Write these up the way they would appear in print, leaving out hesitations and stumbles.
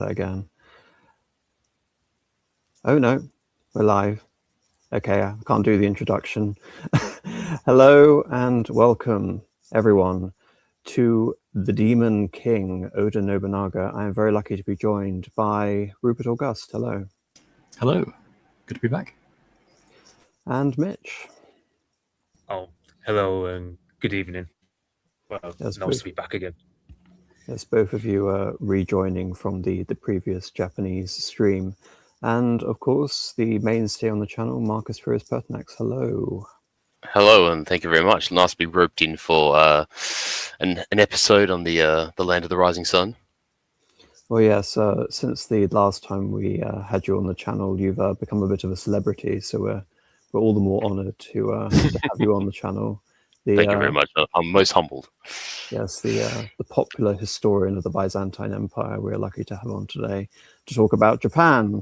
Again. Oh no, we're live. Okay, I can't do the introduction. Hello and welcome everyone to the Demon King, Oda Nobunaga. I am very lucky to be joined by Rupert August. Hello. Hello, good to be back. And Mitch. Oh, hello and good evening. Well, nice to be back again. Yes, both of you are rejoining from the previous Japanese stream. And of course, the mainstay on the channel, Marcus Ferris Pertinax. Hello. Hello, and thank you very much. Nice to be roped in for an episode on the Land of the Rising Sun. Well, yes, since the last time we had you on the channel, you've become a bit of a celebrity, so we're all the more honoured to have you on the channel. Thank you very much. I'm most humbled. Yes, the popular historian of the Byzantine Empire we're lucky to have on today to talk about Japan.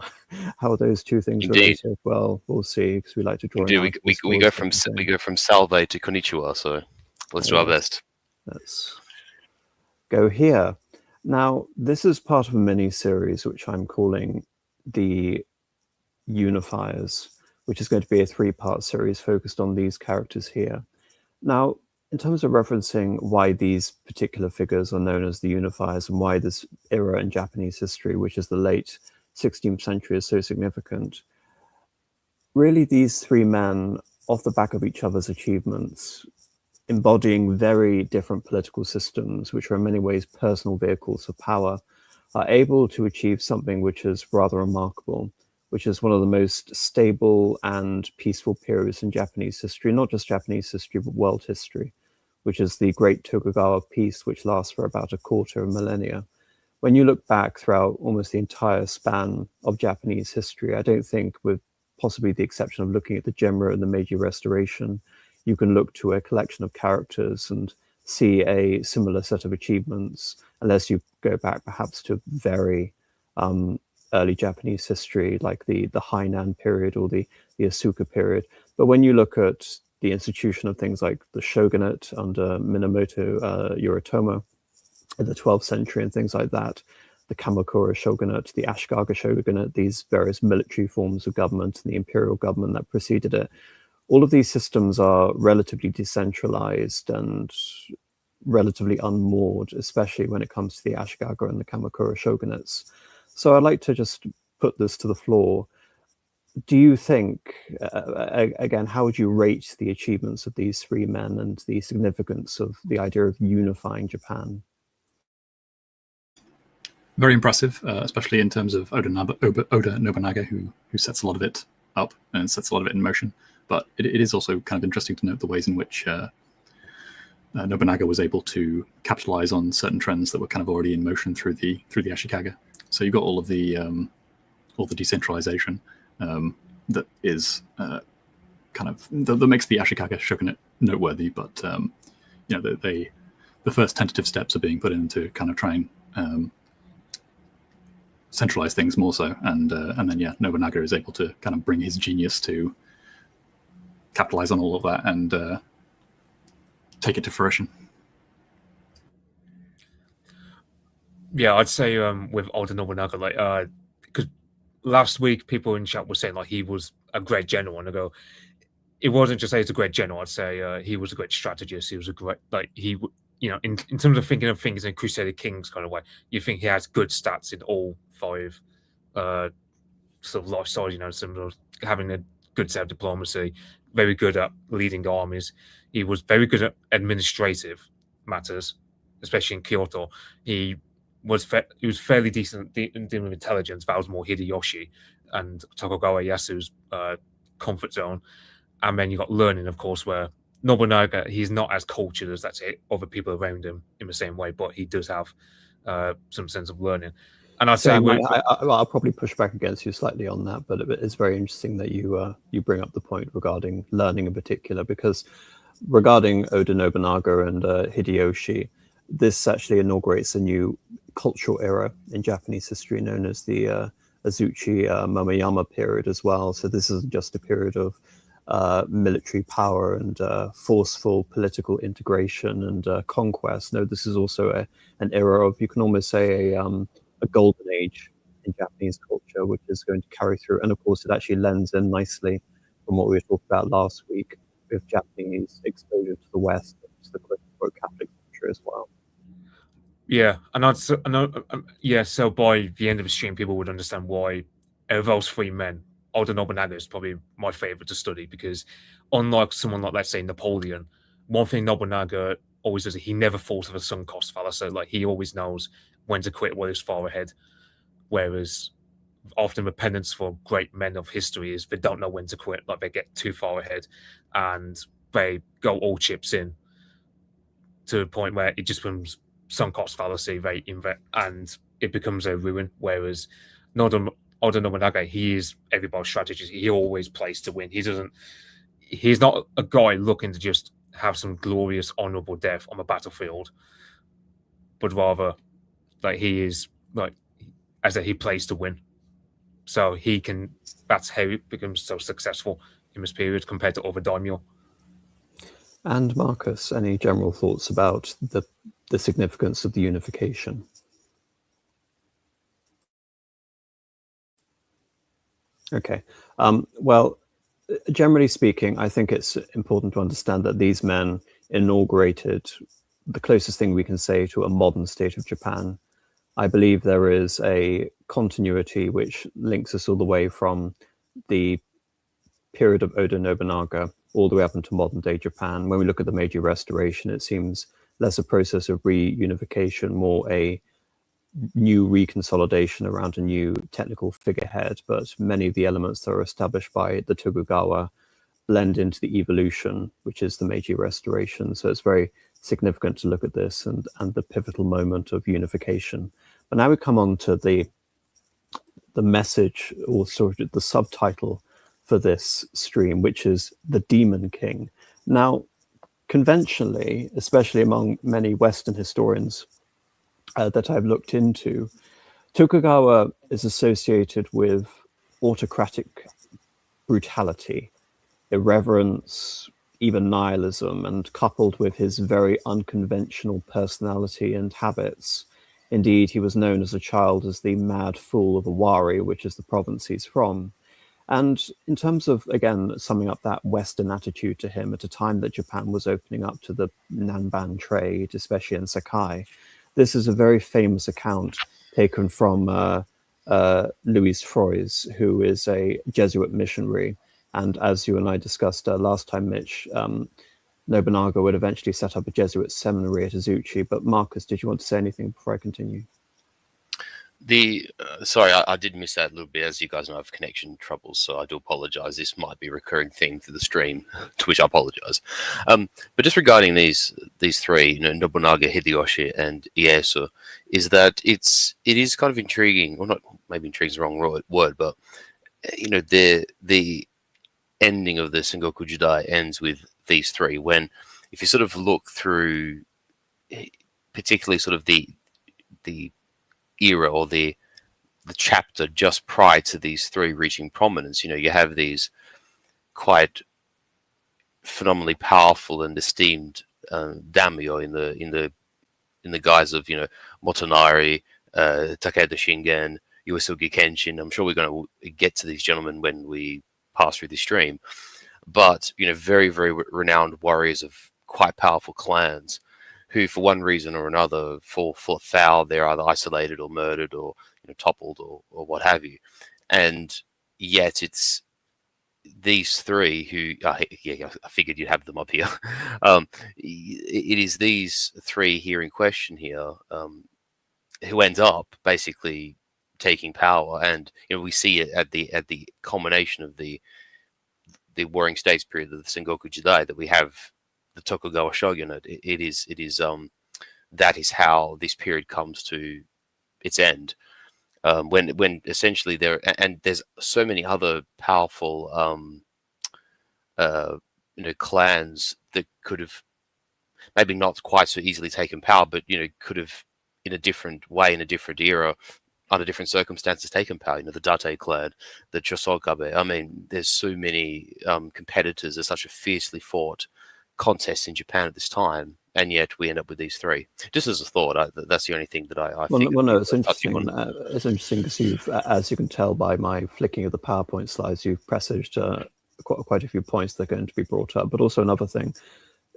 How those two things related? Well, we'll see, because we like to draw. We go from salve to konnichiwa, so let's do our best. Let's go here. Now, this is part of a mini-series which I'm calling the Unifiers, which is going to be a 3-part series focused on these characters here. Now, in terms of referencing why these particular figures are known as the Unifiers and why this era in Japanese history, which is the late 16th century, is so significant, really these 3 men, off the back of each other's achievements, embodying very different political systems, which are in many ways personal vehicles for power, are able to achieve something which is rather remarkable, which is one of the most stable and peaceful periods in Japanese history, not just Japanese history, but world history, which is the Great Tokugawa Peace, which lasts for about a quarter of a millennia. When you look back throughout almost the entire span of Japanese history, I don't think, with possibly the exception of looking at the Genro and the Meiji Restoration, you can look to a collection of characters and see a similar set of achievements, unless you go back perhaps to very early Japanese history, like the Hainan period or the Asuka period. But when you look at the institution of things like the shogunate under Minamoto Yoritomo in the 12th century and things like that, the Kamakura shogunate, the Ashikaga shogunate, these various military forms of government and the imperial government that preceded it, all of these systems are relatively decentralized and relatively unmoored, especially when it comes to the Ashikaga and the Kamakura shogunates. So I'd like to just put this to the floor. Do you think, again, how would you rate the achievements of these 3 men and the significance of the idea of unifying Japan? Very impressive, especially in terms of Oda Nobunaga, who sets a lot of it up and sets a lot of it in motion. But it is also kind of interesting to note the ways in which Nobunaga was able to capitalize on certain trends that were kind of already in motion through the Ashikaga. So you've got all the decentralization that is kind of that makes the Ashikaga shogunate noteworthy. But the first tentative steps are being put in to kind of try and centralize things more so, and then Nobunaga is able to kind of bring his genius to capitalize on all of that and take it to fruition. Yeah, I'd say with Oda Nobunaga, because last week people in chat were saying like he was a great general, and I go, it wasn't just say he's a great general. I'd say he was a great strategist. He was a great in terms of thinking of things in Crusader Kings kind of way, you think he has good stats in all 5 sort of lifestyles. In terms of having a good set of diplomacy, very good at leading armies. He was very good at administrative matters, especially in Kyoto. He was fairly decent in dealing with intelligence. That was more Hideyoshi and Tokugawa Yasu's comfort zone. And then you got learning, of course, where Nobunaga, he's not as cultured as, let's say, other people around him in the same way, but he does have some sense of learning. And I'd say I'll probably push back against you slightly on that, but it's very interesting that you bring up the point regarding learning in particular, because regarding Oda Nobunaga and Hideyoshi, this actually inaugurates a new cultural era in Japanese history known as the Azuchi Momoyama period as well. So this isn't just a period of military power and forceful political integration and conquest. No, this is also an era of, you can almost say, a golden age in Japanese culture, which is going to carry through. And of course, it actually lends in nicely from what we were talking about last week with Japanese exposure to the West, to the quote-unquote Catholic culture as well. Yeah, and so by the end of the stream, people would understand why of those three men, Oda Nobunaga is probably my favorite to study, because unlike someone like, let's say, Napoleon, one thing Nobunaga always does, he never falls for the sunk cost fallacy. Like, he always knows when to quit while he's far ahead, whereas often the penance for great men of history is they don't know when to quit. Like, they get too far ahead and they go all chips in to the point where it just becomes sunk cost fallacy, and it becomes a ruin. Whereas Oda Nobunaga, he is everybody's strategist. He always plays to win. He's not a guy looking to just have some glorious, honorable death on the battlefield, but rather, like, he is, like, as he plays to win. So that's how he becomes so successful in this period compared to other daimyo. And Marcus, any general thoughts about the significance of the unification? Okay. Well, generally speaking, I think it's important to understand that these men inaugurated the closest thing we can say to a modern state of Japan. I believe there is a continuity which links us all the way from the period of Oda Nobunaga all the way up into modern day Japan. When we look at the Meiji Restoration, it seems less a process of reunification, more a new reconsolidation around a new technical figurehead, but many of the elements that are established by the Tokugawa blend into the evolution, which is the Meiji Restoration. So it's very significant to look at this and the pivotal moment of unification. But now we come on to the message, or sort of the subtitle for this stream, which is the Demon King. Now, conventionally, especially among many Western historians that I've looked into, Tokugawa is associated with autocratic brutality, irreverence, even nihilism, and coupled with his very unconventional personality and habits. Indeed, he was known as a child as the mad fool of Awari, which is the province he's from. And in terms of, again, summing up that Western attitude to him at a time that Japan was opening up to the Nanban trade, especially in Sakai, this is a very famous account taken from Louis Froys, who is a Jesuit missionary. And as you and I discussed last time, Mitch, Nobunaga would eventually set up a Jesuit seminary at Azuchi. But Marcus, did you want to say anything before I continue? Sorry, I did miss that a little bit. As you guys know, I have connection troubles, so I do apologize. This might be a recurring theme through the stream, to which I apologize. But just regarding these three, Nobunaga, Hideyoshi, and Ieyasu, is that it is kind of intriguing, or not, maybe intriguing is the wrong word, but the ending of the Sengoku Jidai ends with these three. When, if you sort of look through, particularly sort of the era or the chapter just prior to these three reaching prominence, you have these quite phenomenally powerful and esteemed daimyo in the guise of Motonari, Takeda Shingen, Uesugi Kenshin. I'm sure we're going to get to these gentlemen when we pass through the stream, but very, very renowned warriors of quite powerful clans who, for one reason or another, fall foul. They're either isolated or murdered or toppled or what have you. And yet it's these three who, I figured you'd have them up here. It is these three here in question here who end up basically taking power. And we see it at the culmination of the Warring States period of the Sengoku Jidai that we have the Tokugawa Shogunate. It is that is how this period comes to its end. When essentially there's so many other powerful clans that could have maybe not quite so easily taken power, but could have in a different way, in a different era, under different circumstances, taken power. The Date clan, the Chosokabe. I mean, there's so many competitors. There's such a fiercely fought contest in Japan at this time, and yet we end up with these three. Just as a thought, that's the only thing that I well, think. well, no, it's interesting. It's interesting because you've, as you can tell by my flicking of the PowerPoint slides, you've presaged quite a few points that are going to be brought up. But also another thing,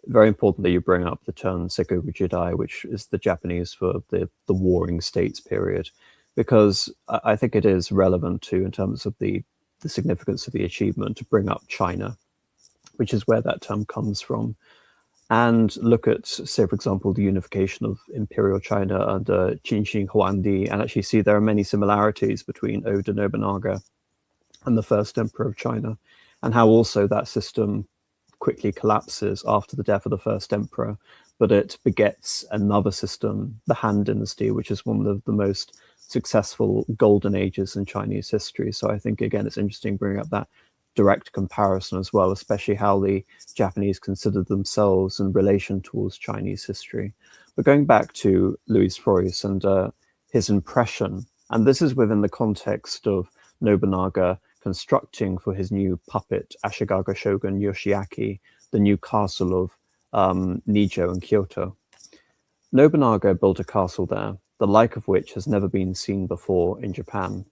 very importantly, you bring up the term Seikoku Jidai, which is the Japanese for the warring states period, because I think it is relevant too in terms of the significance of the achievement to bring up China, which is where that term comes from, and look at, say, for example, the unification of Imperial China under Qinshi Huangdi, and actually see there are many similarities between Oda Nobunaga and the first emperor of China, and how also that system quickly collapses after the death of the first emperor, but it begets another system, the Han Dynasty, which is one of the most successful golden ages in Chinese history. So I think, again, it's interesting bringing up that direct comparison as well, especially how the Japanese considered themselves in relation towards Chinese history. But going back to Louis Frois and his impression, and this is within the context of Nobunaga constructing for his new puppet Ashikaga shogun Yoshiaki the new castle of Nijou in Kyoto. Nobunaga built a castle there, the like of which has never been seen before in Japan.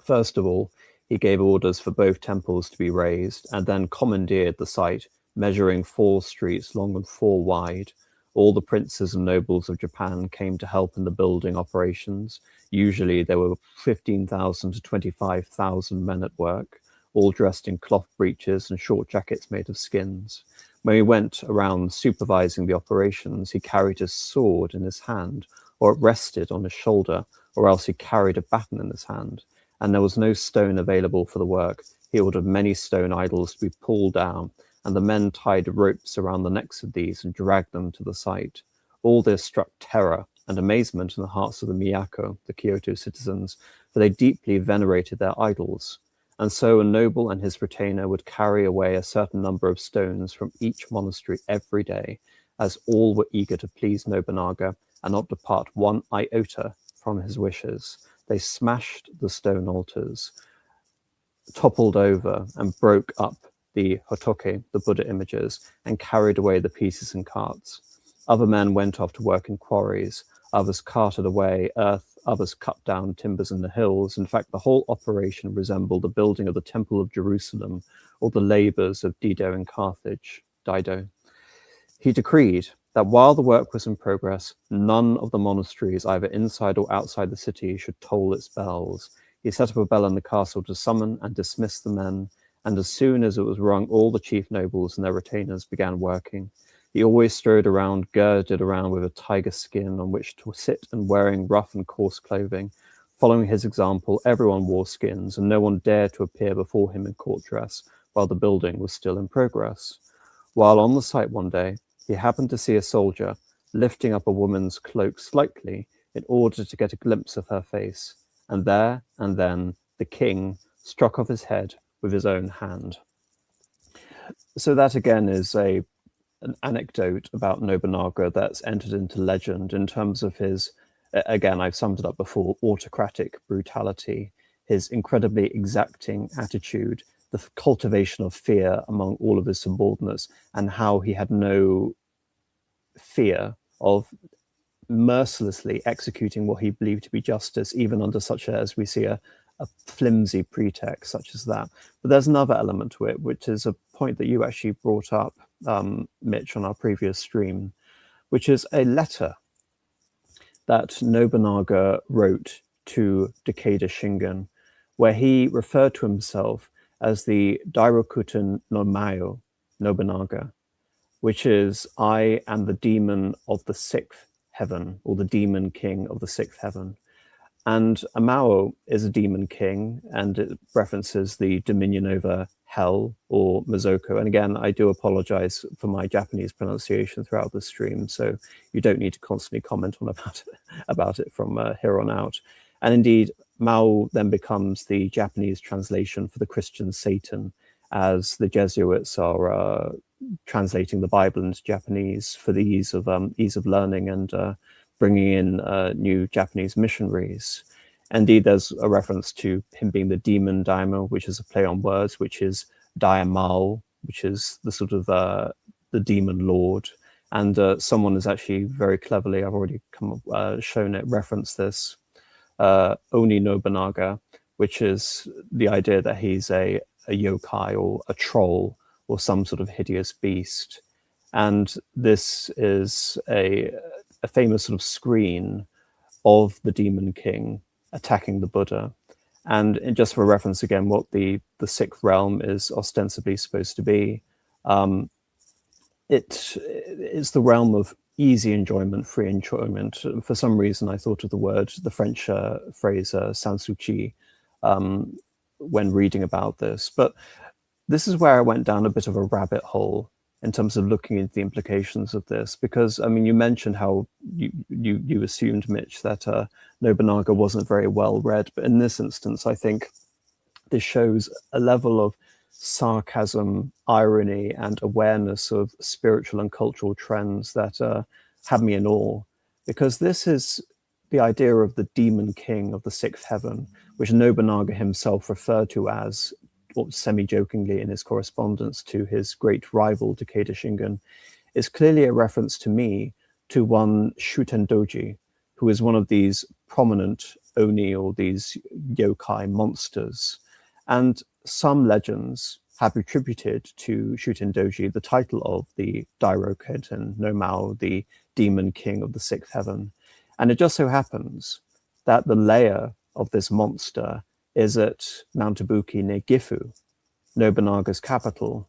First of all, he gave orders for both temples to be razed, and then commandeered the site, measuring 4 streets long and 4 wide. All the princes and nobles of Japan came to help in the building operations. Usually there were 15,000 to 25,000 men at work, all dressed in cloth breeches and short jackets made of skins. When he went around supervising the operations, he carried his sword in his hand, or it rested on his shoulder, or else he carried a baton in his hand. And there was no stone available for the work. He ordered many stone idols to be pulled down, and the men tied ropes around the necks of these and dragged them to the site. All this struck terror and amazement in the hearts of the Miyako, the Kyoto citizens, for they deeply venerated their idols. And so a noble and his retainer would carry away a certain number of stones from each monastery every day, as all were eager to please Nobunaga and not depart one iota from his wishes. They smashed the stone altars, toppled over and broke up the hotoke, the Buddha images, and carried away the pieces in carts. Other men went off to work in quarries, others carted away earth, others cut down timbers in the hills. In fact, the whole operation resembled the building of the Temple of Jerusalem or the labors of Dido in Carthage, Dido. He decreed that while the work was in progress, none of the monasteries, either inside or outside the city, should toll its bells. He set up a bell in the castle to summon and dismiss the men, and as soon as it was rung, all the chief nobles and their retainers began working. He always strode around, girded around with a tiger skin on which to sit and wearing rough and coarse clothing. Following his example, everyone wore skins, and no one dared to appear before him in court dress while the building was still in progress. While on the site one day, he happened to see a soldier lifting up a woman's cloak slightly in order to get a glimpse of her face, and there and then the king struck off his head with his own hand. So that again is an anecdote about Nobunaga that's entered into legend in terms of his, again, I've summed it up before, autocratic brutality, his incredibly exacting attitude, the cultivation of fear among all of his subordinates, and how he had no fear of mercilessly executing what he believed to be justice, even under such as we see a flimsy pretext such as that. But there's another element to it, which is a point that you actually brought up, Mitch, on our previous stream, which is a letter that Nobunaga wrote to Takeda Shingen, where he referred to himself as the Dairokuten no Mayo Nobunaga, which is, I am the demon of the 6th heaven, or the demon king of the 6th heaven. And Amao is a demon king, and it references the dominion over hell, or Mizoko. And again, I do apologize for my Japanese pronunciation throughout the stream, so you don't need to constantly comment on about it from here on out. And indeed, Mao then becomes the Japanese translation for the Christian Satan, as the Jesuits are translating the Bible into Japanese for the ease of learning and bringing in new Japanese missionaries. Indeed, there's a reference to him being the demon daimyo, which is a play on words, which is daimao, which is the sort of the demon lord. And someone has actually very cleverly, I've already shown it, referenced this, Oni Nobunaga, which is the idea that he's a yokai or a troll or some sort of hideous beast. And this is a famous sort of screen of the Demon King attacking the Buddha. And just for reference again, what the sixth realm is ostensibly supposed to be, it is the realm of easy enjoyment, free enjoyment. For some reason, I thought of the French phrase sansuchi when reading about this. But this is where I went down a bit of a rabbit hole in terms of looking into the implications of this, because I mean, you mentioned how you assumed, Mitch, that Nobunaga wasn't very well read, but in this instance, I think this shows a level of sarcasm, irony, and awareness of spiritual and cultural trends that had me in awe, because this is the idea of the Demon King of the Sixth Heaven, which Nobunaga himself referred to as, or semi-jokingly in his correspondence to his great rival Takeda Shingen, is clearly a reference to me to one Shutendoji, who is one of these prominent oni or these yokai monsters. And some legends have attributed to Shutendoji the title of the Dairokuten no Mao, the Demon King of the Sixth Heaven. And it just so happens that the lair of this monster is at Mount Ibuki near Gifu, Nobunaga's capital.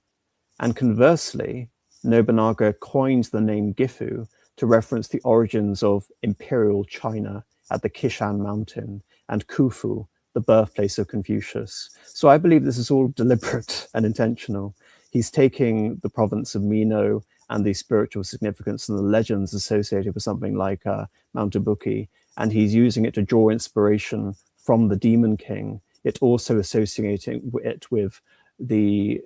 And conversely, Nobunaga coined the name Gifu to reference the origins of imperial China at the Kishan Mountain, and Khufu, the birthplace of Confucius. So I believe this is all deliberate and intentional. He's taking the province of Mino and the spiritual significance and the legends associated with something like Mount Ibuki, and he's using it to draw inspiration from the Demon King. It also associating it with the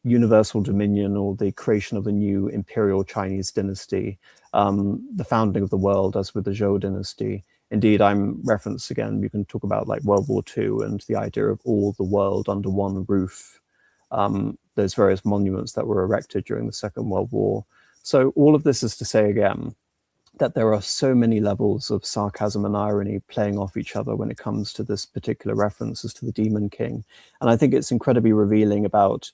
universal dominion or the creation of the new imperial Chinese dynasty, the founding of the world as with the Zhou dynasty. Indeed, I'm referenced again, you can talk about like World War II and the idea of all the world under one roof. There's various monuments that were erected during the Second World War. So all of this is to say again, that there are so many levels of sarcasm and irony playing off each other when it comes to this particular references to the Demon King. And I think it's incredibly revealing about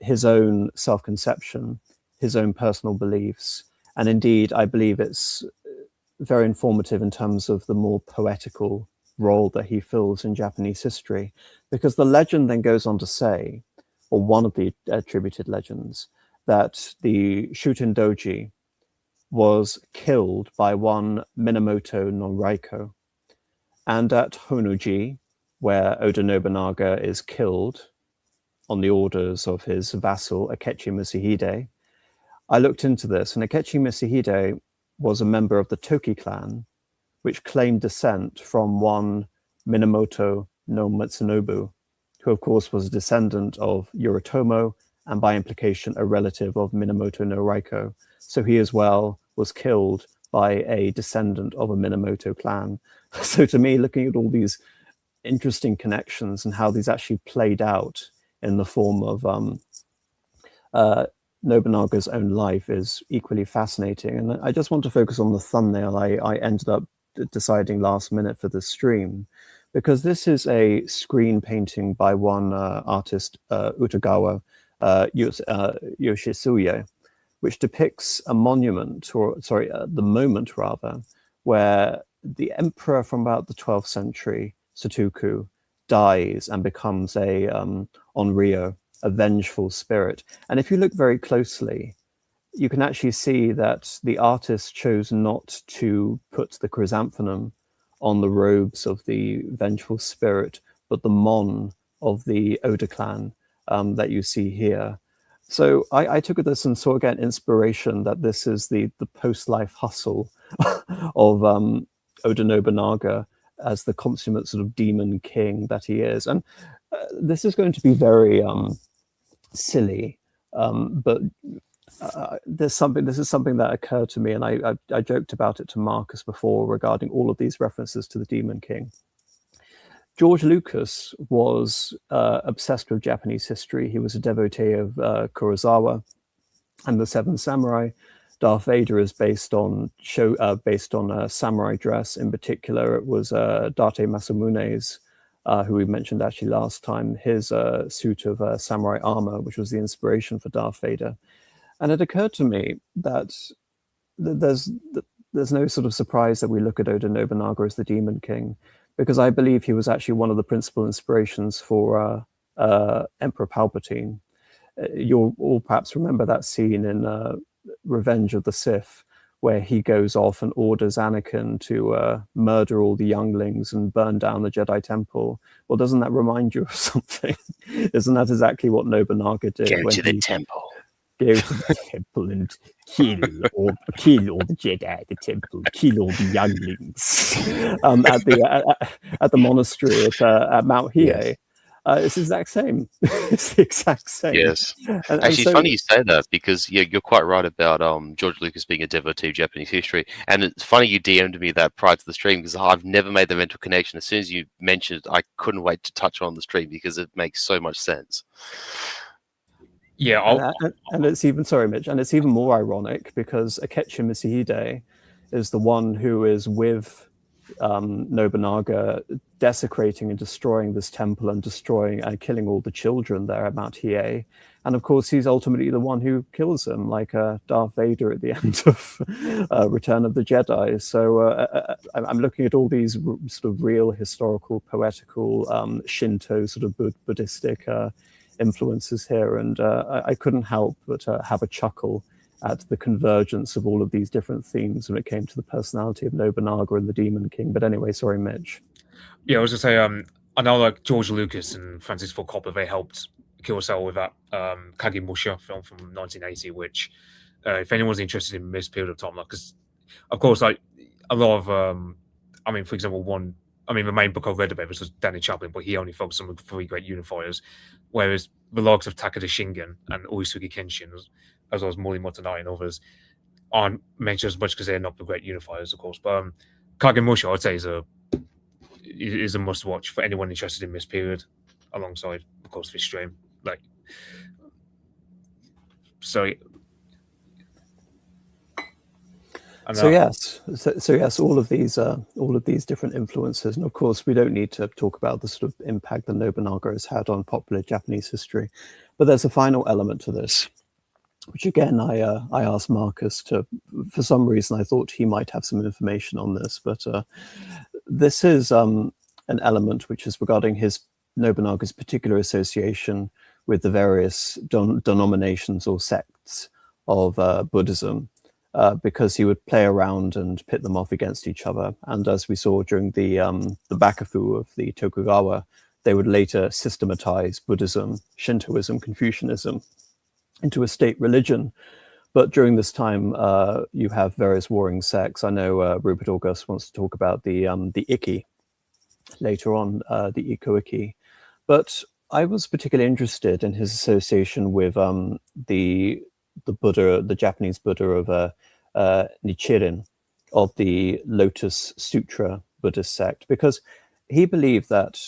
his own self-conception, his own personal beliefs. And indeed, I believe it's very informative in terms of the more poetical role that he fills in Japanese history, because the legend then goes on to say, or one of the attributed legends, that the Shutendoji was killed by one Minamoto no Raiko. And at Honno-ji, where Oda Nobunaga is killed on the orders of his vassal Akechi Mitsuhide, I looked into this, and Akechi Mitsuhide was a member of the Toki clan, which claimed descent from one Minamoto no Mitsunobu, who of course was a descendant of Yoritomo, and by implication a relative of Minamoto no Raiko. So he as well was killed by a descendant of a Minamoto clan. So to me, looking at all these interesting connections and how these actually played out in the form of Nobunaga's own life is equally fascinating. And I just want to focus on the thumbnail I ended up deciding last minute for this stream, because this is a screen painting by one artist, Utagawa Yoshisuye, which depicts a monument, or sorry, the moment rather, where the emperor from about the 12th century, Sotoku, dies and becomes a onryo, a vengeful spirit. And if you look very closely, you can actually see that the artist chose not to put the chrysanthemum on the robes of the vengeful spirit, but the mon of the Oda clan that you see here. So I took this and saw again inspiration that this is the post-life hustle of Oda Nobunaga as the consummate sort of demon king that he is. And this is going to be very silly, but this is something that occurred to me, and I joked about it to Marcus before regarding all of these references to the Demon King. George Lucas was obsessed with Japanese history. He was a devotee of Kurosawa and the Seven Samurai. Darth Vader is based on samurai dress. In particular, it was Date Masamune's, who we mentioned actually last time, his suit of samurai armor, which was the inspiration for Darth Vader. And it occurred to me that there's no sort of surprise that we look at Oda Nobunaga as the Demon King, because I believe he was actually one of the principal inspirations for Emperor Palpatine. You'll all perhaps remember that scene in Revenge of the Sith, where he goes off and orders Anakin to murder all the younglings and burn down the Jedi Temple. Well, doesn't that remind you of something? Isn't that exactly what Nobunaga did? Go to the temple. Go to the temple and kill all the Jedi at the temple, kill all the younglings at the monastery at Mount Hiei. Yes. It's the exact same. It's the exact same. Yes. And Actually, so, it's funny you say that, because you're quite right about George Lucas being a devotee of Japanese history. And it's funny you DM'd me that prior to the stream, because I've never made the mental connection. As soon as you mentioned it, I couldn't wait to touch on the stream because it makes so much sense. Yeah, and it's even, sorry, Mitch, and it's even more ironic because Akechi Misihide is the one who is with Nobunaga desecrating and destroying this temple and destroying and killing all the children there at Mount Hiei. And of course, he's ultimately the one who kills them, like Darth Vader at the end of Return of the Jedi. So I'm looking at all these sort of real historical, poetical, Shinto sort of Buddhistic influences here, and I couldn't help but have a chuckle at the convergence of all of these different themes when it came to the personality of Nobunaga and the Demon King. But anyway, sorry, Mitch. Yeah, I was just say, I know like George Lucas and Francis Ford Coppola, they helped Kurosawa with that Kagemusha film from 1980, which, if anyone's interested in this period of time, like, because of course, like a lot of, I mean, for example, the main book I read about this was Danny Chaplin, but he only focused on the three great unifiers, whereas the likes of Takeda Shingen and Uesugi Kenshin, as well as Mori Motonari and others, aren't mentioned as much because they're not the great unifiers, of course. But Kagemusha, I'd say, is a must-watch for anyone interested in this period, alongside, of course, this stream. Like, so. So yes, all of these different influences, and of course we don't need to talk about the sort of impact that Nobunaga has had on popular Japanese history, but there's a final element to this, which again I asked Marcus to. For some reason, I thought he might have some information on this, but this is an element which is regarding Nobunaga's particular association with the various denominations or sects of Buddhism. Because he would play around and pit them off against each other. And as we saw during the Bakufu of the Tokugawa, they would later systematize Buddhism, Shintoism, Confucianism into a state religion. But during this time, you have various warring sects. I know Rupert August wants to talk about the Ikki later on, the Ikkou-ikki. But I was particularly interested in his association with the Buddha, the Japanese Buddha of Nichiren, of the Lotus Sutra Buddhist sect, because he believed that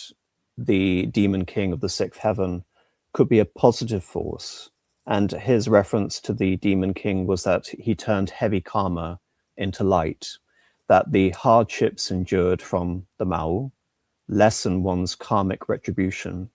the demon king of the sixth heaven could be a positive force. And his reference to the demon king was that he turned heavy karma into light, that the hardships endured from the Mao lessen one's karmic retribution.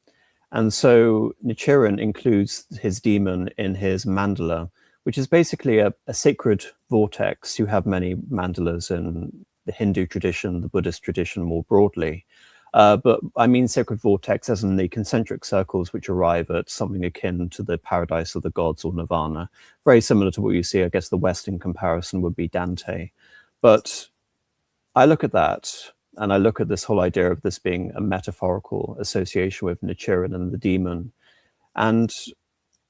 And so Nichiren includes his demon in his mandala, which is basically a sacred vortex. You have many mandalas in the Hindu tradition, the Buddhist tradition more broadly. But I mean sacred vortex as in the concentric circles which arrive at something akin to the paradise of the gods or nirvana. Very similar to what you see, I guess the Western comparison would be Dante. But I look at that, and I look at this whole idea of this being a metaphorical association with Nichiren and the demon. And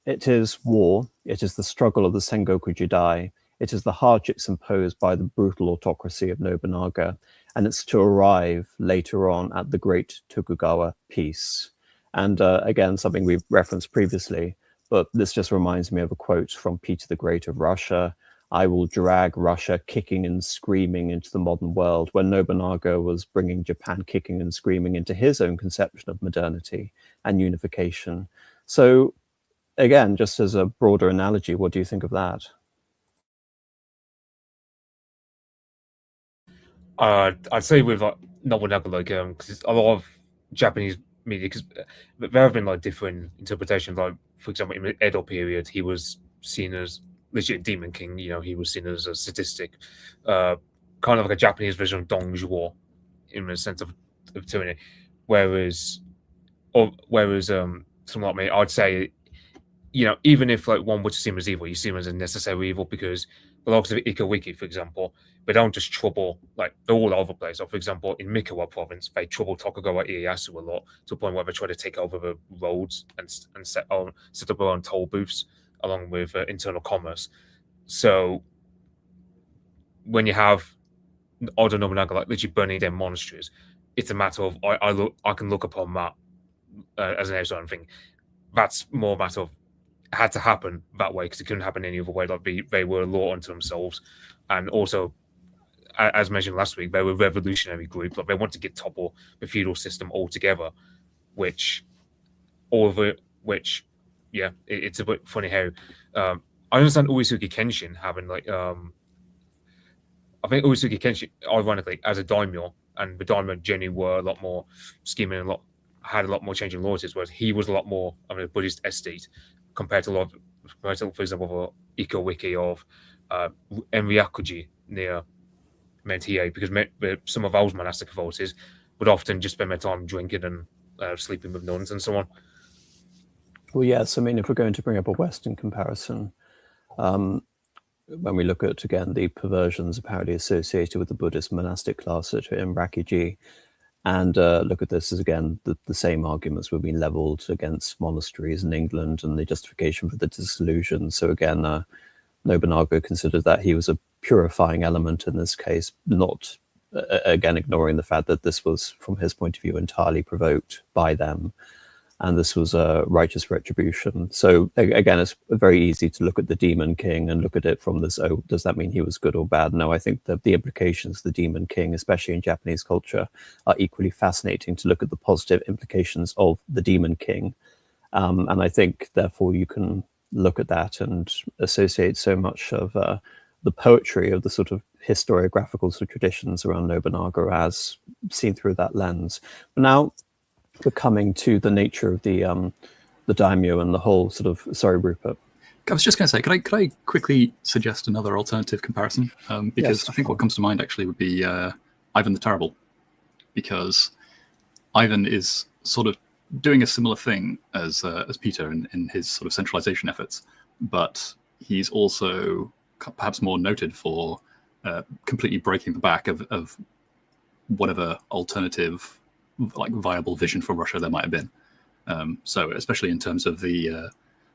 it is war, it is the struggle of the Sengoku Jidai, it is the hardships imposed by the brutal autocracy of Nobunaga, and it's to arrive later on at the great Tokugawa peace. And again, something we've referenced previously, but this just reminds me of a quote from Peter the Great of Russia: "I will drag Russia kicking and screaming into the modern world," when Nobunaga was bringing Japan kicking and screaming into his own conception of modernity and unification. So again, just as a broader analogy, what do you think of that? I'd say with like Nobunaga, like because a lot of Japanese media, because there have been like different interpretations. Like for example, in the Edo period, he was seen as legit demon king. You know, he was seen as a sadistic, kind of like a Japanese version of Dong Zhuo, in the sense of tyranny. Whereas someone like me, I'd say, you know, even if like one were to see him as evil, you see him as a necessary evil, because the likes of Ikkou-ikki, for example, they don't just trouble, like they're all over the place. Or for example, in Mikawa province, they trouble Tokugawa Ieyasu a lot, to a point where they try to take over the roads and set up their own toll booths along with internal commerce. So when you have Oda Nobunaga like literally burning their monasteries, it's a matter of I can look upon that as an episode thing. That's more a matter of had to happen that way, because it couldn't happen any other way. Like they were a law unto themselves, and also, as mentioned last week, they were a revolutionary group. Like they want to get topple the feudal system altogether, it's a bit funny how I understand Uesugi Kenshin having like I think Uesugi Kenshin, ironically, as a daimyo, and the daimyo generally were a lot more scheming and had a lot more changing laws, whereas he was a lot more of a Buddhist estate compared to for example, Ikkou-ikki of Enryakuji near Mentie, because some of those monastic forces would often just spend their time drinking and sleeping with nuns and so on. Well, yes, I mean, if we're going to bring up a Western comparison, when we look at, again, the perversions apparently associated with the Buddhist monastic class at Enryakuji, and look at this as, again, the same arguments were being levelled against monasteries in England and the justification for the dissolution. So again, Nobunaga considered that he was a purifying element in this case, not, again, ignoring the fact that this was, from his point of view, entirely provoked by them. And this was a righteous retribution. So again, it's very easy to look at the Demon King and look at it from this, oh, does that mean he was good or bad? No, I think that the implications of the Demon King, especially in Japanese culture, are equally fascinating to look at the positive implications of the Demon King. And I think, therefore, you can look at that and associate so much of the poetry of the sort of historiographical sort of traditions around Nobunaga as seen through that lens. But now, we're coming to the nature of the daimyo and the whole sort of. Sorry, Rupert. I was just going to say, could I quickly suggest another alternative comparison? Because yes, I think what comes to mind actually would be Ivan the Terrible, because Ivan is sort of doing a similar thing as Peter in his sort of centralization efforts, but he's also perhaps more noted for completely breaking the back of whatever alternative, like, viable vision for Russia there might have been. So especially in terms of the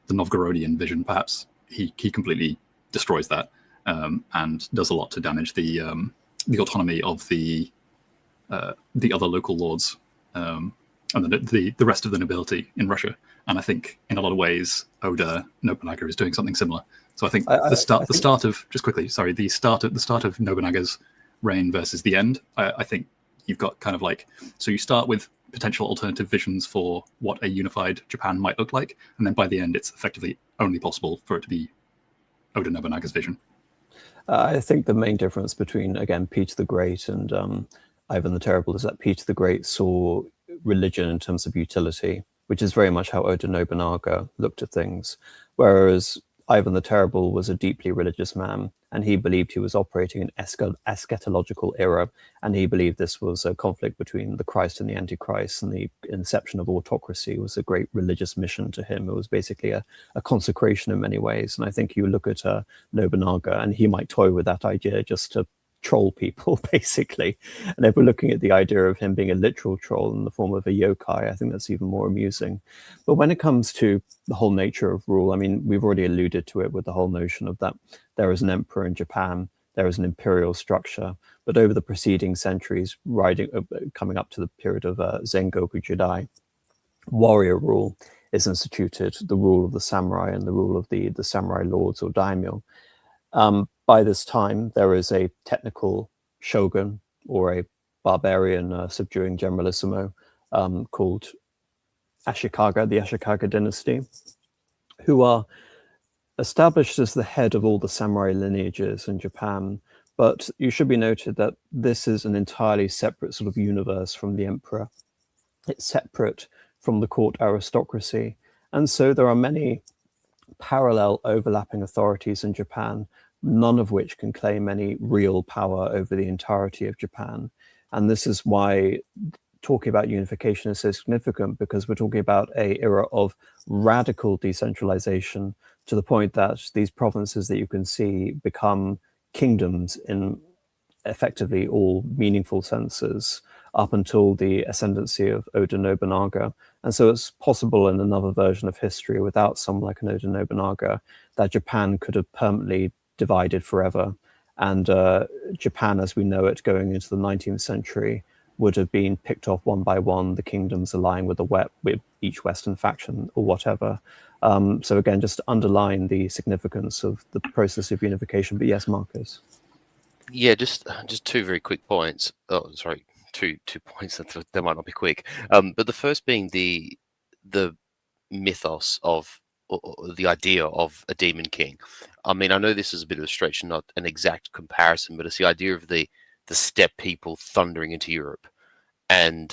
Novgorodian vision, perhaps he completely destroys that and does a lot to damage the autonomy of the other local lords and the rest of the nobility in Russia. And I think in a lot of ways Oda Nobunaga is doing something similar. So I think the start of Nobunaga's reign versus the end, I think you've got kind of like, so you start with potential alternative visions for what a unified Japan might look like, and then by the end it's effectively only possible for it to be Oda Nobunaga's vision. I think the main difference between, again, Peter the Great and Ivan the Terrible is that Peter the Great saw religion in terms of utility, which is very much how Oda Nobunaga looked at things, whereas Ivan the Terrible was a deeply religious man, and he believed he was operating in an eschatological era, and he believed this was a conflict between the Christ and the Antichrist, and the inception of autocracy was a great religious mission to him. It was basically a consecration in many ways. And I think you look at Nobunaga, and he might toy with that idea just to troll people, basically. And if we're looking at the idea of him being a literal troll in the form of a yokai, I think that's even more amusing. But when it comes to the whole nature of rule, I mean, we've already alluded to it with the whole notion of that there is an emperor in Japan, there is an imperial structure, but over the preceding centuries, coming up to the period of Sengoku Jidai, warrior rule is instituted, the rule of the samurai and the rule of the samurai lords or daimyo. By this time, there is a technical shogun or a barbarian subduing generalissimo called Ashikaga, the Ashikaga dynasty, who are established as the head of all the samurai lineages in Japan, But you should be noted that this is an entirely separate sort of universe from the emperor. It's separate from the court aristocracy. And so there are many parallel overlapping authorities in Japan, none of which can claim any real power over the entirety of Japan. And this is why talking about unification is so significant, because we're talking about an era of radical decentralization to the point that these provinces that you can see become kingdoms in effectively all meaningful senses up until the ascendancy of Oda Nobunaga. And so it's possible in another version of history, without someone like an Oda Nobunaga, that Japan could have permanently divided forever. And Japan, as we know it, going into the 19th century, would have been picked off one by one, the kingdoms aligning with with each Western faction or whatever. So again, just to underline the significance of the process of unification. But yes, Marcus. Yeah, just two very quick points. Oh, sorry, two points that might not be quick. But the first being the mythos of, or the idea of a demon king. I mean, I know this is a bit of a stretch, not an exact comparison, but it's the idea of the steppe people thundering into Europe, and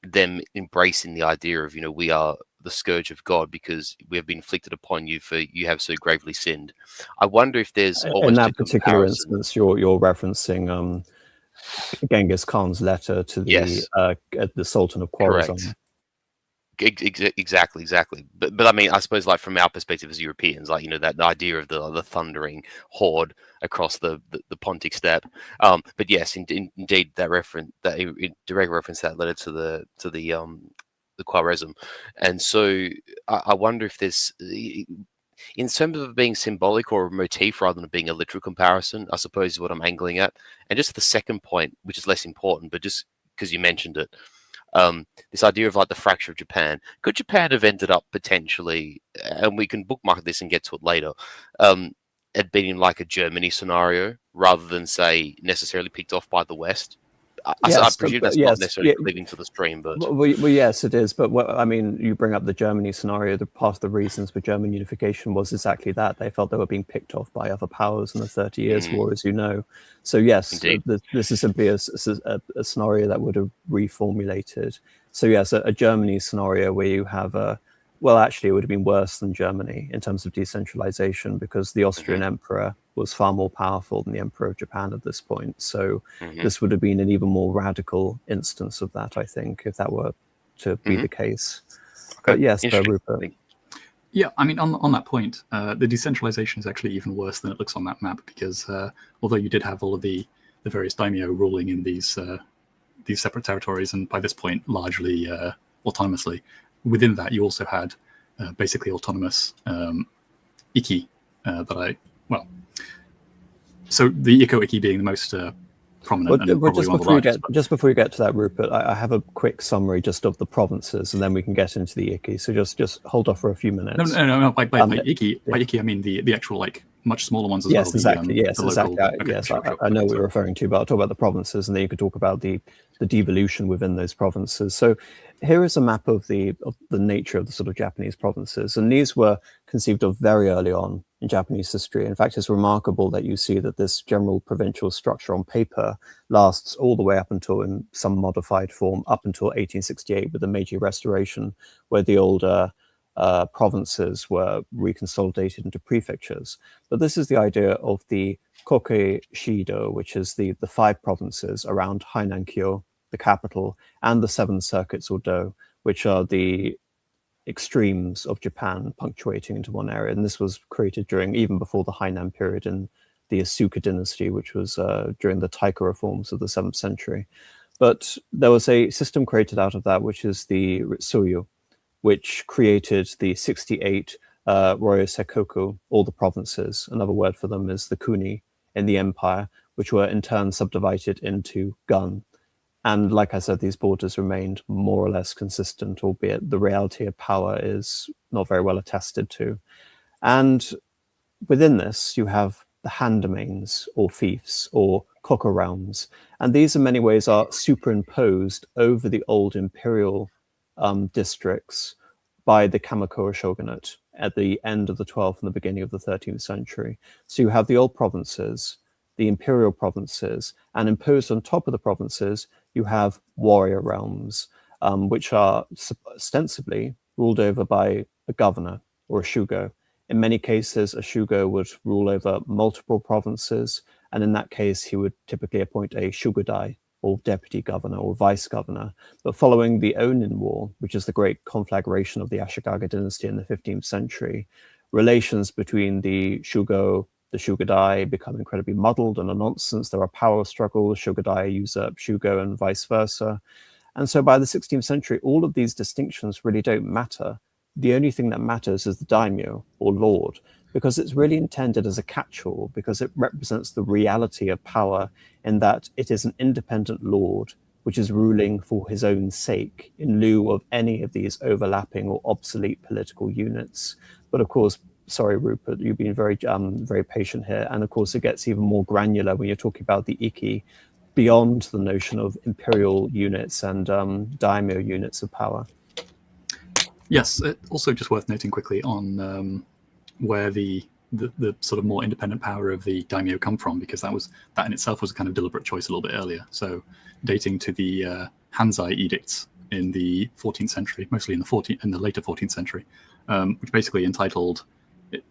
them embracing the idea of, we are the scourge of God because we have been inflicted upon you for you have so gravely sinned. I wonder if there's almost in that a particular comparison. instance, you're referencing Genghis Khan's letter to the Sultan of Khorasan. Exactly. But I mean, I suppose, like, from our perspective as Europeans, like, that the idea of the thundering horde across the Pontic steppe. But yes, indeed, that direct reference that letter to the Khwarezm. And so I wonder if there's, in terms of being symbolic or a motif rather than being a literal comparison, I suppose is what I'm angling at. And just the second point, which is less important, but just because you mentioned it, this idea of, like, the fracture of Japan. Could Japan have ended up potentially, and we can bookmark this and get to it later, it being in, like, a Germany scenario rather than, say, necessarily picked off by the West? I presume that's not necessarily cleaving to the stream, but well, yes, it is. But I mean, you bring up the Germany scenario. The part of the reasons for German unification was exactly that. They felt they were being picked off by other powers in the 30 Years' War, as you know. So yes, this is simply a scenario that would have reformulated. So yes, a Germany scenario where you have well, actually, it would have been worse than Germany in terms of decentralization, because the Austrian emperor was far more powerful than the emperor of Japan at this point. So this would have been an even more radical instance of that, I think, if that were to be the case. Okay. But yes, Rupert. Yeah, I mean, on that point, the decentralization is actually even worse than it looks on that map, because although you did have all of the various daimyo ruling in these separate territories, and by this point largely autonomously, within that you also had basically autonomous Ikki so the Ikkou-ikki being the most prominent. Well, just before you get to that, Rupert, I have a quick summary just of the provinces, and then we can get into the Ikki. So just hold off for a few minutes. No. By Ikki, I mean the actual, like, much smaller ones as well. Exactly. Yes, exactly. I know what you're referring to, but I'll talk about the provinces, and then you could talk about the devolution within those provinces. So here is a map of the nature of the sort of Japanese provinces, and these were conceived of very early on in Japanese history. In fact, it's remarkable that you see that this general provincial structure on paper lasts all the way up until, in some modified form, up until 1868 with the Meiji Restoration, where the older provinces were reconsolidated into prefectures. But this is the idea of the Koke Shido, which is the 5 provinces around Hainan-kyo, the capital, and the 7 circuits or do, which are the extremes of Japan punctuating into one area. And this was created even before the Hainan period in the Asuka dynasty, which was during the Taika reforms of the 7th century. But there was a system created out of that, which is the Ritsuyu, which created the 68 Ryo-Seikoku, all the provinces. Another word for them is the kuni in the empire, which were in turn subdivided into gun. And like I said, these borders remained more or less consistent, albeit the reality of power is not very well attested to. And within this, you have the Han domains, or fiefs, or Koko realms. And these in many ways are superimposed over the old imperial districts by the Kamakura shogunate at the end of the 12th and the beginning of the 13th century. So you have the old provinces, the imperial provinces, and imposed on top of the provinces, you have warrior realms, which are ostensibly ruled over by a governor or a shugo. In many cases, a shugo would rule over multiple provinces, and in that case, he would typically appoint a shugudai, or deputy governor or vice governor. But following the Onin War, which is the great conflagration of the Ashikaga dynasty in the 15th century, relations between the shugo, the shugudai become incredibly muddled and a nonsense. There are power struggles, shugudai usurp shugo and vice versa. And so by the 16th century, all of these distinctions really don't matter. The only thing that matters is the daimyo, or lord, because it's really intended as a catch-all, because it represents the reality of power in that it is an independent lord which is ruling for his own sake in lieu of any of these overlapping or obsolete political units. But of course, sorry, Rupert, you've been very patient here. And of course, it gets even more granular when you're talking about the Ikki, beyond the notion of imperial units and daimyo units of power. Yes, also just worth noting quickly on where the sort of more independent power of the daimyo come from, because that in itself was a kind of deliberate choice a little bit earlier. So dating to the Hanzai edicts in the 14th century, mostly in the later 14th century, which basically entitled.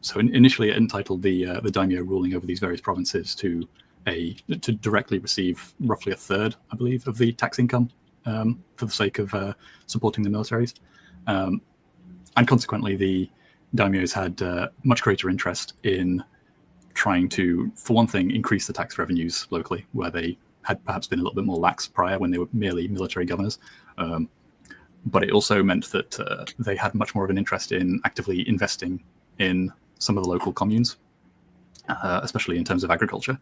So initially, it entitled the daimyo ruling over these various provinces to directly receive roughly a third, I believe, of the tax income for the sake of supporting the militaries. And consequently, the daimyos had much greater interest in trying to, for one thing, increase the tax revenues locally, where they had perhaps been a little bit more lax prior when they were merely military governors. But it also meant that they had much more of an interest in actively investing in some of the local communes, especially in terms of agriculture.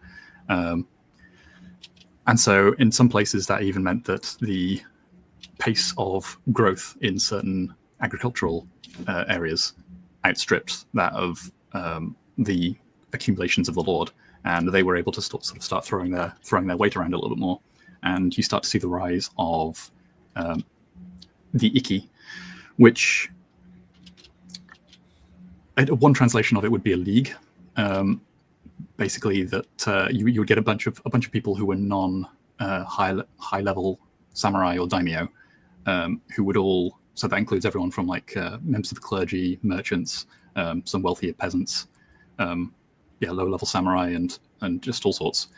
And so in some places, that even meant that the pace of growth in certain agricultural areas outstripped that of the accumulations of the lord, and they were able to start throwing their weight around a little bit more, and you start to see the rise of the Ikki, which one translation of it would be a league. Basically, that you would get a bunch of people who were non high level samurai or daimyo, who would all. So that includes everyone from like members of the clergy, merchants, some wealthier peasants, low-level samurai, and just all sorts,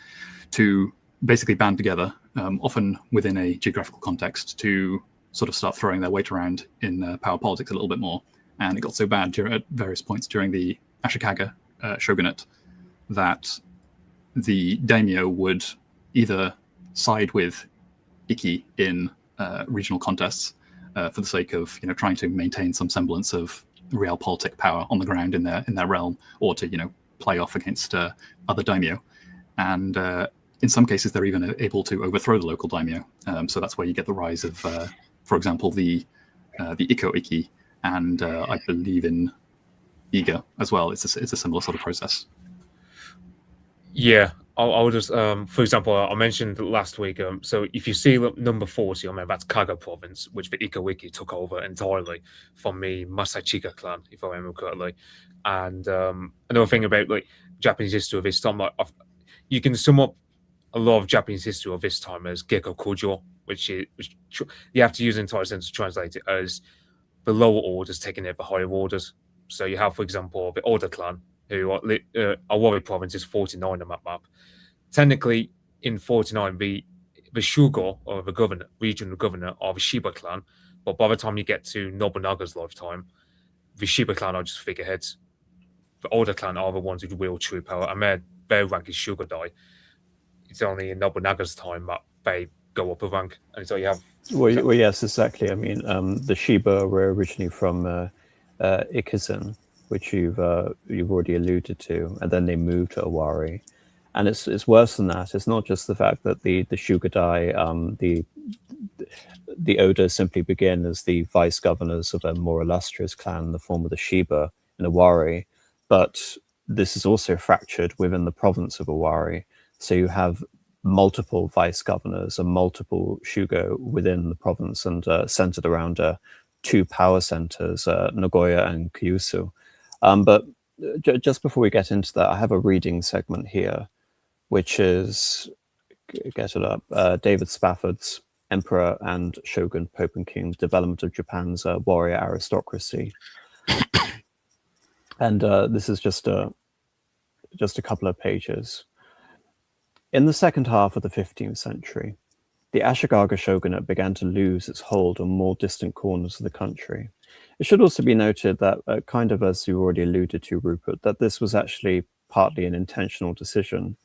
to basically band together, often within a geographical context, to sort of start throwing their weight around in power politics a little bit more. And it got so bad at various points during the Ashikaga shogunate that the daimyo would either side with Ikki in regional contests, for the sake of trying to maintain some semblance of realpolitik power on the ground in their realm, or to play off against other daimyo, and in some cases they're even able to overthrow the local daimyo. So that's where you get the rise of, for example, the Ikkou-ikki, and I believe in Iga as well. It's a similar sort of process. Yeah, I'll just, for example, I mentioned last week, so if you see number 40, that's Kaga province, which the Ikkou-ikki took over entirely from the Masachika clan, if I remember correctly. And another thing about like Japanese history of this time, you can sum up a lot of Japanese history of this time as Gekko Kujo, which you have to use the entire sentence to translate it as the lower orders taking over higher orders. So you have, for example, the Oda clan, who are Awari province is 49 on that map. Technically, in 49, the Shugo, or the governor, regional governor, are the Shiba clan, but by the time you get to Nobunaga's lifetime, the Shiba clan are just figureheads. The Oda clan are the ones who wield true power, and their rank is Shugudai. It's only in Nobunaga's time that they go up a rank, and so you have... Well, yes, exactly. I mean, the Shiba were originally from Ikizan, which you've already alluded to, and then they moved to Awari. And it's worse than that. It's not just the fact that the Shugudai, the Oda simply begin as the vice governors of a more illustrious clan in the form of the Shiba in Awari, but this is also fractured within the province of Awari. So you have multiple vice governors and multiple Shugo within the province, and centered around two power centers, Nagoya and Kyushu. But just before we get into that, I have a reading segment here, which is, get it up, David Spafford's Emperor and Shogun, Pope and King, Development of Japan's Warrior Aristocracy. And this is just a couple of pages. In the second half of the 15th century, the Ashikaga shogunate began to lose its hold on more distant corners of the country. It should also be noted that, kind of as you already alluded to, Rupert, that this was actually partly an intentional decision,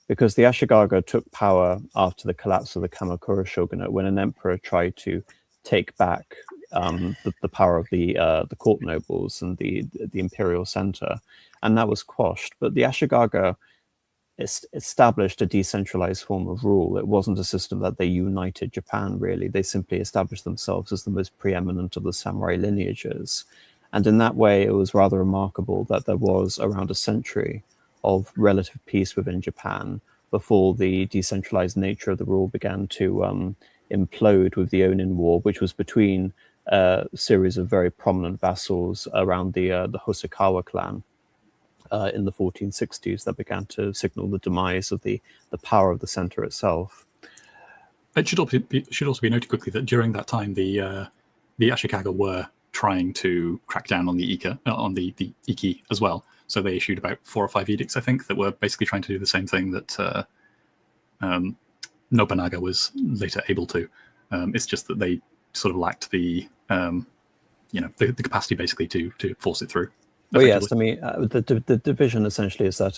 because the Ashikaga took power after the collapse of the Kamakura shogunate, when an emperor tried to take back the power of the court nobles and the imperial center, and that was quashed. But the Ashikaga established a decentralized form of rule. It wasn't a system that they united Japan, really. They simply established themselves as the most preeminent of the samurai lineages. And in that way, it was rather remarkable that there was around a century of relative peace within Japan before the decentralized nature of the rule began to implode with the Onin War, which was between a series of very prominent vassals around the Hosokawa clan. In the 1460s, that began to signal the demise of the power of the center itself. It should also be noted quickly that during that time, the Ashikaga were trying to crack down on the Ikki as well. So they issued about 4 or 5 edicts, I think, that were basically trying to do the same thing that Nobunaga was later able to. It's just that they sort of lacked the capacity basically to force it through. Well, yes, I mean, the division essentially is that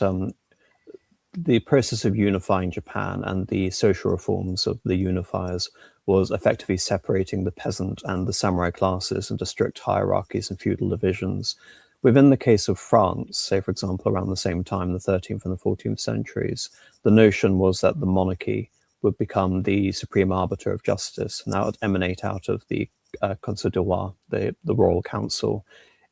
the process of unifying Japan and the social reforms of the unifiers was effectively separating the peasant and the samurai classes into strict hierarchies and feudal divisions. Within the case of France, say, for example, around the same time, the 13th and the 14th centuries, the notion was that the monarchy would become the supreme arbiter of justice, and that would emanate out of the Conseil du Roi, the royal council.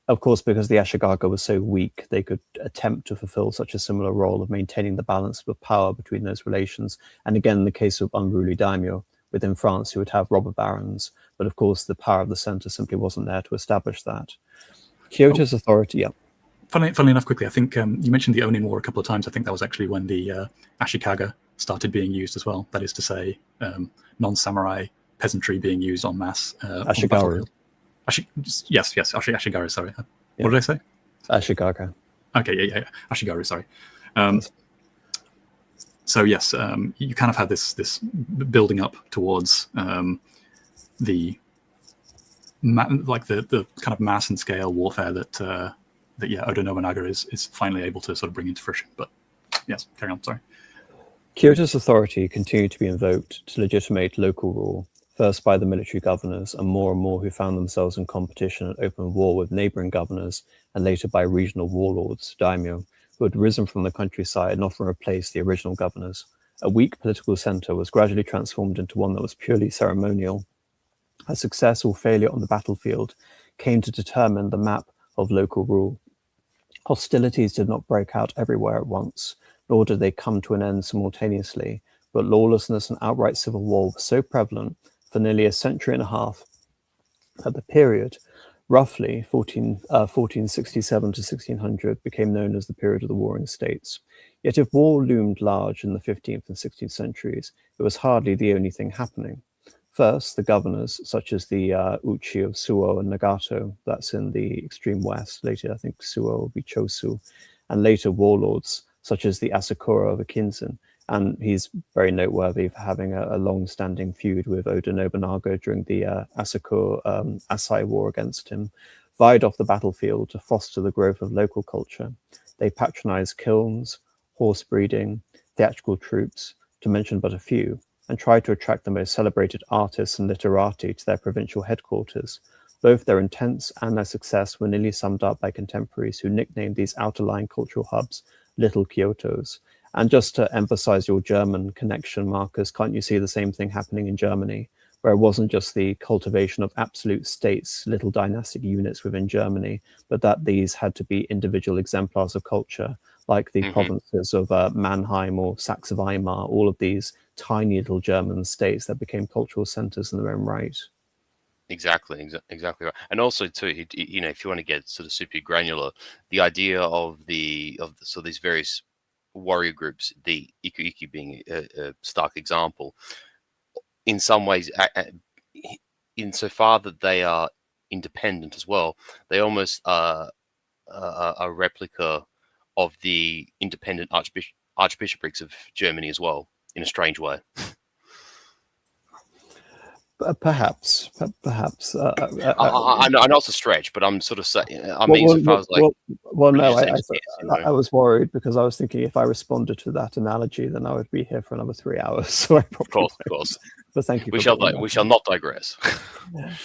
Of course, because the Ashikaga was so weak, they could attempt to fulfill such a similar role of maintaining the balance of power between those relations. And again, in the case of unruly daimyo, within France, you would have robber barons. But of course, the power of the center simply wasn't there to establish that. Kyoto's authority, yeah. Funnily enough, quickly, I think you mentioned the Onin War a couple of times. I think that was actually when the Ashikaga started being used as well. That is to say, non-samurai peasantry being used en masse. Ashigaru. Yes, Ashigaru, sorry. What did I say? Ashikaga. Okay, yeah. Ashigaru, sorry. So yes, you kind of have this building up towards the kind of mass and scale warfare that Oda Nobunaga is finally able to sort of bring into fruition. But yes, carry on, sorry. Kyoto's authority continued to be invoked to legitimate local rule, first by the military governors, and more who found themselves in competition and open war with neighboring governors, and later by regional warlords, daimyo, who had risen from the countryside and often replaced the original governors. A weak political center was gradually transformed into one that was purely ceremonial. A success or failure on the battlefield came to determine the map of local rule. Hostilities did not break out everywhere at once, nor did they come to an end simultaneously, but lawlessness and outright civil war were so prevalent for nearly a century and a half that the period, roughly 1467 to 1600, became known as the period of the Warring States. Yet if war loomed large in the 15th and 16th centuries, it was hardly the only thing happening. First, the governors, such as the Uchi of Suo and Nagato, that's in the extreme west, later I think Suo will be Chosu, and later warlords, such as the Asakura of Akinzen, and he's very noteworthy for having a long-standing feud with Oda Nobunaga during the Asai War against him, vied off the battlefield to foster the growth of local culture. They patronized kilns, horse breeding, theatrical troupes, to mention but a few, and tried to attract the most celebrated artists and literati to their provincial headquarters. Both their intents and their success were nearly summed up by contemporaries who nicknamed these outer-lying cultural hubs Little Kyotos. And just to emphasize your German connection, Marcus, can't you see the same thing happening in Germany, where it wasn't just the cultivation of absolute states, little dynastic units within Germany, but that these had to be individual exemplars of culture, like the provinces of Mannheim or Saxe-Weimar, all of these tiny little German states that became cultural centers in their own right. Exactly right. And also too, if you want to get sort of super granular, the idea of these various warrior groups, the Ikkou-ikki being a stark example, in some ways, insofar that they are independent as well, they almost are a replica of the independent archbishoprics of Germany as well, in a strange way. Perhaps. I know it's a stretch, but I'm sort of saying. I was worried because I was thinking if I responded to that analogy, then I would be here for another 3 hours. So I probably of course. But thank you. We shall not digress.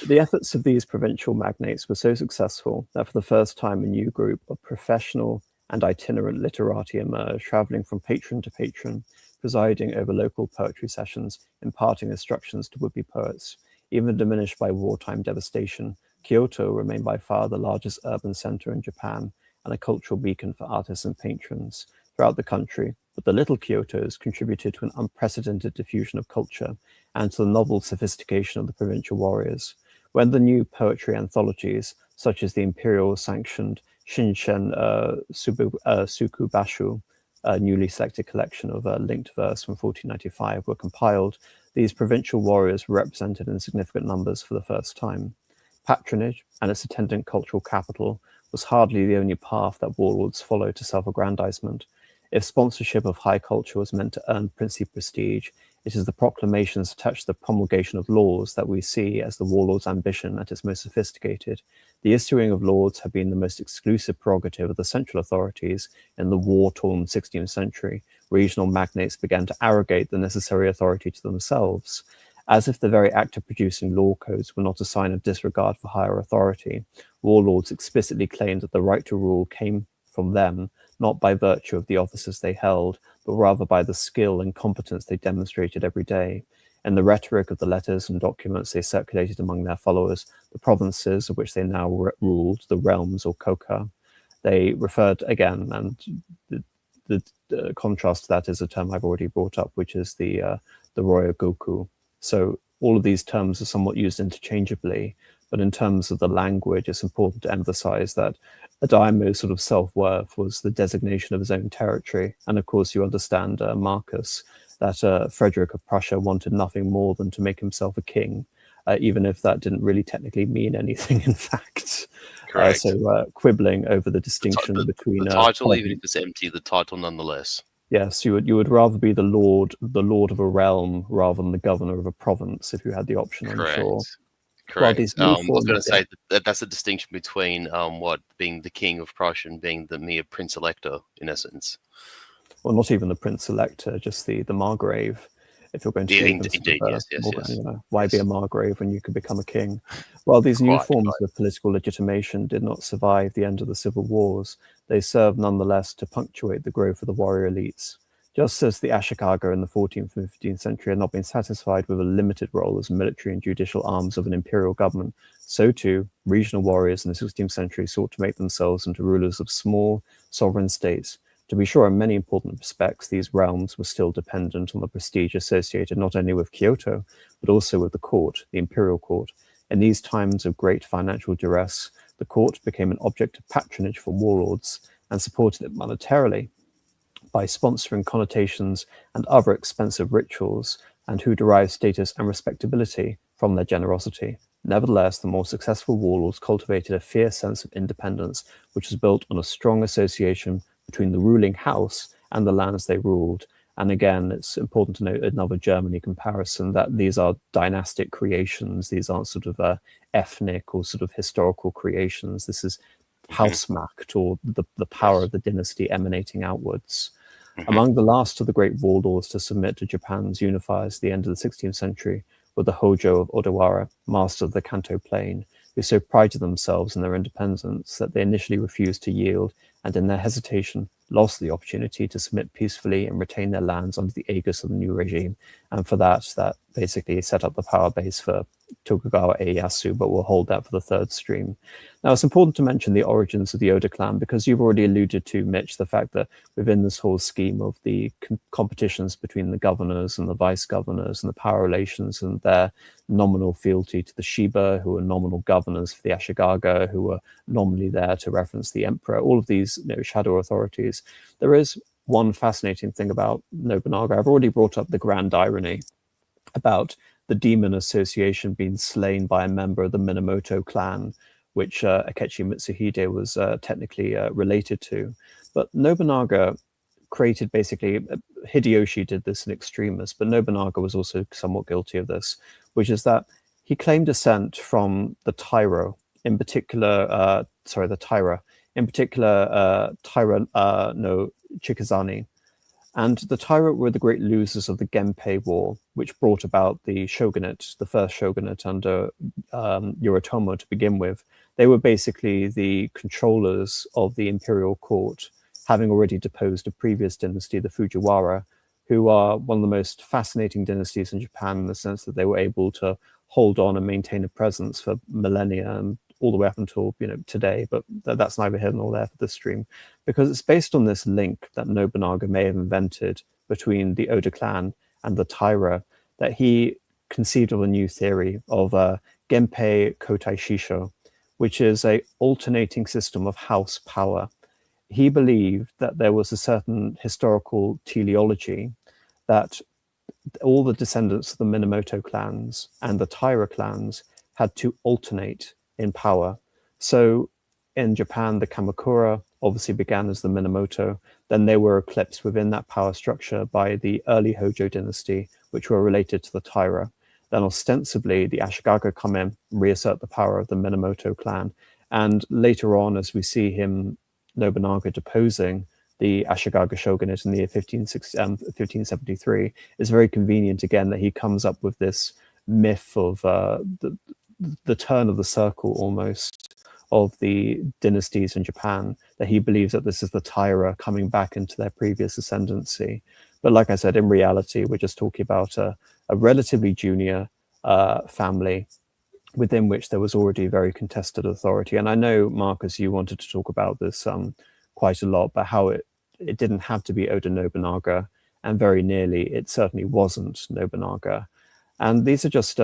The efforts of these provincial magnates were so successful that for the first time a new group of professional and itinerant literati emerged, traveling from patron to patron, presiding over local poetry sessions, imparting instructions to would-be poets. Even diminished by wartime devastation, Kyoto remained by far the largest urban center in Japan and a cultural beacon for artists and patrons throughout the country. But the little Kyotos contributed to an unprecedented diffusion of culture and to the novel sophistication of the provincial warriors. When the new poetry anthologies, such as the imperial-sanctioned Shinshen Sukubashu, a newly selected collection of linked verse from 1495, were compiled, these provincial warriors were represented in significant numbers for the first time. Patronage and its attendant cultural capital was hardly the only path that warlords followed to self-aggrandizement. If sponsorship of high culture was meant to earn princely prestige, it is the proclamations attached to the promulgation of laws that we see as the warlord's ambition at its most sophisticated. The issuing of laws had been the most exclusive prerogative of the central authorities in the war-torn 16th century. Regional magnates began to arrogate the necessary authority to themselves. As if the very act of producing law codes were not a sign of disregard for higher authority, warlords explicitly claimed that the right to rule came from them, not by virtue of the offices they held, but rather by the skill and competence they demonstrated every day. In the rhetoric of the letters and documents they circulated among their followers, the provinces of which they now ruled, the realms or koka, they referred again, and the contrast to that is a term I've already brought up, which is the Royo Goku. So all of these terms are somewhat used interchangeably, but in terms of the language, it's important to emphasize that a daimyo's sort of self-worth was the designation of his own territory. And of course, you understand, Marcus, that Frederick of Prussia wanted nothing more than to make himself a king, even if that didn't really technically mean anything, in fact. So quibbling over the distinction between... The title, even if it's empty, the title nonetheless. Yes, you would rather be the lord of a realm rather than the governor of a province if you had the option, I'm sure. Correct. I was going to say that's a distinction between being the king of Prussia and being the mere prince elector, in essence. Well, not even the prince elector, just the margrave. If you're going to why be a margrave when you could become a king? While these new forms of political legitimation did not survive the end of the civil wars, they served nonetheless to punctuate the growth of the warrior elites. Just as the Ashikaga in the 14th and 15th century had not been satisfied with a limited role as military and judicial arms of an imperial government, so too regional warriors in the 16th century sought to make themselves into rulers of small, sovereign states. To be sure, in many important respects, these realms were still dependent on the prestige associated not only with Kyoto, but also with the court, the imperial court. In these times of great financial duress, the court became an object of patronage for warlords and supported it monetarily by sponsoring connotations and other expensive rituals, and who derived status and respectability from their generosity. Nevertheless, the more successful warlords cultivated a fierce sense of independence, which was built on a strong association between the ruling house and the lands they ruled. And again, it's important to note another Germany comparison, that these are dynastic creations. These aren't sort of ethnic or sort of historical creations. This is Hausmacht, or the power of the dynasty emanating outwards. Among the last of the great warlords to submit to Japan's unifiers at the end of the 16th century were the Hojo of Odawara, master of the Kanto plain, who so prided themselves in their independence that they initially refused to yield, and in their hesitation lost the opportunity to submit peacefully and retain their lands under the aegis of the new regime. And for that basically set up the power base for Tokugawa Ieyasu, but we'll hold that for the third stream. Now, it's important to mention the origins of the Oda clan, because you've already alluded to, Mitch, the fact that within this whole scheme of the competitions between the governors and the vice governors and the power relations and their nominal fealty to the Shiba, who are nominal governors for the Ashikaga, who are nominally there to reference the emperor, all of these shadow authorities, there is one fascinating thing about Nobunaga, I've already brought up the grand irony about the demon association being slain by a member of the Minamoto clan, which Akechi Mitsuhide was technically related to. But Nobunaga created basically, Hideyoshi did this in extremis, but Nobunaga was also somewhat guilty of this, which is that he claimed descent from the Taira, in particular, Taira no Chikazani. And the Taira were the great losers of the Genpei War, which brought about the shogunate, the first shogunate under Yoritomo to begin with. They were basically the controllers of the imperial court, having already deposed a previous dynasty, the Fujiwara, who are one of the most fascinating dynasties in Japan in the sense that they were able to hold on and maintain a presence for millennia and all the way up until today. But that's neither here nor there for this stream, because it's based on this link that Nobunaga may have invented between the Oda clan and the Taira, that he conceived of a new theory of Genpei Kotai Shisho, which is a alternating system of house power. He believed that there was a certain historical teleology that all the descendants of the Minamoto clans and the Taira clans had to alternate in power. So in Japan, the Kamakura obviously began as the Minamoto. Then they were eclipsed within that power structure by the early Hojo dynasty, which were related to the Taira. Then ostensibly the Ashikaga come in, reassert the power of the Minamoto clan. And later on, as we see him, Nobunaga, deposing the Ashikaga shogunate in the year 1573, it's very convenient again that he comes up with this myth of the turn of the circle almost of the dynasties in Japan, that he believes that this is the Taira coming back into their previous ascendancy. But like I said, in reality, we're just talking about a relatively junior family within which there was already very contested authority. And I know, Marcus, you wanted to talk about this quite a lot, but how it didn't have to be Oda Nobunaga, and very nearly it certainly wasn't Nobunaga. And these are just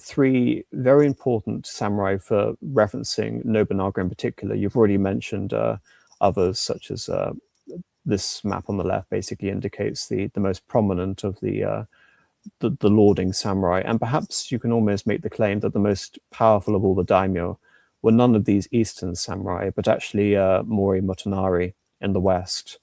three very important samurai for referencing Nobunaga in particular. You've already mentioned others, such as this map on the left basically indicates the most prominent of the lording samurai. And perhaps you can almost make the claim that the most powerful of all the daimyo were none of these eastern samurai, but actually Mori Motonari in the west,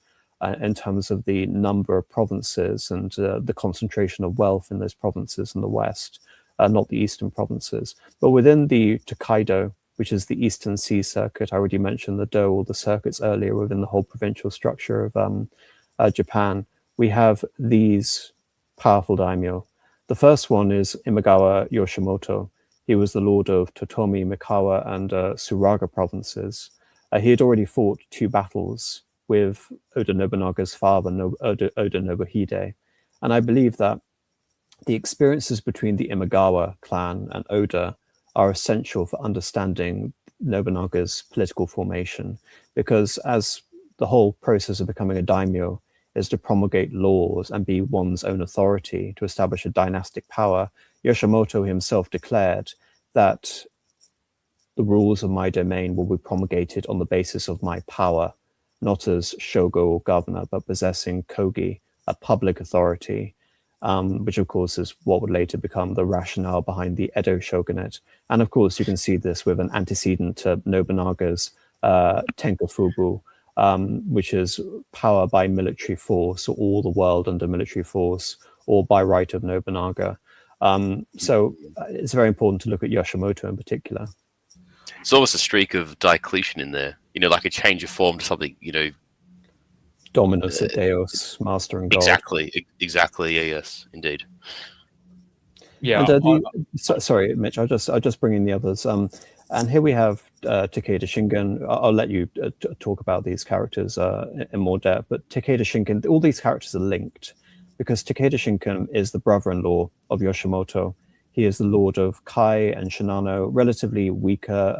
in terms of the number of provinces and the concentration of wealth in those provinces in the west, not the eastern provinces. But within the Tokaido, which is the eastern sea circuit, I already mentioned the Do, or the circuits earlier within the whole provincial structure of Japan, we have these powerful daimyo. The first one is Imagawa Yoshimoto. He was the lord of Totomi, Mikawa, and Suraga provinces. He had already fought 2 battles with Oda Nobunaga's father, Oda Nobuhide. And I believe that the experiences between the Imagawa clan and Oda are essential for understanding Nobunaga's political formation, because as the whole process of becoming a daimyo is to promulgate laws and be one's own authority to establish a dynastic power, Yoshimoto himself declared that the rules of my domain will be promulgated on the basis of my power, not as shogo or governor, but possessing kogi, a public authority, which of course is what would later become the rationale behind the Edo shogunate. And of course, you can see this with an antecedent to Nobunaga's Tenkafubu, which is power by military force, or all the world under military force, or by right of Nobunaga. So it's very important to look at Yoshimoto in particular. It's almost a streak of Diocletian in there, like a change of form to something, Dominus et Deus, master and God. Exactly. Yeah, yes, indeed. Yeah. And, sorry, Mitch. I'll just bring in the others. And here we have Takeda Shingen. I'll let you talk about these characters in more depth. But Takeda Shingen, all these characters are linked because Takeda Shingen is the brother-in-law of Yoshimoto. He is the lord of Kai and Shinano, relatively weaker,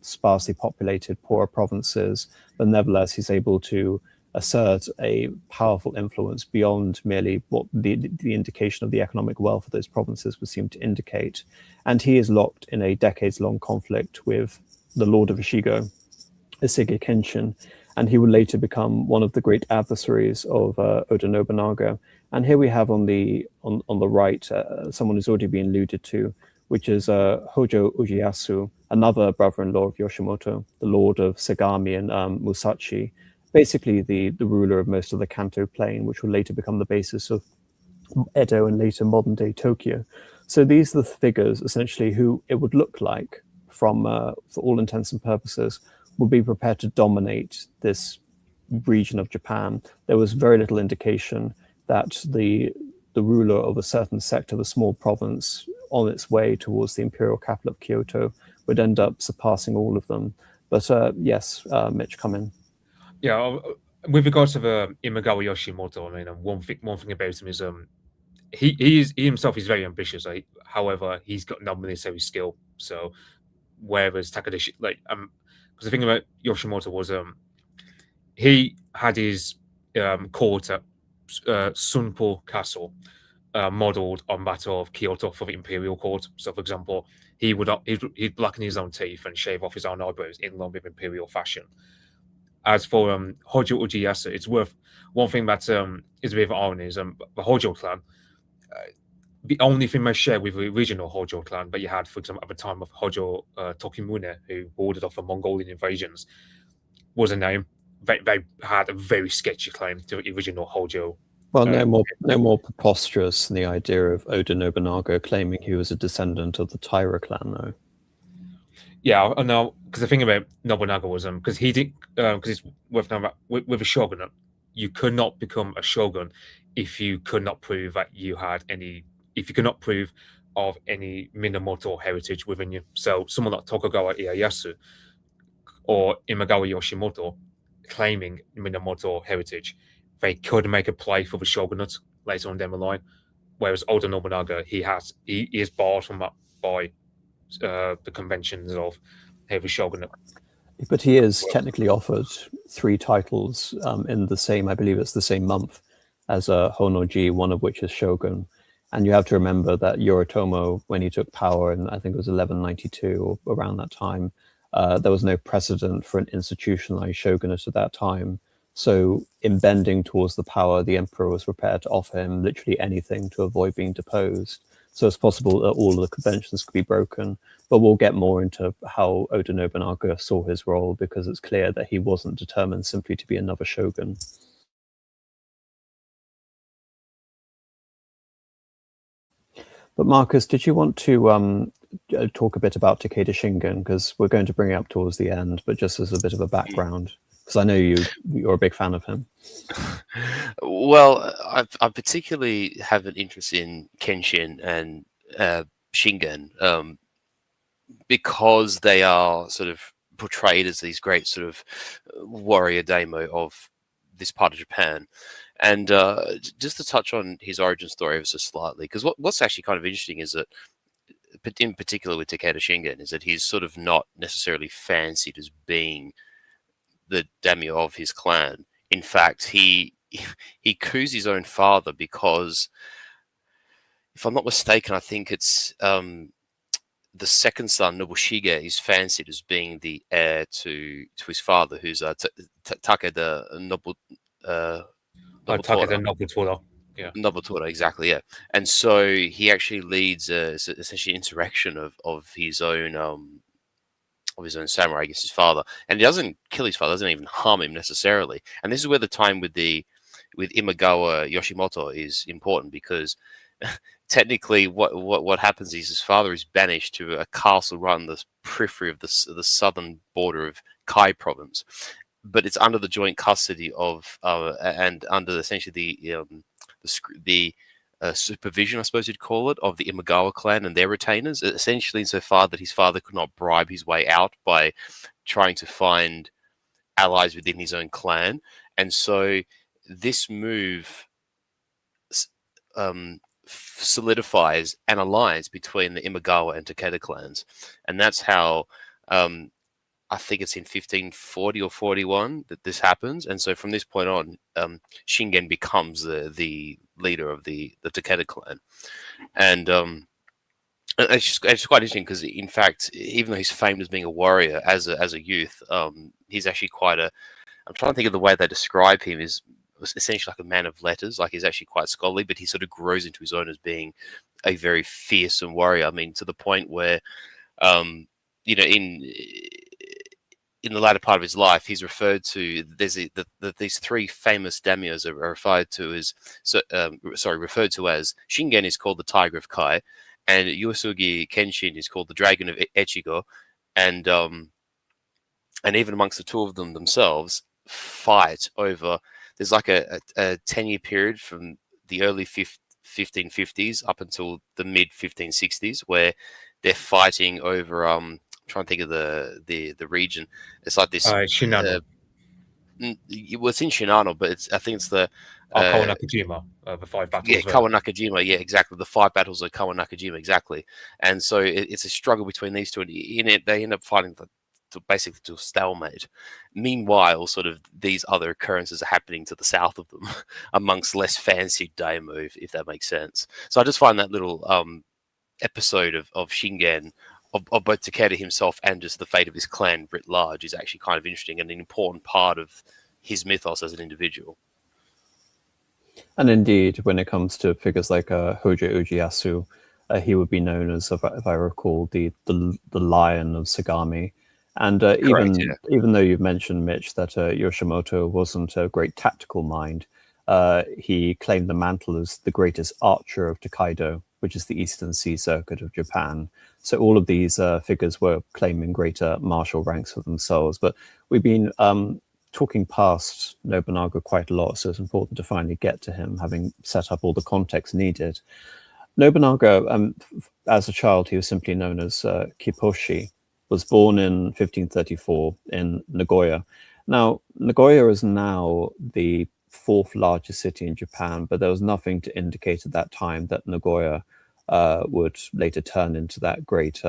sparsely populated, poorer provinces. But nevertheless, he's able to assert a powerful influence beyond merely what the indication of the economic wealth of those provinces would seem to indicate. And he is locked in a decades-long conflict with the Lord of Ishigo, Isige Kenshin. and he would later become one of the great adversaries of Oda Nobunaga. And here we have on the right someone who's already been alluded to, which is Hojo Ujiyasu, another brother-in-law of Yoshimoto, the lord of Sagami and Musashi, basically the ruler of most of the Kanto plain, which would later become the basis of Edo and later modern-day Tokyo. So these are the figures, essentially, who it would look like, from for all intents and purposes, would be prepared to dominate this region of Japan. There was very little indication that the ruler of a certain sector of a small province on its way towards the imperial capital of Kyoto would end up surpassing all of them. But yes, Mitch, come in. Yeah, with regards to the Imagawa Yoshimoto, I mean, one thing about him is he himself is very ambitious. However, he's got no military skill. So whereas Takadashi, because the thing about Yoshimoto was he had his court at Sunpo Castle modeled on that of Kyoto for the imperial court. So, for example, he'd blacken his own teeth and shave off his own eyebrows in line with imperial fashion. As for Hojo Ujiyasu, it's worth one thing that is a bit of irony is the Hojo clan. The only thing they share with the original Hojo clan that you had, for example, at the time of Hojo Tokimune, who warded off the Mongolian invasions, was a name. They had a very sketchy claim to the original Hojo. Well, no more preposterous than the idea of Oda Nobunaga claiming he was a descendant of the Taira clan, though. Yeah, I know, because the thing about Nobunaga was because he did because it's worth knowing that with a shogunate, you could not become a shogun if you could not prove that you had if you could not prove of any Minamoto heritage within you. So someone like Tokugawa Ieyasu or Imagawa Yoshimoto claiming Minamoto heritage, they could make a play for the shogunate later on down the line. Whereas Oda Nobunaga, he is barred from that by the conventions of heavy shogunate. But he is technically offered 3 titles in the same, I believe it's the same month as Honno-ji, one of which is shogun. And you have to remember that Yoritomo, when he took power in, I think it was 1192 or around that time, there was no precedent for an institutionalized shogunate at that time. So in bending towards the power, the emperor was prepared to offer him literally anything to avoid being deposed. So it's possible that all of the conventions could be broken. But we'll get more into how Oda Nobunaga saw his role, because it's clear that he wasn't determined simply to be another shogun. But Marcus, did you want to talk a bit about Takeda Shingen? Because we're going to bring it up towards the end, but just as a bit of a background, because I know you're a big fan of him. Well, I particularly have an interest in Kenshin and Shingen because they are sort of portrayed as these great sort of warrior daimyo of this part of Japan. And just to touch on his origin story ever so slightly, because what's actually kind of interesting is that, in particular with Takeda Shingen, is that he's sort of not necessarily fancied as being the daimyo of his clan. In fact, he coups his own father because, if I'm not mistaken, I think it's the second son, Nobushige, is fancied as being the heir to his father, who's Takeda Nobutora. Yeah. Nobutora, exactly, yeah. And so he actually leads essentially insurrection of his own samurai against his father, and he doesn't kill his father, doesn't even harm him necessarily. And this is where the time with Imagawa Yoshimoto is important, because technically what happens is his father is banished to a castle right on the periphery of the southern border of Kai province, but it's under the joint custody of and under essentially the supervision, I suppose you'd call it, of the Imagawa clan and their retainers, essentially insofar that his father could not bribe his way out by trying to find allies within his own clan. And so this move solidifies an alliance between the Imagawa and Takeda clans. And that's how I think it's in 1540 or 41 that this happens. And so from this point on, Shingen becomes the leader of the Takeda clan. And it's quite interesting because, in fact, even though he's famed as being a warrior as a youth, he's actually quite I'm trying to think of the way they describe him is essentially like a man of letters. Like he's actually quite scholarly, but he sort of grows into his own as being a very fearsome warrior. I mean, to the point where, you know, in the latter part of his life, he's referred to. There's these three famous daimyos are referred to as Shingen is called the Tiger of Kai, and Yosugi Kenshin is called the Dragon of Echigo, and even amongst the two of them themselves fight over. There's like a 10-year period from the early 1550s up until the mid 1560s where they're fighting over. I'm trying to think of the region. It's like this. Shinano. Well, it's in Shinano, but I think it's the Kawanakajima, the 5 battles. Yeah, Kawanakajima. Yeah, exactly. The 5 battles of Kawanakajima, exactly. And so it's a struggle between these two, and in it they end up fighting basically to a stalemate. Meanwhile, sort of these other occurrences are happening to the south of them, amongst less fancy daimyo, if that makes sense. So I just find that little episode of Shingen, of both Takeda himself and just the fate of his clan writ large, is actually kind of interesting and an important part of his mythos as an individual. And indeed, when it comes to figures like Hojo Ujiyasu, he would be known as, if I recall, the Lion of Sagami. And even though you've mentioned, Mitch, that Yoshimoto wasn't a great tactical mind, he claimed the mantle as the greatest archer of Tokaido, which is the Eastern Sea Circuit of Japan. So all of these figures were claiming greater martial ranks for themselves. But we've been talking past Nobunaga quite a lot, so it's important to finally get to him, having set up all the context needed. Nobunaga, as a child, he was simply known as Kipposhi, was born in 1534 in Nagoya. Now, Nagoya is now the 4th largest city in Japan, but there was nothing to indicate at that time that Nagoya would later turn into that great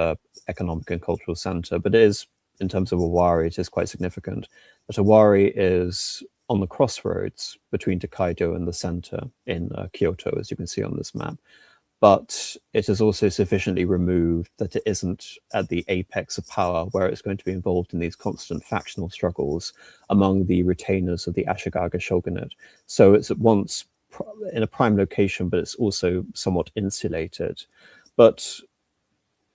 economic and cultural center. But it is, in terms of Owari, it is quite significant that Owari is on the crossroads between Tokaido and the center in Kyoto, as you can see on this map. But it is also sufficiently removed that it isn't at the apex of power, where it's going to be involved in these constant factional struggles among the retainers of the Ashikaga shogunate. So it's at once in a prime location, but it's also somewhat insulated. But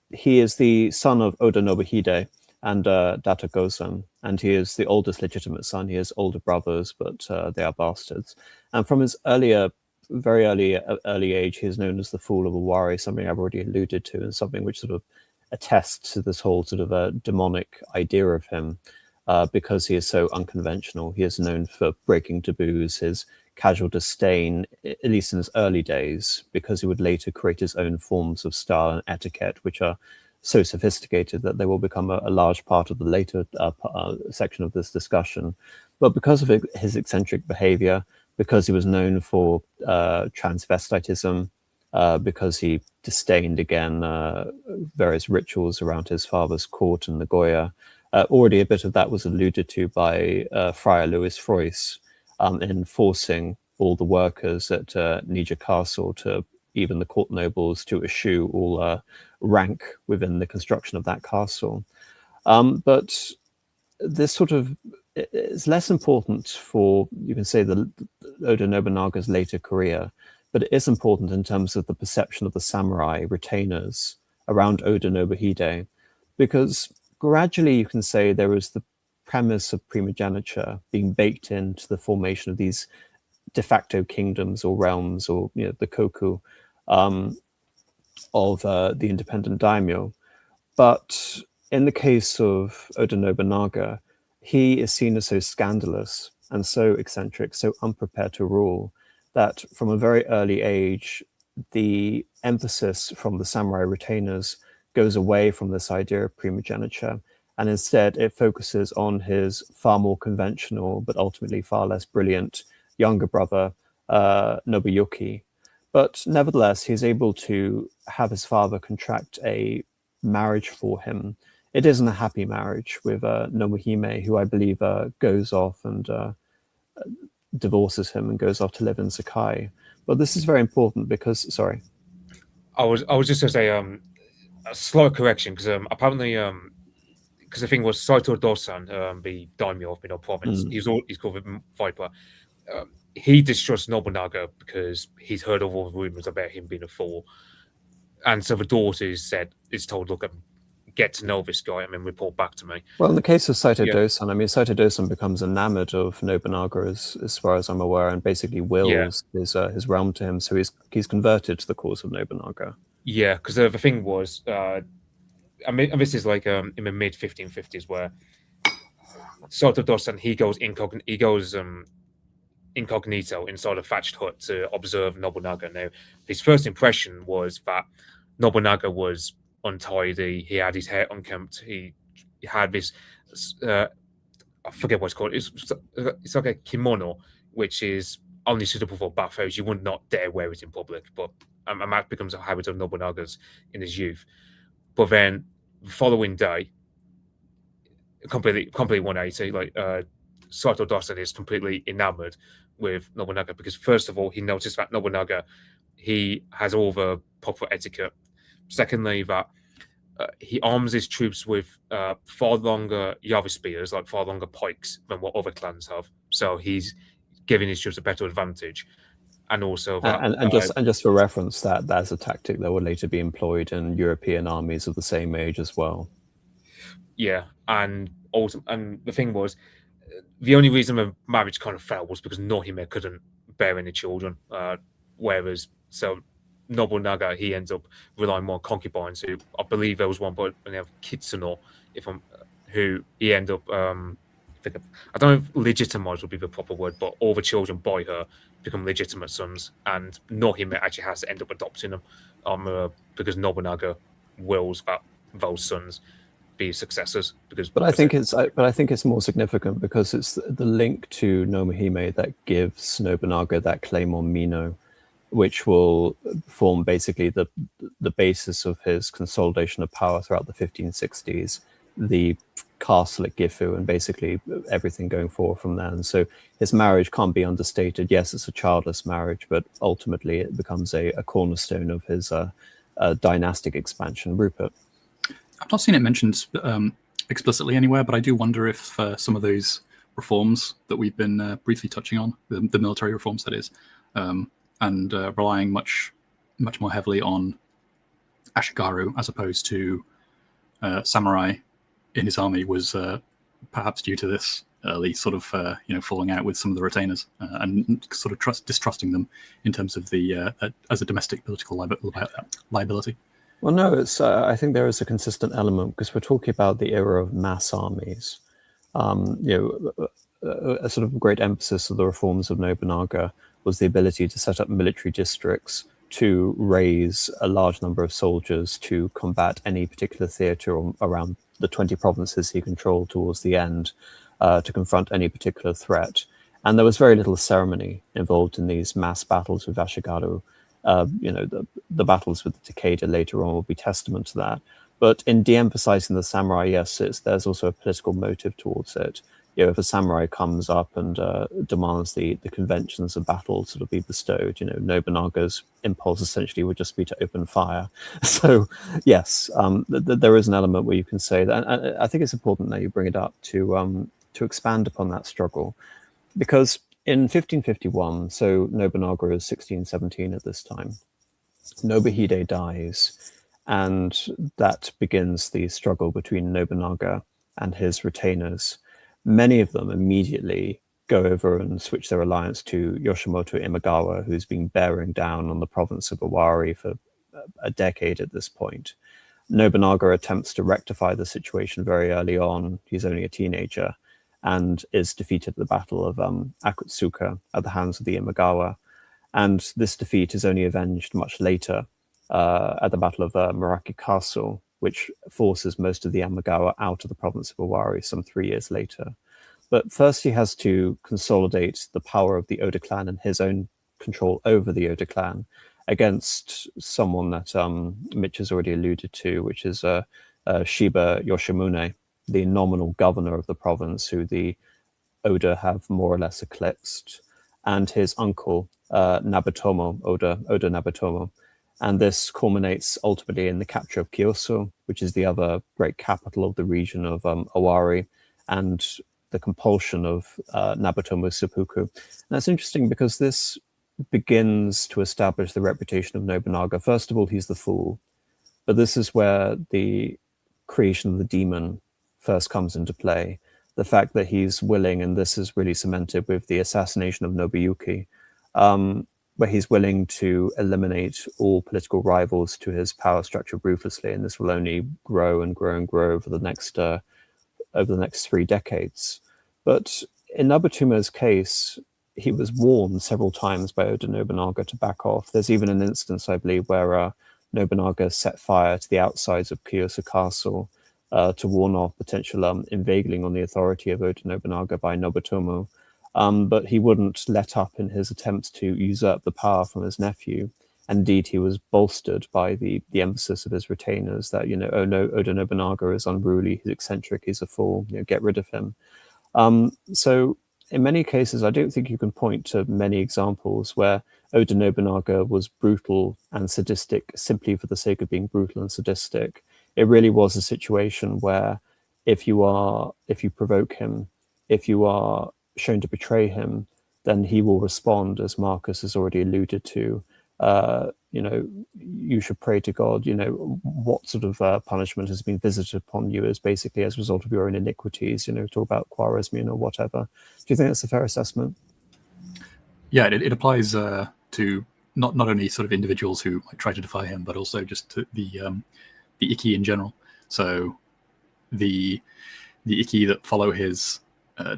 he is the son of Oda Nobuhide and Dato Gozan, and he is the oldest legitimate son. He has older brothers, but they are bastards. And from his very early age, he is known as the Fool of Owari, something I've already alluded to, and something which sort of attests to this whole sort of a demonic idea of him, because he is so unconventional. He is known for breaking taboos, his casual disdain, at least in his early days, because he would later create his own forms of style and etiquette, which are so sophisticated that they will become a large part of the later section of this discussion. But because of his eccentric behavior, because he was known for transvestitism, because he disdained, again, various rituals around his father's court in Nagoya. Already a bit of that was alluded to by Friar Louis Frois in forcing all the workers at Nijou Castle, to even the court nobles, to eschew all rank within the construction of that castle. But this sort of is less important for, you can say, the Oda Nobunaga's later career, but it is important in terms of the perception of the samurai retainers around Oda Nobuhide, because gradually you can say there was the premise of primogeniture being baked into the formation of these de facto kingdoms or realms, or the koku of the independent daimyo. But in the case of Oda Nobunaga, he is seen as so scandalous and so eccentric, so unprepared to rule, that from a very early age, the emphasis from the samurai retainers goes away from this idea of primogeniture, and instead it focuses on his far more conventional, but ultimately far less brilliant younger brother, Nobuyuki. But nevertheless, he's able to have his father contract a marriage for him. It isn't a happy marriage with Nobuhime, who I believe goes off and divorces him and goes off to live in Sakai. But this is very important because, sorry. I was just going to say a slight correction, because apparently because the thing was Saito Dosan, the daimyo of Mino province, he's called the Viper. He distrusts Nobunaga because he's heard of all the rumors about him being a fool, and so the daughter is told, look, get to know this guy and then report back to me. Well, in the case of Saito Dosan, I mean, Saito Dosan becomes enamored of Nobunaga, as far as I'm aware, and basically wills his realm to him. So he's converted to the cause of Nobunaga. Yeah, because the thing was, I mean, and this is like in the mid 1550s, where Saito Dosan he goes incognito inside a thatched hut to observe Nobunaga. Now, his first impression was that Nobunaga was untidy. He had his hair unkempt. He had this, I forget what it's called. It's like a kimono, which is only suitable for bathhouse. You would not dare wear it in public, but that becomes a habit of Nobunaga's in his youth. But then the following day, completely 180, like Saito Dosan is completely enamored with Nobunaga because, first of all, he noticed that Nobunaga, he has all the proper etiquette. Secondly, that he arms his troops with far longer Yari spears, like far longer pikes than what other clans have. So he's giving his troops a better advantage. And also that, and just for reference, that's a tactic that would later be employed in European armies of the same age as well. Yeah, and the thing was, the only reason the marriage kind of fell was because Nohime couldn't bear any children. Whereas Nobunaga, he ends up relying more on concubines, who I believe there was one, but they have Kitsuno, who he ended up, I don't know if legitimize would be the proper word, but all the children by her become legitimate sons, and Nohime actually has to end up adopting them because Nobunaga wills that those sons be successors. But I think it's more significant because it's the link to Nobuhime that gives Nobunaga that claim on Mino, which will form basically the basis of his consolidation of power throughout the 1560s, the castle at Gifu, and basically everything going forward from there. And so his marriage can't be understated. Yes, it's a childless marriage, but ultimately it becomes a cornerstone of his dynastic expansion. Rupert? I've not seen it mentioned explicitly anywhere, but I do wonder if some of those reforms that we've been briefly touching on, the military reforms that is, and relying much more heavily on Ashigaru as opposed to samurai in his army, was perhaps due to this early sort of falling out with some of the retainers and sort of distrusting them in terms of the as a domestic political liability. Well, no, it's. I think there is a consistent element because we're talking about the era of mass armies. A sort of great emphasis of the reforms of Nobunaga was the ability to set up military districts to raise a large number of soldiers to combat any particular theatre around the 20 provinces he controlled towards the end, to confront any particular threat. And there was very little ceremony involved in these mass battles with Ashigaru. The battles with the Takeda later on will be testament to that. But in de-emphasizing the samurai, yes, there's also a political motive towards it. If a samurai comes up and demands the conventions of battle sort of be bestowed, Nobunaga's impulse essentially would just be to open fire. So, yes, there is an element where you can say that. And I think it's important that you bring it up to expand upon that struggle. Because in 1551, so Nobunaga is 16, 17 at this time, Nobuhide dies, and that begins the struggle between Nobunaga and his retainers. Many of them immediately go over and switch their alliance to Yoshimoto Imagawa, who's been bearing down on the province of Owari for a decade at this point. Nobunaga attempts to rectify the situation very early on. He's only a teenager and is defeated at the Battle of Akutsuka at the hands of the Imagawa. And this defeat is only avenged much later at the Battle of Nijou Castle, which forces most of the Imagawa out of the province of Owari some 3 years later. But first he has to consolidate the power of the Oda clan and his own control over the Oda clan against someone that Mitch has already alluded to, which is Shiba Yoshimune, the nominal governor of the province, who the Oda have more or less eclipsed, and his uncle, Nabetomo, Oda Nabetomo. And this culminates ultimately in the capture of Kyoto, which is the other great capital of the region of Owari, and the compulsion of Nabatomo seppuku. And that's interesting because this begins to establish the reputation of Nobunaga. First of all, he's the fool, but this is where the creation of the demon first comes into play. The fact that he's willing, and this is really cemented with the assassination of Nobuyuki, where he's willing to eliminate all political rivals to his power structure ruthlessly, and this will only grow and grow and grow over the next 3 decades. But in Nobatuma's case, he was warned several times by Oda Nobunaga to back off. There's even an instance, I believe, where Nobunaga set fire to the outsides of Nijou Castle to warn off potential inveigling on the authority of Oda Nobunaga by Nobutomo. But he wouldn't let up in his attempts to usurp the power from his nephew. Indeed, he was bolstered by the emphasis of his retainers that, oh no, Oda Nobunaga is unruly, he's eccentric, he's a fool, get rid of him. So in many cases, I don't think you can point to many examples where Oda Nobunaga was brutal and sadistic simply for the sake of being brutal and sadistic. It really was a situation where if you provoke him, if you are shown to betray him, then he will respond, as Marcus has already alluded to. You should pray to God, what sort of punishment has been visited upon you as basically as a result of your own iniquities, talk about Khwarazmian or whatever. Do you think that's a fair assessment? Yeah, it applies to not only sort of individuals who might try to defy him, but also just to the Ikki in general. So the Ikki that follow his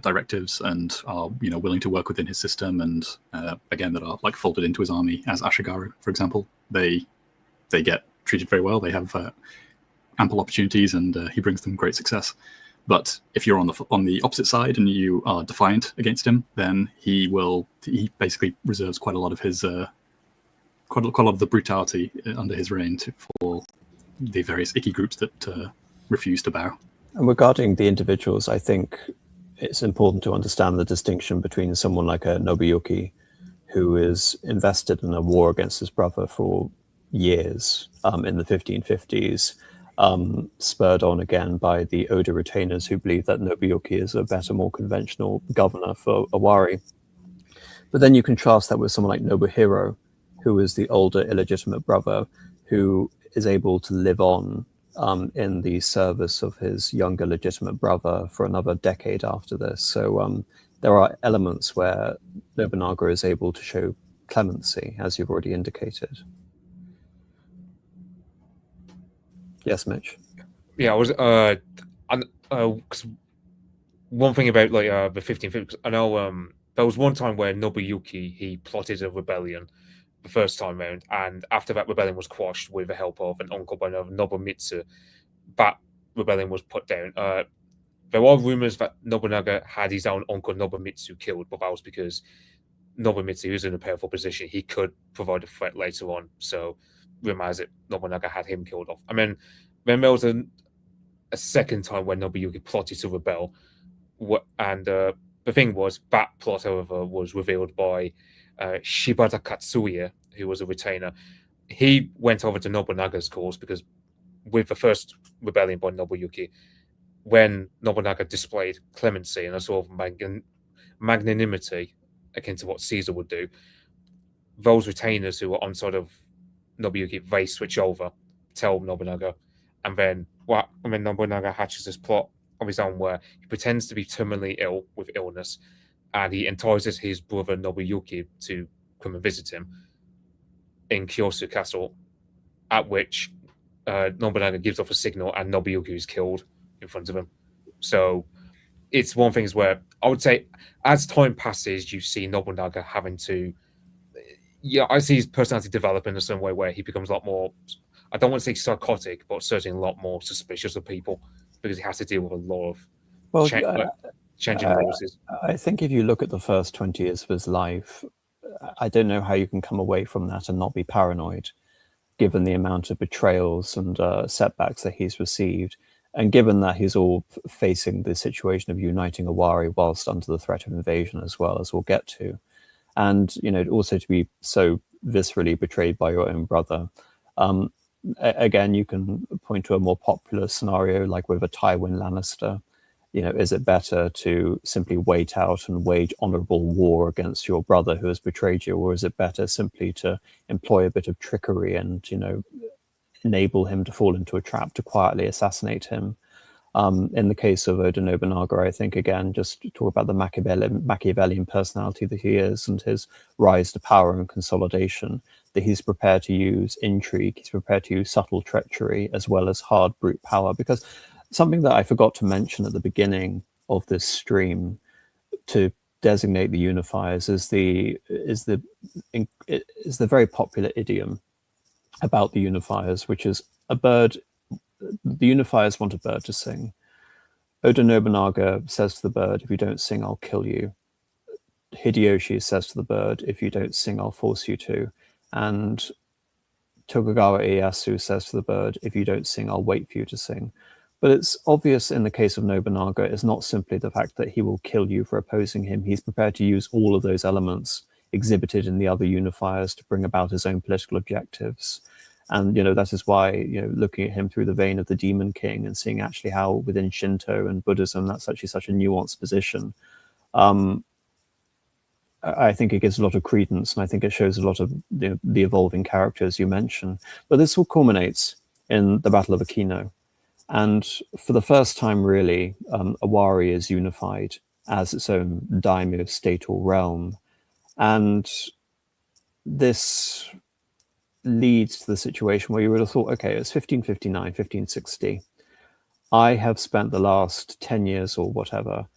directives and are willing to work within his system, and again that are like folded into his army, as Ashigaru, for example, they get treated very well. They have ample opportunities, and he brings them great success. But if you're on the opposite side and you are defiant against him, then he basically reserves quite a lot of his quite a lot of the brutality under his reign for the various Ikki groups that refuse to bow. And regarding the individuals, I think it's important to understand the distinction between someone like a Nobuyuki, who is invested in a war against his brother for years in the 1550s, spurred on again by the Oda retainers who believe that Nobuyuki is a better, more conventional governor for Owari. But then you contrast that with someone like Nobuhiro, who is the older illegitimate brother who is able to live on in the service of his younger legitimate brother for another decade after this. So there are elements where Nobunaga is able to show clemency, as you've already indicated. Yes, Mitch? Yeah, I was cause one thing about like the 1550s, I know there was one time where Nobuyuki, he plotted a rebellion the first time round, and after that rebellion was quashed with the help of an uncle by Nobumitsu, that rebellion was put down. There are rumors that Nobunaga had his own uncle Nobumitsu killed, but that was because Nobumitsu was in a powerful position. He could provide a threat later on, so rumor has it Nobunaga had him killed off. I mean, then there was a second time when Nobuyuki plotted to rebel, and the thing was, that plot, however, was revealed by Shibata Katsuya, who was a retainer. He went over to Nobunaga's cause because with the first rebellion by Nobuyuki, when Nobunaga displayed clemency and a sort of magnanimity akin to what Caesar would do, those retainers who were on side of Nobuyuki, they switch over, tell Nobunaga, and then Nobunaga hatches this plot of his own where he pretends to be terminally ill with illness, and he entices his brother Nobuyuki to come and visit him in Kyoto Castle, at which Nobunaga gives off a signal and Nobuyuki is killed in front of him. So it's one of the things where I would say as time passes, you see Nobunaga having to, I see his personality develop in a certain way where he becomes a lot more, I don't want to say psychotic, but certainly a lot more suspicious of people because he has to deal with a lot of changing resources. I think if you look at the first 20 years of his life, I don't know how you can come away from that and not be paranoid, given the amount of betrayals and setbacks that he's received, and given that he's all facing the situation of uniting Owari whilst under the threat of invasion as well, as we'll get to. And, also to be so viscerally betrayed by your own brother. Again, you can point to a more popular scenario, like with a Tywin Lannister. Is it better to simply wait out and wage honorable war against your brother who has betrayed you, or is it better simply to employ a bit of trickery and, enable him to fall into a trap to quietly assassinate him? In the case of Oda Nobunaga, I think, again, just talk about the Machiavellian personality that he is and his rise to power and consolidation, that he's prepared to use intrigue, he's prepared to use subtle treachery as well as hard brute power. Because something that I forgot to mention at the beginning of this stream to designate the unifiers is the very popular idiom about the unifiers, which is a bird. The unifiers want a bird to sing. Oda Nobunaga says to the bird, if you don't sing, I'll kill you. Hideyoshi says to the bird, if you don't sing, I'll force you to. And Tokugawa Ieyasu says to the bird, if you don't sing, I'll wait for you to sing. But it's obvious in the case of Nobunaga, it's not simply the fact that he will kill you for opposing him. He's prepared to use all of those elements exhibited in the other unifiers to bring about his own political objectives. And, that is why, looking at him through the vein of the Demon King and seeing actually how within Shinto and Buddhism, that's actually such a nuanced position. I think it gives a lot of credence, and I think it shows a lot of the evolving characters you mentioned. But this all culminates in the Battle of Akino. And for the first time, really, Awari is unified as its own daimyo state or realm. And this leads to the situation where you would have thought, okay, it's 1559, 1560. I have spent the last 10 years or whatever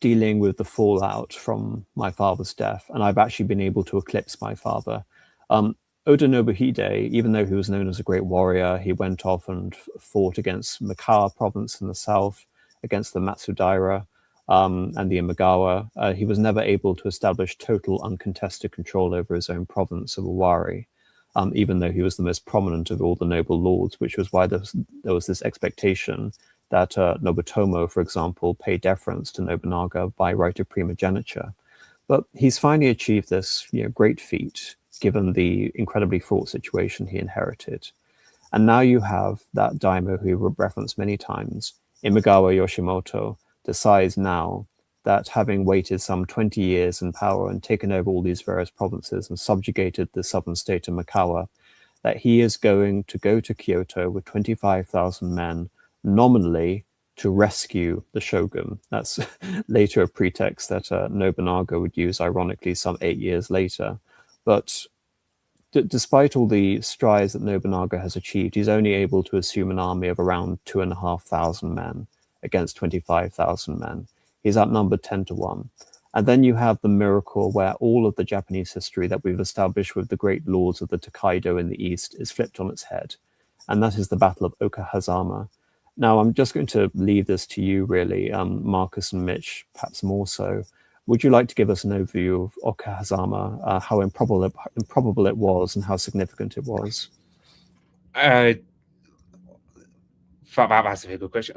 dealing with the fallout from my father's death, and I've actually been able to eclipse my father. Oda Nobuhide, even though he was known as a great warrior, he went off and fought against Mikawa province in the south, against the Matsudaira and the Imagawa. He was never able to establish total uncontested control over his own province of Awari. Even though he was the most prominent of all the noble lords, which was why there was this expectation that Nobutomo, for example, paid deference to Nobunaga by right of primogeniture. But he's finally achieved this great feat, given the incredibly fraught situation he inherited. And now you have that daimyo who we've referenced many times, Imagawa Yoshimoto, decides now that having waited some 20 years in power and taken over all these various provinces and subjugated the southern state of Mikawa, that he is going to go to Kyoto with 25,000 men, nominally to rescue the shogun. That's later a pretext that Nobunaga would use, ironically, some 8 years later. But despite all the strides that Nobunaga has achieved, he's only able to assume an army of around 2,500 men against 25,000 men. He's outnumbered 10-1. And then you have the miracle where all of the Japanese history that we've established with the great lords of the Tokaido in the east is flipped on its head. And that is the Battle of Okehazama. Now, I'm just going to leave this to you, really, Marcus and Mitch, perhaps more so. Would you like to give us an overview of Okehazama, how improbable it was and how significant it was? That's a very good question.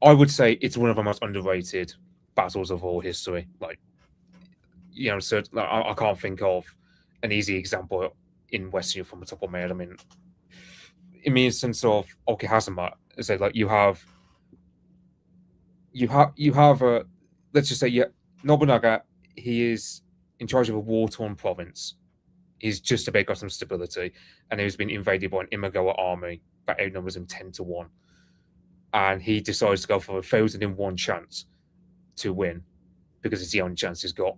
I would say it's one of the most underrated battles of all history. So I can't think of an easy example in Western Europe from the top of my head. I mean, in the instance of Okehazama, so you have let's just say Nobunaga. He is in charge of a war-torn province. He's just about got some stability, and he's been invaded by an Imagawa army that outnumbers him 10-1. And he decides to go for 1,001 chance to win because it's the only chance he's got.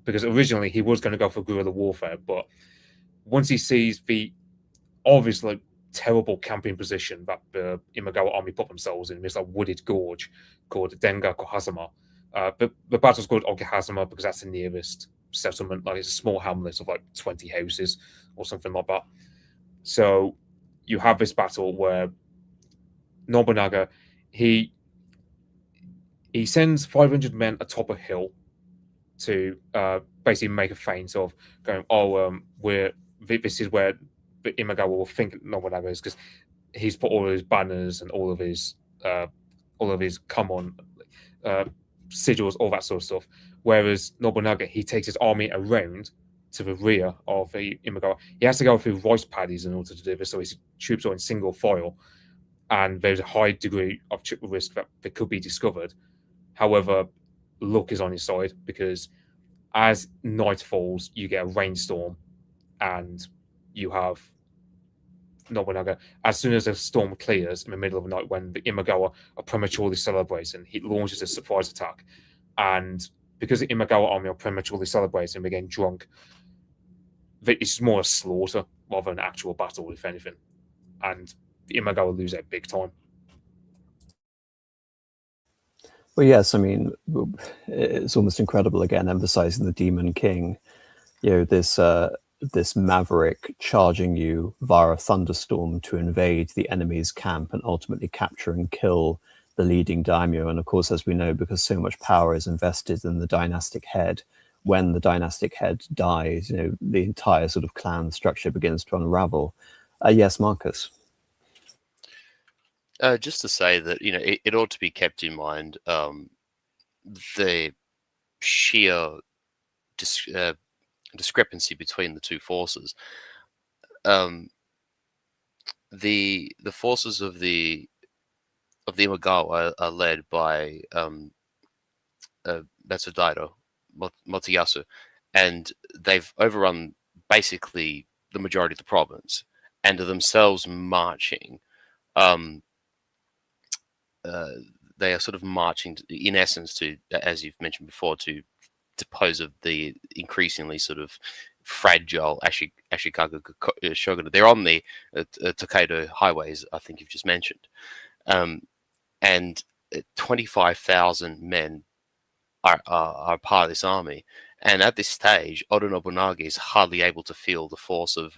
Because originally he was going to go for guerrilla warfare, but once he sees the obviously terrible camping position that the Imagawa army put themselves in, this wooded gorge called Denga Kohazama. But the battle's called Okehazama because that's the nearest settlement. It's a small hamlet of 20 houses or something like that. So you have this battle where Nobunaga, he sends 500 men atop a hill to basically make a feint of going, this is where the Imagawa will think Nobunaga is, because he's put all of his banners and all of his come on sigils, all that sort of stuff. Whereas Nobunaga, he takes his army around to the rear of the Imagawa. He has to go through rice paddies in order to do this, so his troops are in single file, and there's a high degree of risk that they could be discovered. However, luck is on his side, because as night falls, you get a rainstorm, and you have Nobunaga. As soon as the storm clears in the middle of the night, when the Imagawa are prematurely celebrating, he launches a surprise attack. And because the Imagawa army are prematurely celebrating, they're getting drunk. It's more a slaughter rather than an actual battle, if anything. And the Imagawa lose it big time. Well, yes, I mean, it's almost incredible, again, emphasizing the Demon King. This maverick charging you via a thunderstorm to invade the enemy's camp and ultimately capture and kill the leading daimyo. And of course, as we know, because so much power is invested in the dynastic head, when the dynastic head dies, the entire sort of clan structure begins to unravel. Yes, Marcus. Just to say that, it ought to be kept in mind the sheer discrepancy between the two forces. The forces of the Imagawa are led by Matsudaira Motoyasu, and they've overrun basically the majority of the province, and are themselves marching. They are sort of marching, in essence, to, as you've mentioned before, to dispose of the increasingly sort of fragile Ashikaga shogunate. They're on the Tokaido highways, I think you've just mentioned. And 25,000 men are part of this army. And at this stage, Oda Nobunaga is hardly able to field a force of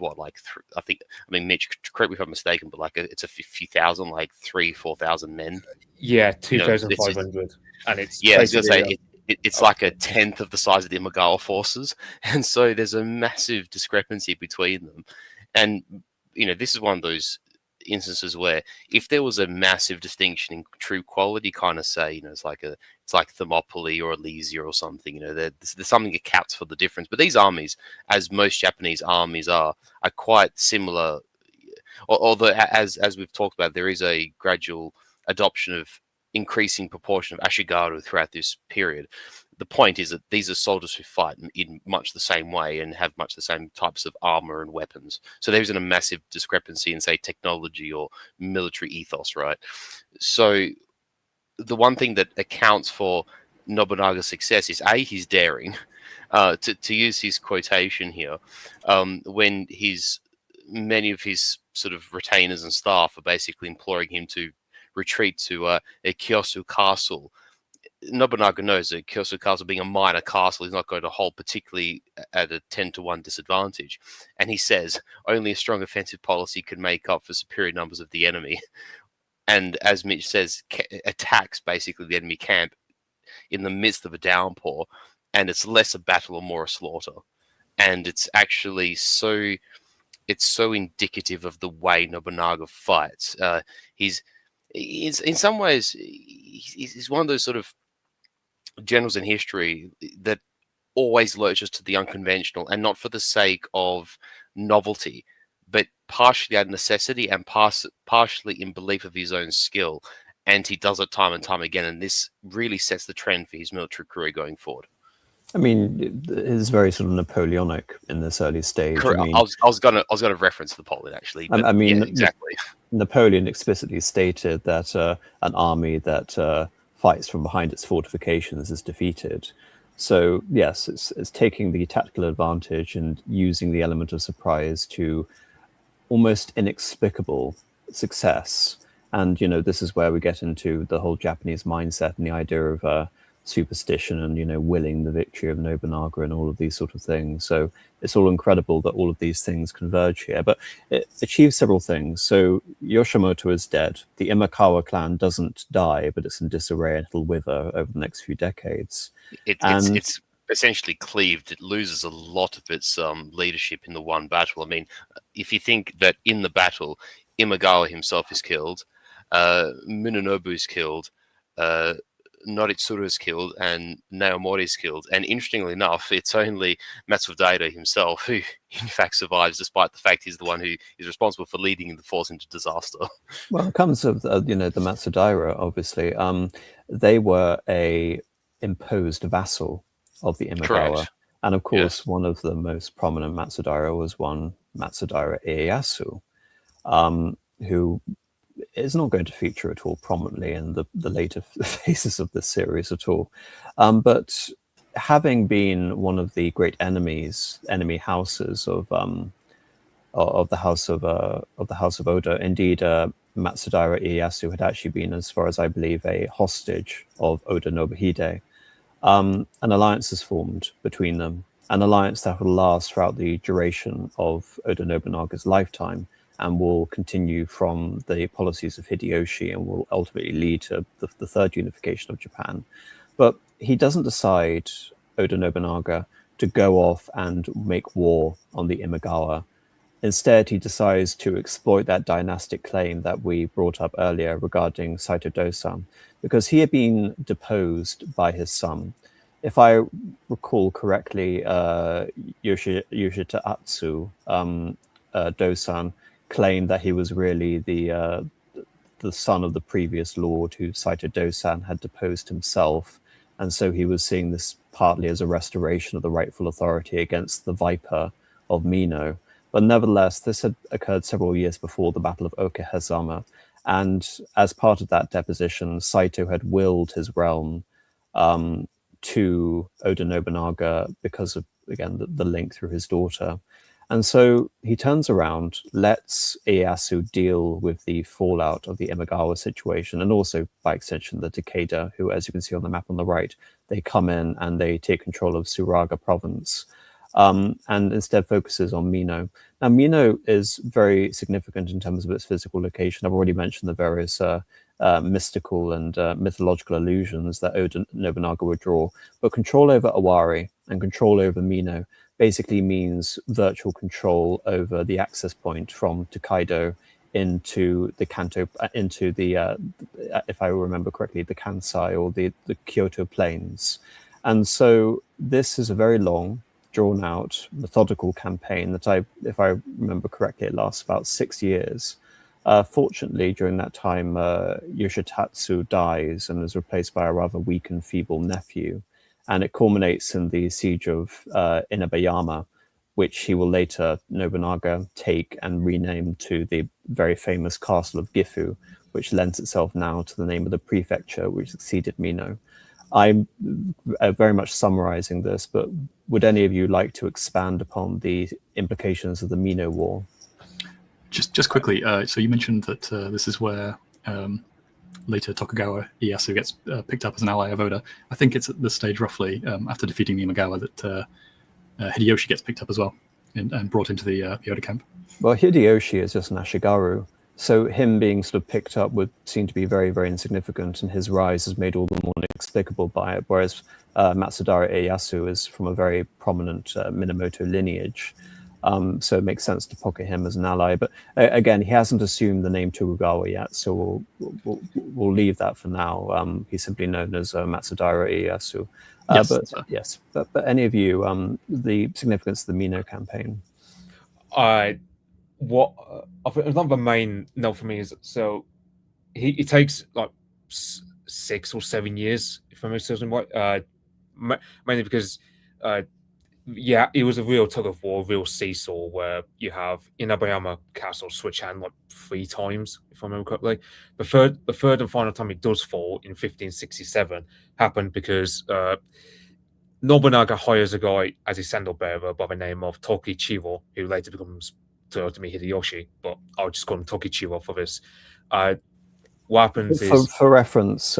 Mitch, correct me if I'm mistaken, but it's a few thousand, 3,000-4,000 men. Yeah, 2,500. And it's I was going to say, it's like a tenth of the size of the Imagawa forces. And so there's a massive discrepancy between them. And, this is one of those instances where if there was a massive distinction in true quality, kind of say, it's like Thermopylae or Alesia or something, there's something that counts for the difference. But these armies, as most Japanese armies are quite similar. Although, as we've talked about, there is a gradual adoption of increasing proportion of Ashigaru throughout this period. The point is that these are soldiers who fight in much the same way and have much the same types of armor and weapons. So there isn't a massive discrepancy in, say, technology or military ethos, right? So the one thing that accounts for Nobunaga's success is his daring. To use his quotation here, when many of his sort of retainers and staff are basically imploring him to retreat to Ikkou Castle. Nobunaga knows that Ikkou Castle, being a minor castle, is not going to hold particularly at a 10-to-1 disadvantage. And he says, only a strong offensive policy can make up for superior numbers of the enemy. And as Mitch says, attacks basically the enemy camp in the midst of a downpour, and it's less a battle or more a slaughter. And it's actually so indicative of the way Nobunaga fights. He's in some ways, he's one of those sort of generals in history that always lurches to the unconventional, and not for the sake of novelty, but partially out of necessity and partially in belief of his own skill. And he does it time and time again, and this really sets the trend for his military career going forward. I mean, it's very sort of Napoleonic in this early stage. Correct. I was gonna reference Napoleon, actually. But I mean, yeah, exactly. Napoleon explicitly stated that an army that fights from behind its fortifications is defeated. So yes, it's taking the tactical advantage and using the element of surprise to almost inexplicable success. And this is where we get into the whole Japanese mindset and the idea of superstition and willing the victory of Nobunaga and all of these sort of things. So it's all incredible that all of these things converge here, but it achieves several things. So Yoshimoto is dead. The Imagawa clan doesn't die, but it's in disarray and it'll wither over the next few decades. It's essentially cleaved. It loses a lot of its leadership in the one battle. I mean, if you think that in the battle, Imagawa himself is killed, Minonobu is killed, Noritsuru is killed and Naomori is killed. And interestingly enough, it's only Matsudaira himself who, in fact, survives, despite the fact he's the one who is responsible for leading the force into disaster. Well, it comes of the Matsudaira. Obviously, they were a imposed vassal of the Imagawa, Correct. and of course, one of the most prominent Matsudaira was one Matsudaira Ieyasu, who is not going to feature at all prominently in the later phases of this series at all. But having been one of the great enemy houses of the house of Oda, indeed, Matsudaira Ieyasu had actually been, as far as I believe, a hostage of Oda Nobuhide. An alliance is formed between them, an alliance that will last throughout the duration of Oda Nobunaga's lifetime, and will continue from the policies of Hideyoshi and will ultimately lead to the third unification of Japan. But he doesn't decide, Oda Nobunaga, to go off and make war on the Imagawa. Instead, he decides to exploit that dynastic claim that we brought up earlier regarding Saito Dosan, because he had been deposed by his son. If I recall correctly, Yoshitatsu Dosan claimed that he was really the son of the previous lord who Saito Dosan had deposed himself, and so he was seeing this partly as a restoration of the rightful authority against the Viper of Mino. But nevertheless, this had occurred several years before the Battle of Okehazama, and as part of that deposition, Saito had willed his realm to Oda Nobunaga because of, again, the link through his daughter. And so he turns around, lets Ieyasu deal with the fallout of the Imagawa situation, and also, by extension, the Takeda, who, as you can see on the map on the right, they come in and they take control of Suraga province, and instead focuses on Mino. Now, Mino is very significant in terms of its physical location. I've already mentioned the various mystical and mythological allusions that Oda Nobunaga would draw, but control over Owari and control over Mino basically means virtual control over the access point from Tokaido into the Kanto, into the, if I remember correctly, the Kansai or the Kyoto plains. And so this is a very long, drawn-out, methodical campaign that if I remember correctly, it lasts about 6 years. Fortunately, during that time, Yoshitatsu dies and is replaced by a rather weak and feeble nephew. And it culminates in the siege of Inabayama, which he will later, Nobunaga, take and rename to the very famous castle of Gifu, which lends itself now to the name of the prefecture which succeeded Mino. I'm very much summarizing this, but would any of you like to expand upon the implications of the Mino War? Just quickly, so you mentioned that this is where later Tokugawa Ieyasu gets picked up as an ally of Oda. I think it's at this stage, roughly, after defeating the Imagawa, that Hideyoshi gets picked up as well and brought into the Oda camp. Well, Hideyoshi is just an Ashigaru, so him being sort of picked up would seem to be very, very insignificant, and his rise is made all the more inexplicable by it, whereas Matsudaira Ieyasu is from a very prominent Minamoto lineage. So it makes sense to pocket him as an ally. But again, he hasn't assumed the name Tokugawa yet, so we'll leave that for now. He's simply known as Matsudaira Ieyasu. But any of you, the significance of the Mino campaign? What another main note for me is, so he takes like 6 or 7 years, if I'm certain, right? Mainly because it was a real tug of war, real seesaw, where you have Inabayama Castle switch hand like 3 times, if I remember correctly. The third and final time it does fall in 1567 happened because Nobunaga hires a guy as his sandal bearer by the name of Tokichiro, who later becomes Toyotomi Hideyoshi, but I'll just call him Tokichiro for this. What happens is... For reference,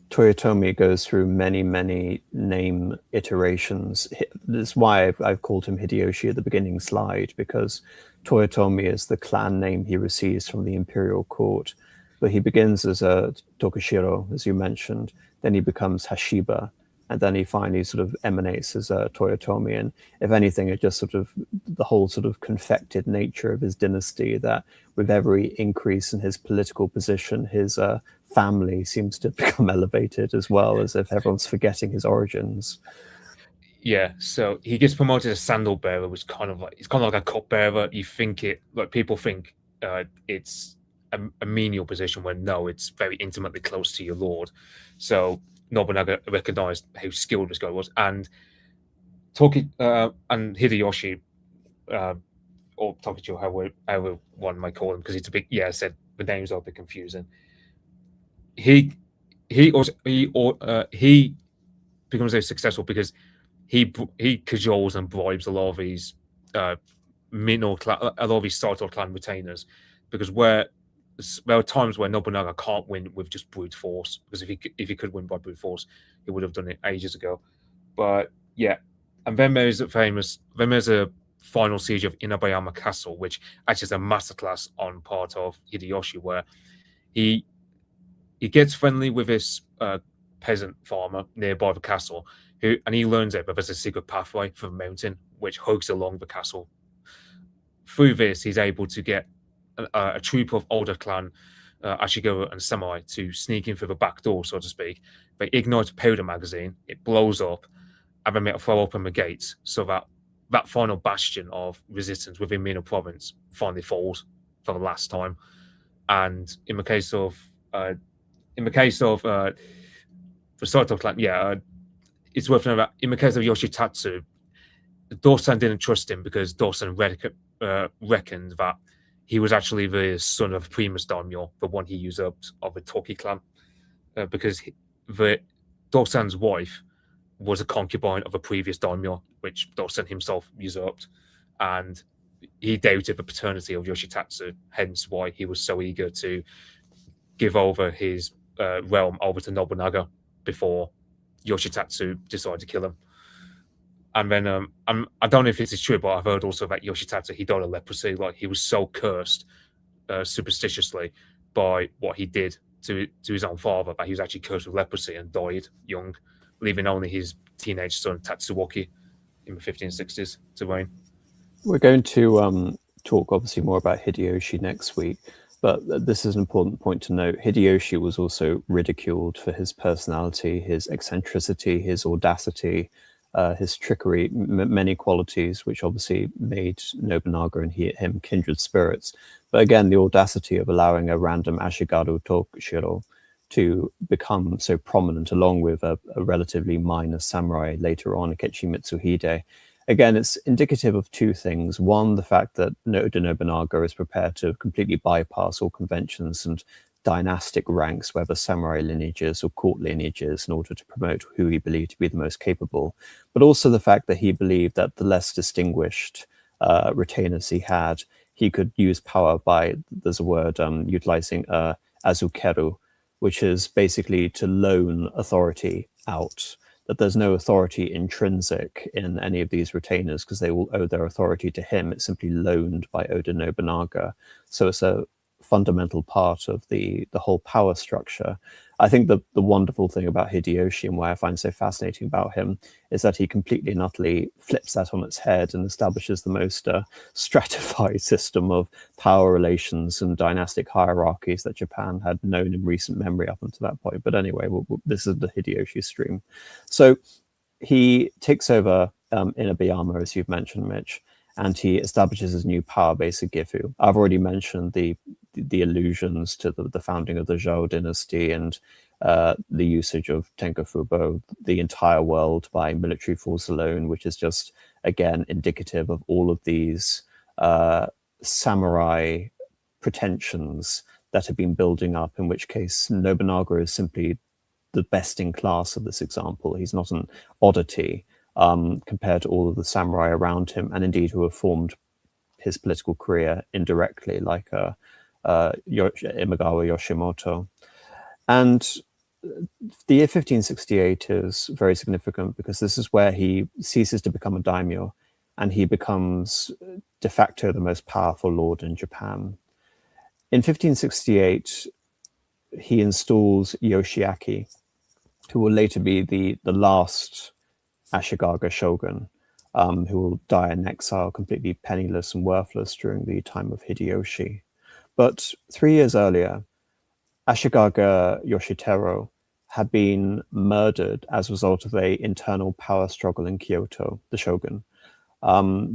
Toyotomi goes through many, many name iterations. That's why I've called him Hideyoshi at the beginning slide, because Toyotomi is the clan name he receives from the imperial court. But he begins as a Tokushiro, as you mentioned, then he becomes Hashiba, and then he finally sort of emanates as a Toyotomi. And if anything, it just sort of, the whole sort of confected nature of his dynasty, that with every increase in his political position, his family seems to become elevated as well, as if everyone's forgetting his origins. Yeah, so he gets promoted as sandal bearer, which it's kind of like a cup bearer. You think it, like people think it's a menial position, when no, it's very intimately close to your lord. So Nobunaga recognized how skilled this guy was, and and Hideyoshi, or Tokicho, however one might call him, because it's a big, I said the names are a bit confusing. He becomes very successful because he cajoles and bribes a lot of these Mino clan, a lot of these Saito clan retainers, because there are times where Nobunaga can't win with just brute force, because if he could win by brute force, he would have done it ages ago. But yeah, and then there's a final siege of Inabayama Castle, which actually is a masterclass on part of Hideyoshi, where he gets friendly with this peasant farmer nearby the castle, and he learns that there's a secret pathway from the mountain which hugs along the castle. Through this, he's able to get a troop of older clan Ashigaru and samurai to sneak in through the back door, so to speak. They ignite a powder magazine, it blows up, and then they throw open the gates, so that final bastion of resistance within Mino province finally falls for the last time. And in the case of the Saito clan, it's worth knowing that in the case of Yoshitatsu, Dosan didn't trust him because Dosan reckoned that he was actually the son of Primus daimyo, the one he usurped of the Toki clan, because Dosan's wife was a concubine of a previous daimyo, which Dosan himself usurped, and he doubted the paternity of Yoshitatsu, hence why he was so eager to give over his realm over to Nobunaga before Yoshitatsu decided to kill him. And then I don't know if this is true, but I've heard also that Yoshitatsu, he died of leprosy. Like, he was so cursed superstitiously by what he did to his own father that he was actually cursed with leprosy and died young, leaving only his teenage son Tatsuoki in the 1560s to reign. We're going to talk obviously more about Hideyoshi next week, but this is an important point to note. Hideyoshi was also ridiculed for his personality, his eccentricity, his audacity, his trickery, many qualities which obviously made Nobunaga and him kindred spirits. But again, the audacity of allowing a random Ashigaru Tokushiro to become so prominent, along with a relatively minor samurai later on, Akechi Mitsuhide. Again, it's indicative of two things. One, the fact that Oda Nobunaga is prepared to completely bypass all conventions and dynastic ranks, whether samurai lineages or court lineages, in order to promote who he believed to be the most capable. But also the fact that he believed that the less distinguished retainers he had, he could use power by, there's a word, utilizing azukeru, which is basically to loan authority out. That there's no authority intrinsic in any of these retainers because they will owe their authority to him. It's simply loaned by Oda Nobunaga. So it's a fundamental part of the whole power structure. I think the wonderful thing about Hideyoshi, and why I find so fascinating about him, is that he completely and utterly flips that on its head and establishes the most stratified system of power relations and dynastic hierarchies that Japan had known in recent memory up until that point. But anyway, this is the Hideyoshi stream. So he takes over Inabayama, as you've mentioned, Mitch, and he establishes his new power base at Gifu. I've already mentioned the allusions to the founding of the Zhou dynasty and the usage of Tenkafubo, the entire world by military force alone, which is just, again, indicative of all of these samurai pretensions that have been building up, in which case Nobunaga is simply the best in class of this example. He's not an oddity compared to all of the samurai around him, and indeed who have formed his political career indirectly, like Imagawa Yoshimoto. And the year 1568 is very significant because this is where he ceases to become a daimyo and he becomes de facto the most powerful lord in Japan. In 1568, he installs Yoshiaki, who will later be the last Ashikaga shogun, who will die in exile, completely penniless and worthless during the time of Hideyoshi. But 3 years earlier, Ashikaga Yoshitaro had been murdered as a result of an internal power struggle in Kyoto, the shogun,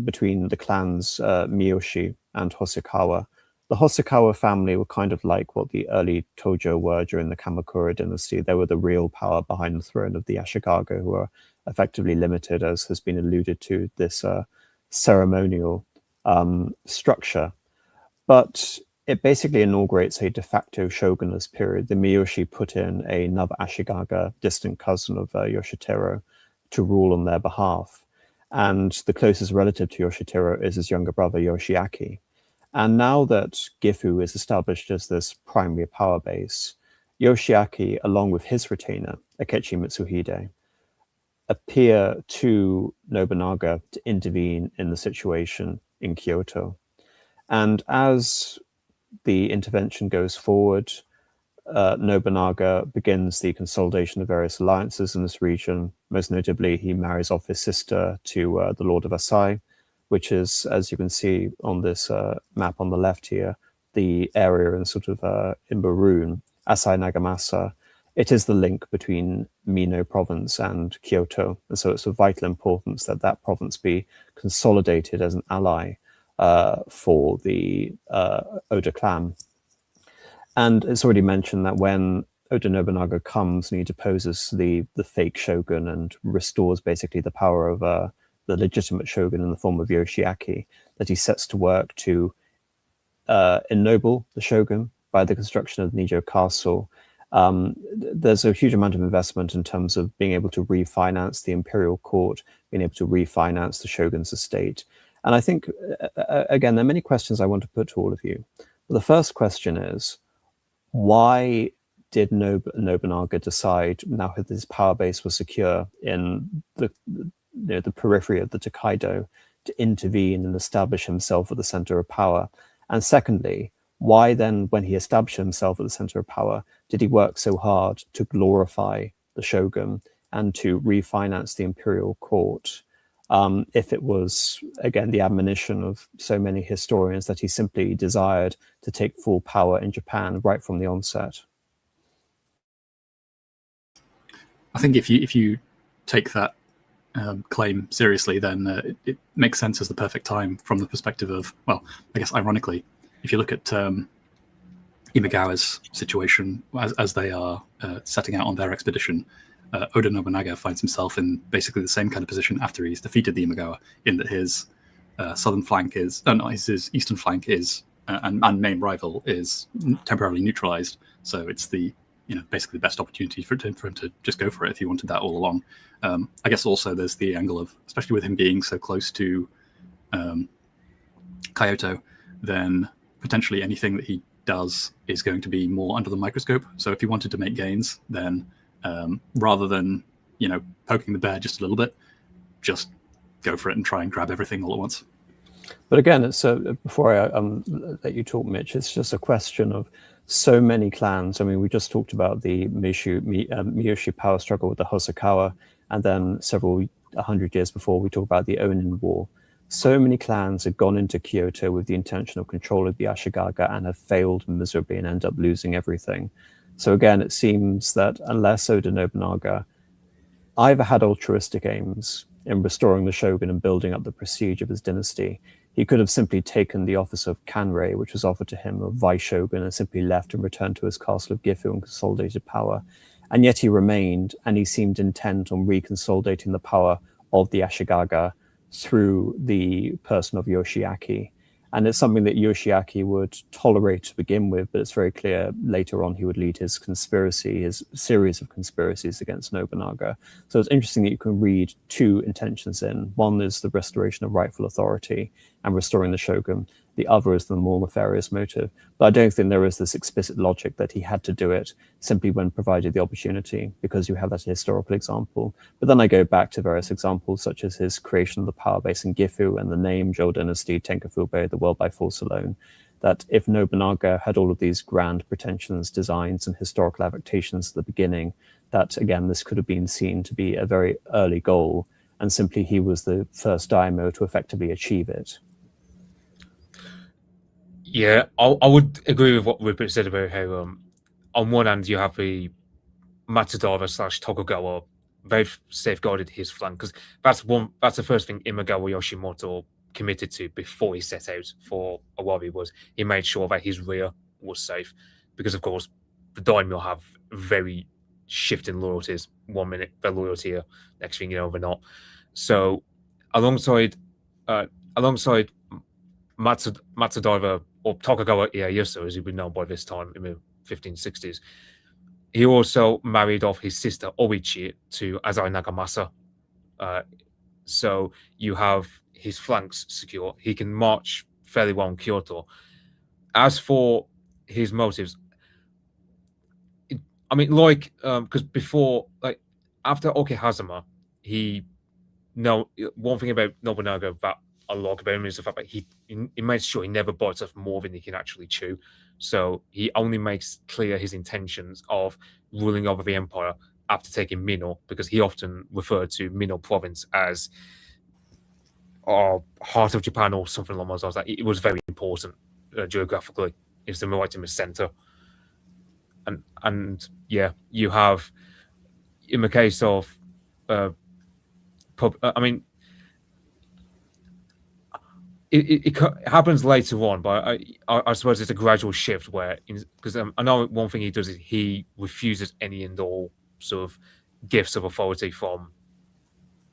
between the clans Miyoshi and Hosokawa. The Hosokawa family were kind of like what the early Tojo were during the Kamakura dynasty. They were the real power behind the throne of the Ashikaga, who are effectively limited, as has been alluded to, this ceremonial structure. But it basically inaugurates a de facto shogunless period. The Miyoshi put in another Ashikaga, distant cousin of Yoshitaro, to rule on their behalf. And the closest relative to Yoshitaro is his younger brother, Yoshiaki. And now that Gifu is established as this primary power base, Yoshiaki, along with his retainer, Akechi Mitsuhide, appear to Nobunaga to intervene in the situation in Kyoto. And as the intervention goes forward, Nobunaga begins the consolidation of various alliances in this region. Most notably, he marries off his sister to the Lord of Asai, which is, as you can see on this map on the left here, the area in sort of in maroon, Asai Nagamasa. It is the link between Mino province and Kyoto, and so it's of vital importance that that province be consolidated as an ally for the Oda clan. And it's already mentioned that when Oda Nobunaga comes and he deposes the fake shogun and restores basically the power of the legitimate shogun in the form of Yoshiaki, that he sets to work to ennoble the shogun by the construction of Nijou Castle. There's a huge amount of investment in terms of being able to refinance the imperial court, being able to refinance the shogun's estate. And I think, again, there are many questions I want to put to all of you. The first question is, why did Nobunaga decide, now that his power base was secure in the periphery of the Tokaido, to intervene and establish himself at the center of power? And secondly, why then, when he established himself at the center of power, did he work so hard to glorify the shogun and to refinance the imperial court? If it was, again, the admonition of so many historians that he simply desired to take full power in Japan right from the onset. I think if you take that claim seriously, then it makes sense as the perfect time from the perspective of, well, I guess ironically, if you look at Imagawa's situation as they are setting out on their expedition, Oda Nobunaga finds himself in basically the same kind of position after he's defeated the Imagawa, in that his southern flank is, his eastern flank is, and main rival is temporarily neutralized. So it's the, basically the best opportunity for him to just go for it if he wanted that all along. I guess also there's the angle of, especially with him being so close to Kyoto, then potentially anything that he does is going to be more under the microscope. So if he wanted to make gains, then rather than poking the bear just a little bit, just go for it and try and grab everything all at once. But again, it's before I let you talk, Mitch, it's just a question of so many clans. I mean, we just talked about the Miyoshi power struggle with the Hosokawa, and then several 100 years before, we talked about the Onin War. So many clans had gone into Kyoto with the intention of controlling the Ashikaga and have failed miserably and end up losing everything. So again, it seems that unless Oda Nobunaga either had altruistic aims in restoring the shogun and building up the prestige of his dynasty, he could have simply taken the office of Kanrei, which was offered to him, of vice-shogun, and simply left and returned to his castle of Gifu and consolidated power. And yet he remained, and he seemed intent on reconsolidating the power of the Ashikaga through the person of Yoshiaki. And it's something that Yoshiaki would tolerate to begin with, but it's very clear later on he would lead his conspiracy, his series of conspiracies against Nobunaga. So it's interesting that you can read two intentions in. One is the restoration of rightful authority and restoring the shogun. The other is the more nefarious motive. But I don't think there is this explicit logic that he had to do it simply when provided the opportunity, because you have that historical example. But then I go back to various examples, such as his creation of the power base in Gifu and the name Zhou Dynasty, Tenkafubei, the world by force alone, that if Nobunaga had all of these grand pretensions, designs, and historical affectations at the beginning, that, again, this could have been seen to be a very early goal, and simply he was the first daimyo to effectively achieve it. Yeah, I would agree with what Rupert said about how on one hand, you have the Matsudaira / Tokugawa very safeguarded his flank, because that's the first thing Imagawa Yoshimoto committed to before he set out for Owari, was he made sure that his rear was safe, because of course the daimyo have very shifting loyalties. 1 minute they're loyal to you, next thing you know they're not. So alongside Matsudaira, or Tokugawa Ieyasu, as he would know by this time in the 1560s, he also married off his sister Oichi to Azai Nagamasa. So you have his flanks secure. He can march fairly well in Kyoto. As for his motives, I mean, because before, after Okehazama, one thing about Nobunaga that I like about him is the fact that he makes sure he never bites off more than he can actually chew. So he only makes clear his intentions of ruling over the empire after taking Mino, because he often referred to Mino province as heart of Japan or something along those lines. Like, it was very important geographically. It's the right in the center. And yeah, you have, in the case of, I mean, it happens later on, but I suppose it's a gradual shift where, because I know one thing he does is he refuses any and all sort of gifts of authority from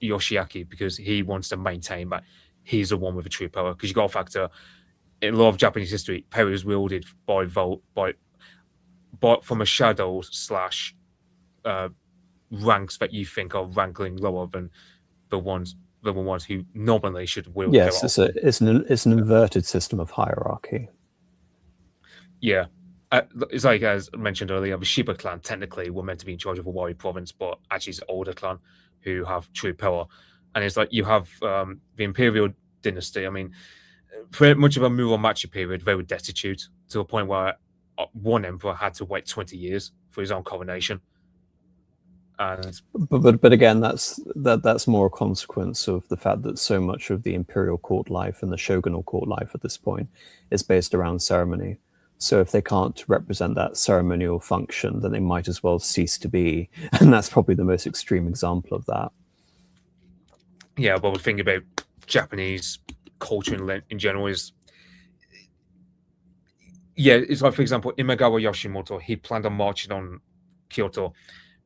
Yoshiaki, because he wants to maintain that he's the one with the true power. Because you got to factor, in a lot of Japanese history, power is wielded by from a shadows / ranks that you think are rankling lower than the ones who normally should wield. Yes, it's an inverted system of hierarchy. Yeah, it's like, as mentioned earlier, the Shiba clan technically were meant to be in charge of Owari province, but actually it's Oda clan who have true power. And it's like you have the imperial dynasty. I mean, for much of a Muromachi period, they were destitute to a point where one emperor had to wait 20 years for his own coronation. And but again, that's more a consequence of the fact that so much of the imperial court life and the shogunal court life at this point is based around ceremony. So if they can't represent that ceremonial function, then they might as well cease to be. And that's probably the most extreme example of that. Yeah, but the thing about Japanese culture in general is, yeah, it's like, for example, Imagawa Yoshimoto, he planned on marching on Kyoto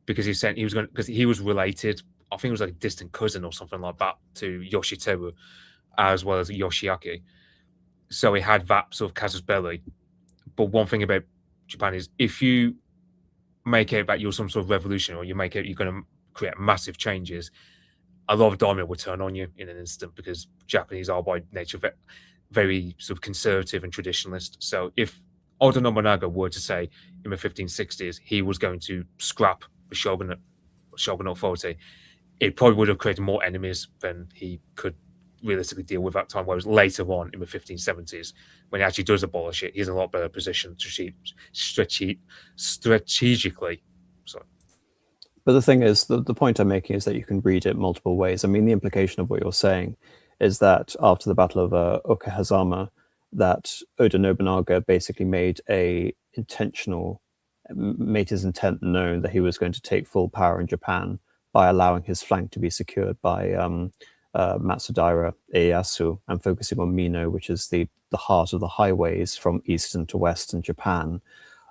because because he was related, I think it was like a distant cousin or something like that, to Yoshiteru, as well as Yoshiaki. So he had that sort of casus belli. But one thing about Japan is, if you make out that you're some sort of revolution, or you make out you're going to create massive changes, a lot of daimyo will turn on you in an instant, because Japanese are by nature very sort of conservative and traditionalist. So if Oda Nobunaga were to say in the 1560s he was going to scrap the shogunate authority, it probably would have created more enemies than he could realistically deal with at that time. Whereas later on in the 1570s, when he actually does abolish it, he's in a lot better position strategically. Sorry. But the thing is, the point I'm making is that you can read it multiple ways. I mean, the implication of what you're saying is that after the Battle of Okehazama, that Oda Nobunaga basically made his intent known that he was going to take full power in Japan by allowing his flank to be secured by Matsudaira Ieyasu and focusing on Mino, which is the heart of the highways from eastern to western Japan.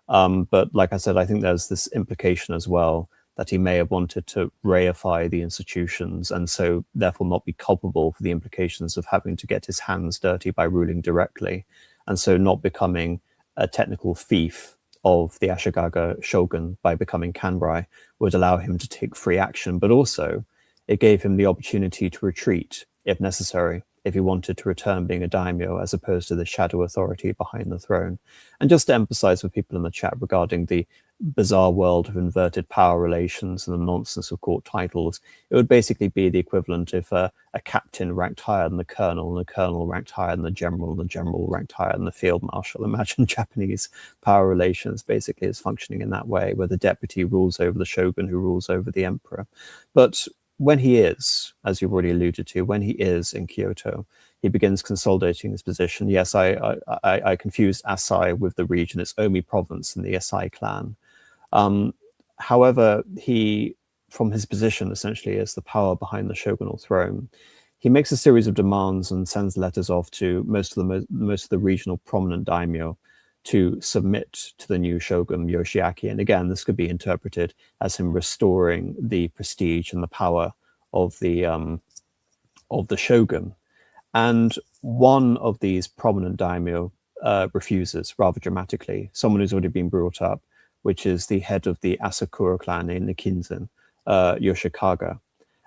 But like I said, I think there's this implication as well that he may have wanted to reify the institutions and so therefore not be culpable for the implications of having to get his hands dirty by ruling directly, and so not becoming a technical fief of the Ashikaga shogun by becoming kanbai would allow him to take free action, but also it gave him the opportunity to retreat if necessary, if he wanted to return being a daimyo as opposed to the shadow authority behind the throne. And just to emphasize for people in the chat regarding the bizarre world of inverted power relations and the nonsense of court titles, it would basically be the equivalent if a captain ranked higher than the colonel, and the colonel ranked higher than the general, and the general ranked higher than the field marshal. Imagine Japanese power relations basically is functioning in that way, where the deputy rules over the shogun who rules over the emperor. But when he is, as you've already alluded to, when he is in Kyoto, he begins consolidating his position. Yes, I confused Asai with the region. It's Omi province and the Asai clan. However, he, from his position essentially as the power behind the shogunal throne, he makes a series of demands and sends letters off to most of the regional prominent daimyo to submit to the new shogun Yoshiaki. And again, this could be interpreted as him restoring the prestige and the power of the shogun. And one of these prominent daimyo refuses rather dramatically, someone who's already been brought up, which is the head of the Asakura clan in Nikinzen, Yoshikaga.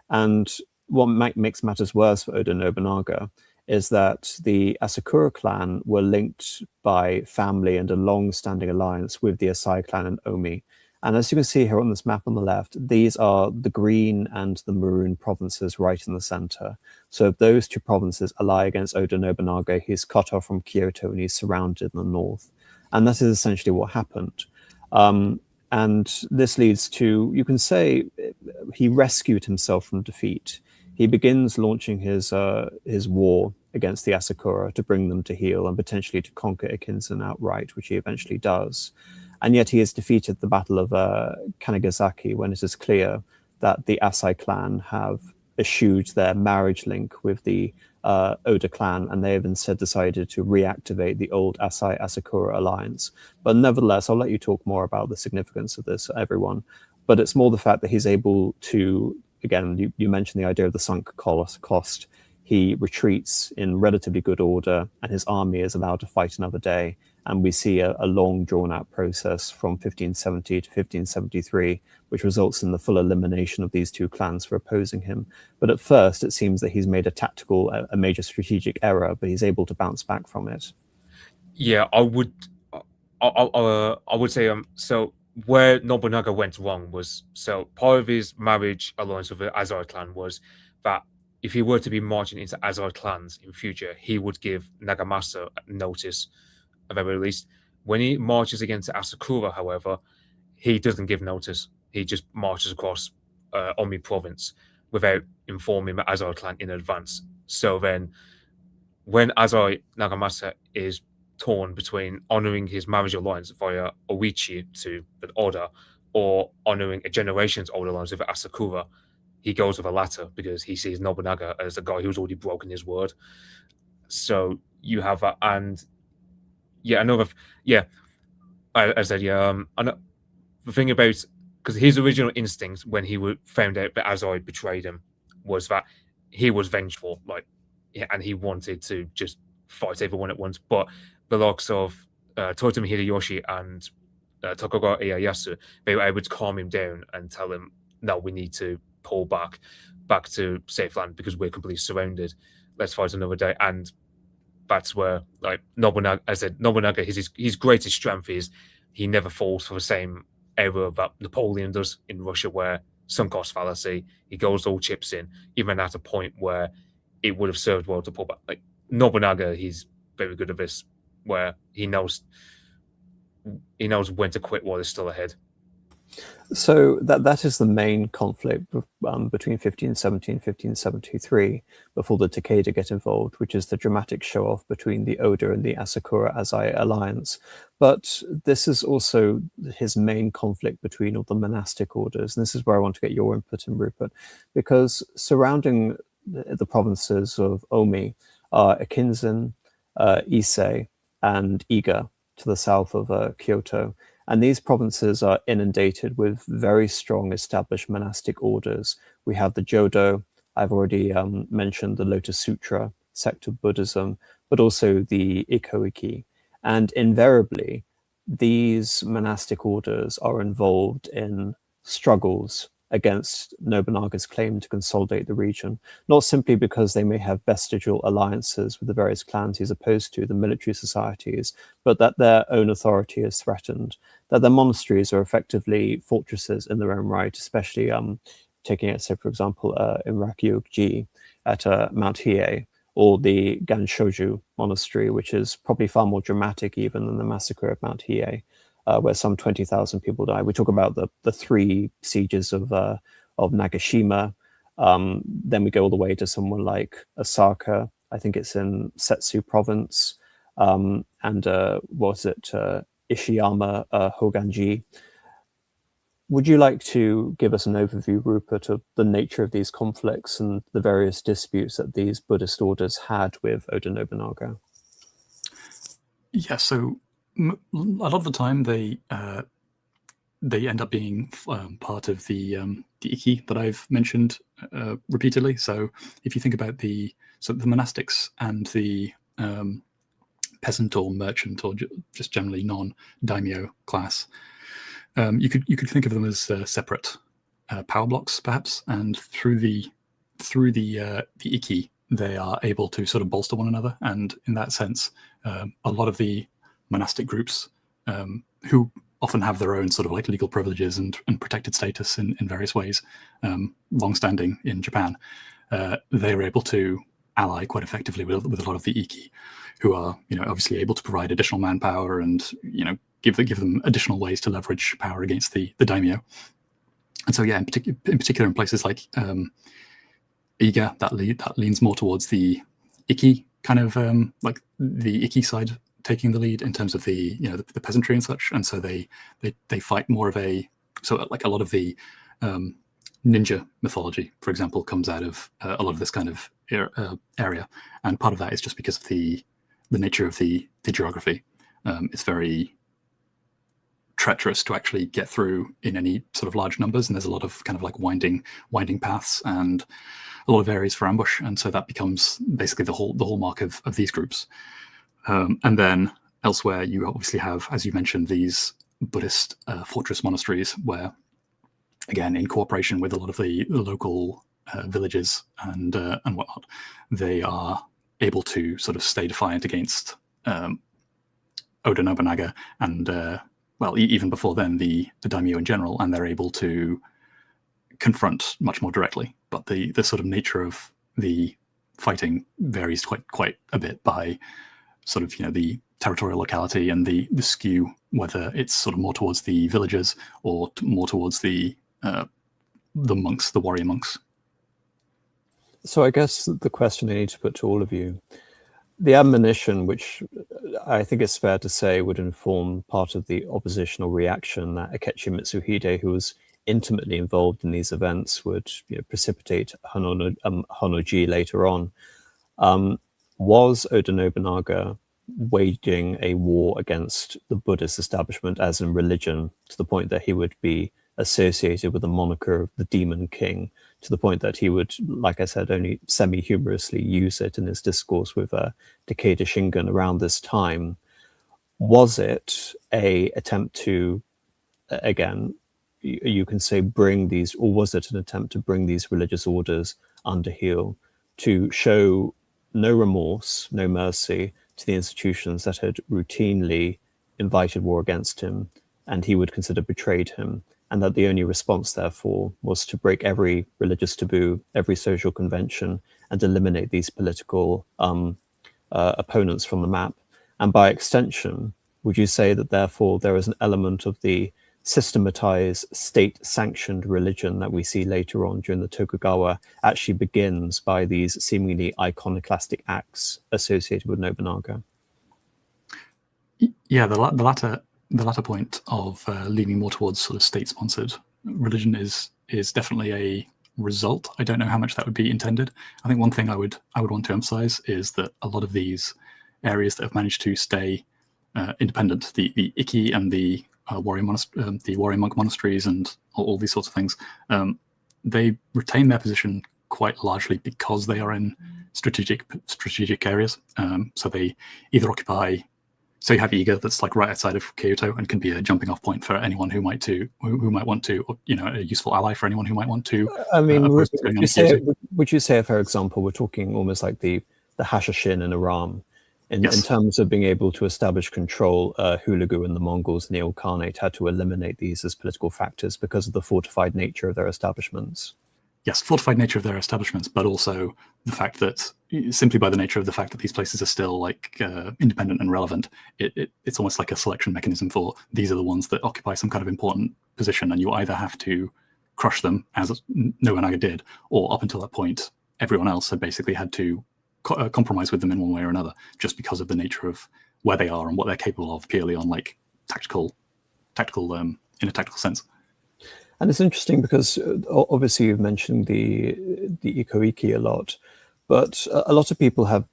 And what makes matters worse for Oda Nobunaga is that the Asakura clan were linked by family and a long-standing alliance with the Asai clan and Omi. And as you can see here on this map on the left, these are the green and the maroon provinces right in the center. So if those two provinces ally against Oda Nobunaga, he's cut off from Kyoto and he's surrounded in the north. And that is essentially what happened. And this leads to, you can say, he rescued himself from defeat. He begins launching his war against the Asakura to bring them to heel and potentially to conquer Ikinzen outright, which he eventually does. And yet he has defeated the Battle of Kanagasaki when it is clear that the Asai clan have eschewed their marriage link with the Oda clan, and they have instead decided to reactivate the old Asai-Asakura alliance. But nevertheless, I'll let you talk more about the significance of this, everyone. But it's more the fact that he's able to, again, you mentioned the idea of the sunk cost. He retreats in relatively good order, and his army is allowed to fight another day. And we see a long drawn-out process from 1570 to 1573, which results in the full elimination of these two clans for opposing him. But at first, it seems that he's made a major strategic error, but he's able to bounce back from it. Yeah, I would say so. Where Nobunaga went wrong was, so part of his marriage alliance with the Asai clan was that if he were to be marching into Asai clans in future, he would give Nagamasa notice, at the very least. When he marches against Asakura, however, he doesn't give notice. He just marches across Omi province without informing the Asai clan in advance. So then, when Asai Nagamasa is torn between honoring his marriage alliance via Oichi to the Oda or honoring a generation's old alliance with Asakura, he goes with the latter because he sees Nobunaga as a guy who's already broken his word. So you have that, and I said, the thing about, because his original instinct when he found out that Asai betrayed him was that he was vengeful, and he wanted to just fight everyone at once. But the likes of Toyotomi Hideyoshi and Tokugawa Ieyasu, they were able to calm him down and tell him, no, we need to pull back to safe land because we're completely surrounded. Let's fight another day. And that's where, Nobunaga, as I said, Nobunaga, his greatest strength is he never falls for the same error that Napoleon does in Russia, where sunk cost fallacy. He goes all chips in, even at a point where it would have served well to pull back. Nobunaga, he's very good at this, where he knows when to quit while he's still ahead. So that is the main conflict between 1570 and 1573 before the Takeda get involved, which is the dramatic show-off between the Oda and the Asakura Asai alliance. But this is also his main conflict between all the monastic orders. And this is where I want to get your input in, Rupert, because surrounding the provinces of Omi are Ikinzen, Ise, and Iga to the south of Kyoto. And these provinces are inundated with very strong established monastic orders. We have the Jodo, I've already mentioned the Lotus Sutra sect of Buddhism, but also the Ikkou-ikki. And invariably, these monastic orders are involved in struggles against Nobunaga's claim to consolidate the region, not simply because they may have vestigial alliances with the various clans he's opposed to, the military societies, but that their own authority is threatened, that their monasteries are effectively fortresses in their own right, especially taking it, say, for example, in Ikkou-ikki at Mount Hiei, or the Ganshoju monastery, which is probably far more dramatic even than the massacre of Mount Hiei, where some 20,000 people died. We talk about the three sieges of Nagashima. Then we go all the way to someone like Osaka. I think it's in Setsu province. And Ishiyama Hoganji. would you like to give us an overview, Rupert, of the nature of these conflicts and the various disputes that these Buddhist orders had with Oda Nobunaga? Yeah, so a lot of the time they end up being part of the Ikki that I've mentioned repeatedly. So if you think about the monastics and the peasant or merchant or just generally non-daimyo class, you could think of them as separate power blocks, perhaps. And through the Ikki, they are able to sort of bolster one another. And in that sense, a lot of the monastic groups who often have their own sort of like legal privileges and protected status in various ways, long-standing in Japan, they are able to ally quite effectively with a lot of the Ikki, who are obviously able to provide additional manpower and give them additional ways to leverage power against the daimyo. And so in particular in places like Iga, that leans more towards the Ikki kind of like the Ikki side taking the lead in terms of the the peasantry and such, and so they fight more of a like a lot of the ninja mythology, for example, comes out of a lot of this kind of area, and part of that is just because of the nature of the geography. It's very treacherous to actually get through in any sort of large numbers, and there's a lot of kind of like winding paths and a lot of areas for ambush, and so that becomes basically the hallmark of these groups. And then elsewhere, you obviously have, as you mentioned, these Buddhist fortress monasteries where, again, in cooperation with a lot of the local villages and whatnot, they are able to sort of stay defiant against Oda Nobunaga and, even before then, the daimyo in general, and they're able to confront much more directly. But the sort of nature of the fighting varies quite a bit by sort of the territorial locality and the skew, whether it's sort of more towards the villagers or more towards the monks, the warrior monks. So I guess the question I need to put to all of you, the admonition, which I think it's fair to say would inform part of the oppositional reaction that Akechi Mitsuhide, who was intimately involved in these events, would precipitate Honno-ji later on, was Oda Nobunaga waging a war against the Buddhist establishment as in religion, to the point that he would be associated with the moniker of the Demon King, to the point that he would, like I said, only semi-humorously use it in his discourse with Takeda Shingen around this time. Was it a attempt to, again, you can say bring these, or was it an attempt to bring these religious orders under heel, to show no remorse, no mercy to the institutions that had routinely invited war against him and he would consider betrayed him, and that the only response, therefore, was to break every religious taboo, every social convention, and eliminate these political opponents from the map? And by extension, would you say that, therefore, there is an element of the systematized, state-sanctioned religion that we see later on during the Tokugawa actually begins by these seemingly iconoclastic acts associated with Nobunaga? Yeah, the latter point of leaning more towards sort of state-sponsored religion is definitely a result. I don't know how much that would be intended. I think one thing I would want to emphasize is that a lot of these areas that have managed to stay independent, the Ikki and the warrior monk monasteries and all these sorts of things, they retain their position quite largely because they are in strategic areas. So they either occupy, so you have Iga that's like right outside of Kyoto and can be a jumping off point for anyone who might want to, a useful ally for anyone who might want to. I mean, would you say, for example, we're talking almost like the Hashashin in Iran, in terms of being able to establish control, Hulagu and the Mongols and the Old Khanate had to eliminate these as political factors because of the fortified nature of their establishments? Yes, fortified nature of their establishments, but also the fact that simply by the nature of the fact that these places are still like independent and relevant, it's almost like a selection mechanism for these are the ones that occupy some kind of important position, and you either have to crush them, as Nobunaga did, or up until that point, everyone else had basically had to compromise with them in one way or another, just because of the nature of where they are and what they're capable of, purely on like tactical in a tactical sense. And it's interesting because obviously you've mentioned the Ikkou-ikki a lot, but a lot of people have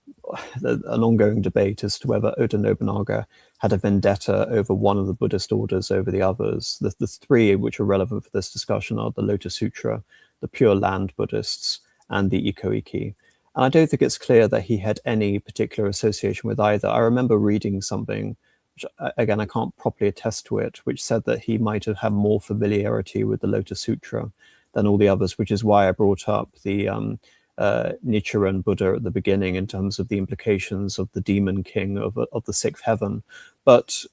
an ongoing debate as to whether Oda Nobunaga had a vendetta over one of the Buddhist orders over the others. The three which are relevant for this discussion are the Lotus Sutra, the Pure Land Buddhists, and the Ikkou-ikki. And I don't think it's clear that he had any particular association with either. I remember reading something, which, again, I can't properly attest to it, which said that he might have had more familiarity with the Lotus Sutra than all the others, which is why I brought up the Nichiren Buddha at the beginning in terms of the implications of the demon king of the sixth heaven. But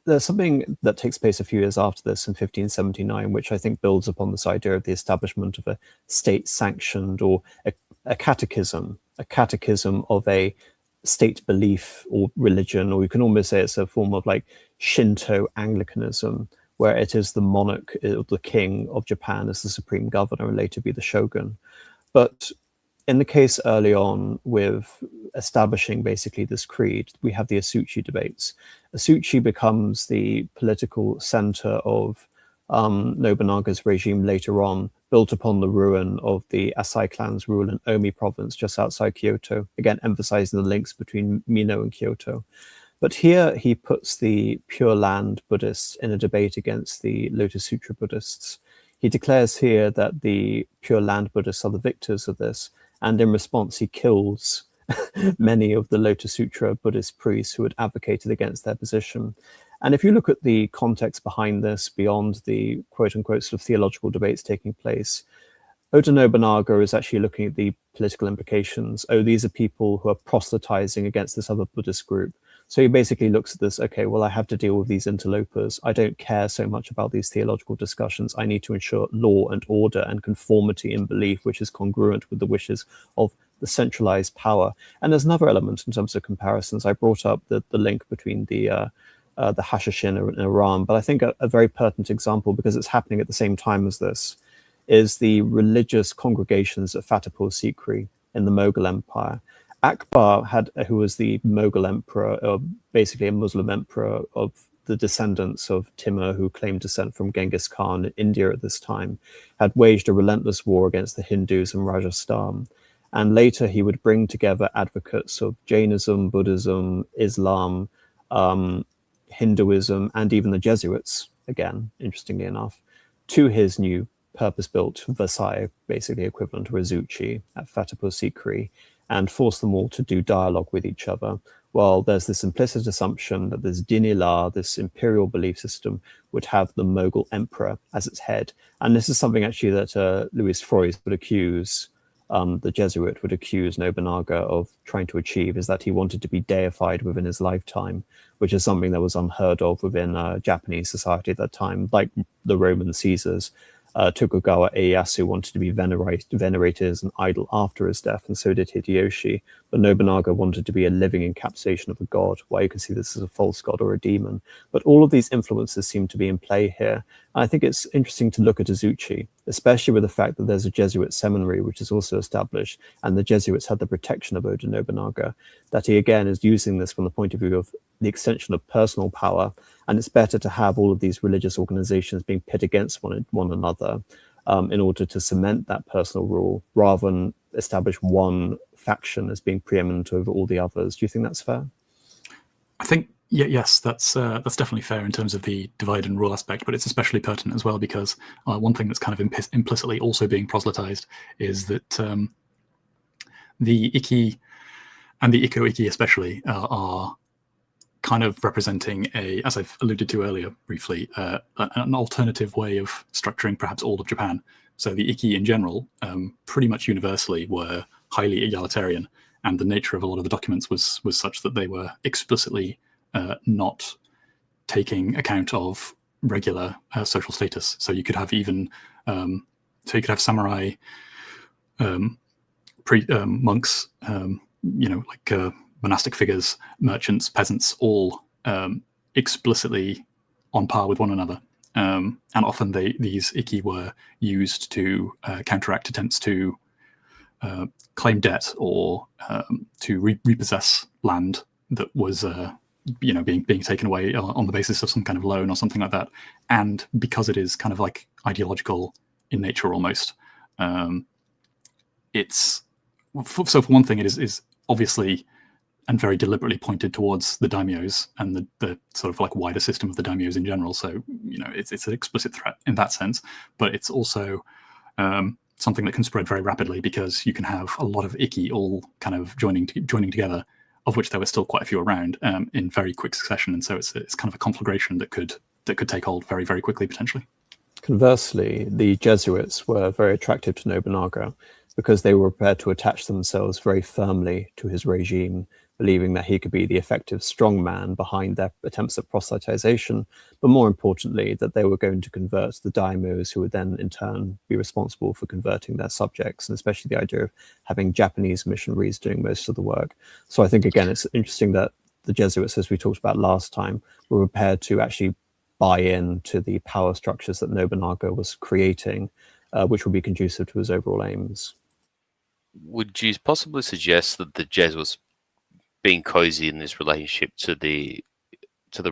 there's something that takes place a few years after this in 1579, which I think builds upon this idea of the establishment of a state-sanctioned or a catechism of a state belief or religion, or you can almost say it's a form of like Shinto Anglicanism, where it is the monarch, the king of Japan as the supreme governor and later be the shogun. But in the case early on with establishing basically this creed, we have the Asuchi debates. Asuchi becomes the political center of Nobunaga's regime later on, built upon the ruin of the Asai clan's rule in Omi province just outside Kyoto, again emphasizing the links between Mino and Kyoto. But here he puts the Pure Land Buddhists in a debate against the Lotus Sutra Buddhists. He declares here that the Pure Land Buddhists are the victors of this, and in response he kills many of the Lotus Sutra Buddhist priests who had advocated against their position. And if you look at the context behind this, beyond the quote-unquote sort of theological debates taking place, Oda Nobunaga is actually looking at the political implications. Oh, these are people who are proselytizing against this other Buddhist group. So he basically looks at this, okay, well, I have to deal with these interlopers. I don't care so much about these theological discussions. I need to ensure law and order and conformity in belief, which is congruent with the wishes of the centralized power. And there's another element in terms of comparisons. I brought up the link between the Hashashin in Iran, but I think a very pertinent example, because it's happening at the same time as this, is the religious congregations at Fatehpur Sikri in the Mughal Empire. Akbar who was the Mughal emperor, basically a Muslim emperor of the descendants of Timur, who claimed descent from Genghis Khan in India at this time, had waged a relentless war against the Hindus in Rajasthan. And later he would bring together advocates of Jainism, Buddhism, Islam, Hinduism, and even the Jesuits, again, interestingly enough, to his new purpose-built Versailles, basically equivalent to Asuchi at Fatehpur Sikri, and force them all to do dialogue with each other. Well, there's this implicit assumption that this Dinila, this imperial belief system, would have the Mughal emperor as its head. And this is something actually that Louis Freud would accuse, the Jesuit would accuse Nobunaga of trying to achieve, is that he wanted to be deified within his lifetime, which is something that was unheard of within Japanese society at that time, like the Roman Caesars. Tokugawa Ieyasu wanted to be venerated as an idol after his death, and so did Hideyoshi. But Nobunaga wanted to be a living encapsulation of a god, why you can see this as a false god or a demon. But all of these influences seem to be in play here. And I think it's interesting to look at Asuchi, especially with the fact that there's a Jesuit seminary which is also established, and the Jesuits had the protection of Oda Nobunaga, that he again is using this from the point of view of the extension of personal power. And it's better to have all of these religious organizations being pit against one another in order to cement that personal rule, rather than establish one faction as being preeminent over all the others. Do you think that's fair? I think, yes, that's definitely fair in terms of the divide and rule aspect, but it's especially pertinent as well because one thing that's kind of implicitly also being proselytized is that the Ikki and the Ikkou-ikki especially are kind of representing as I've alluded to earlier briefly, an alternative way of structuring perhaps all of Japan. So the Ikki in general, pretty much universally, were highly egalitarian, and the nature of a lot of the documents was such that they were explicitly not taking account of regular social status. So you could have even samurai, monks, like monastic figures, merchants, peasants, all explicitly on par with one another. And often these Ikki were used to counteract attempts to claim debt or to repossess land that was being taken away on the basis of some kind of loan or something like that. And because it is kind of like ideological in nature almost. It's so for one thing, it is obviously and very deliberately pointed towards the daimyos and the sort of like wider system of the daimyos in general. So, you know, it's an explicit threat in that sense, but it's also something that can spread very rapidly because you can have a lot of Ikki all kind of joining together, of which there were still quite a few around in very quick succession. And so it's kind of a conflagration that could take hold very, very quickly, potentially. Conversely, the Jesuits were very attractive to Nobunaga because they were prepared to attach themselves very firmly to his regime, believing that he could be the effective strongman behind their attempts at proselytization, but more importantly, that they were going to convert the daimyos, who would then in turn be responsible for converting their subjects, and especially the idea of having Japanese missionaries doing most of the work. So I think, again, it's interesting that the Jesuits, as we talked about last time, were prepared to actually buy in to the power structures that Nobunaga was creating, which would be conducive to his overall aims. Would you possibly suggest that the Jesuits being cozy in this relationship to the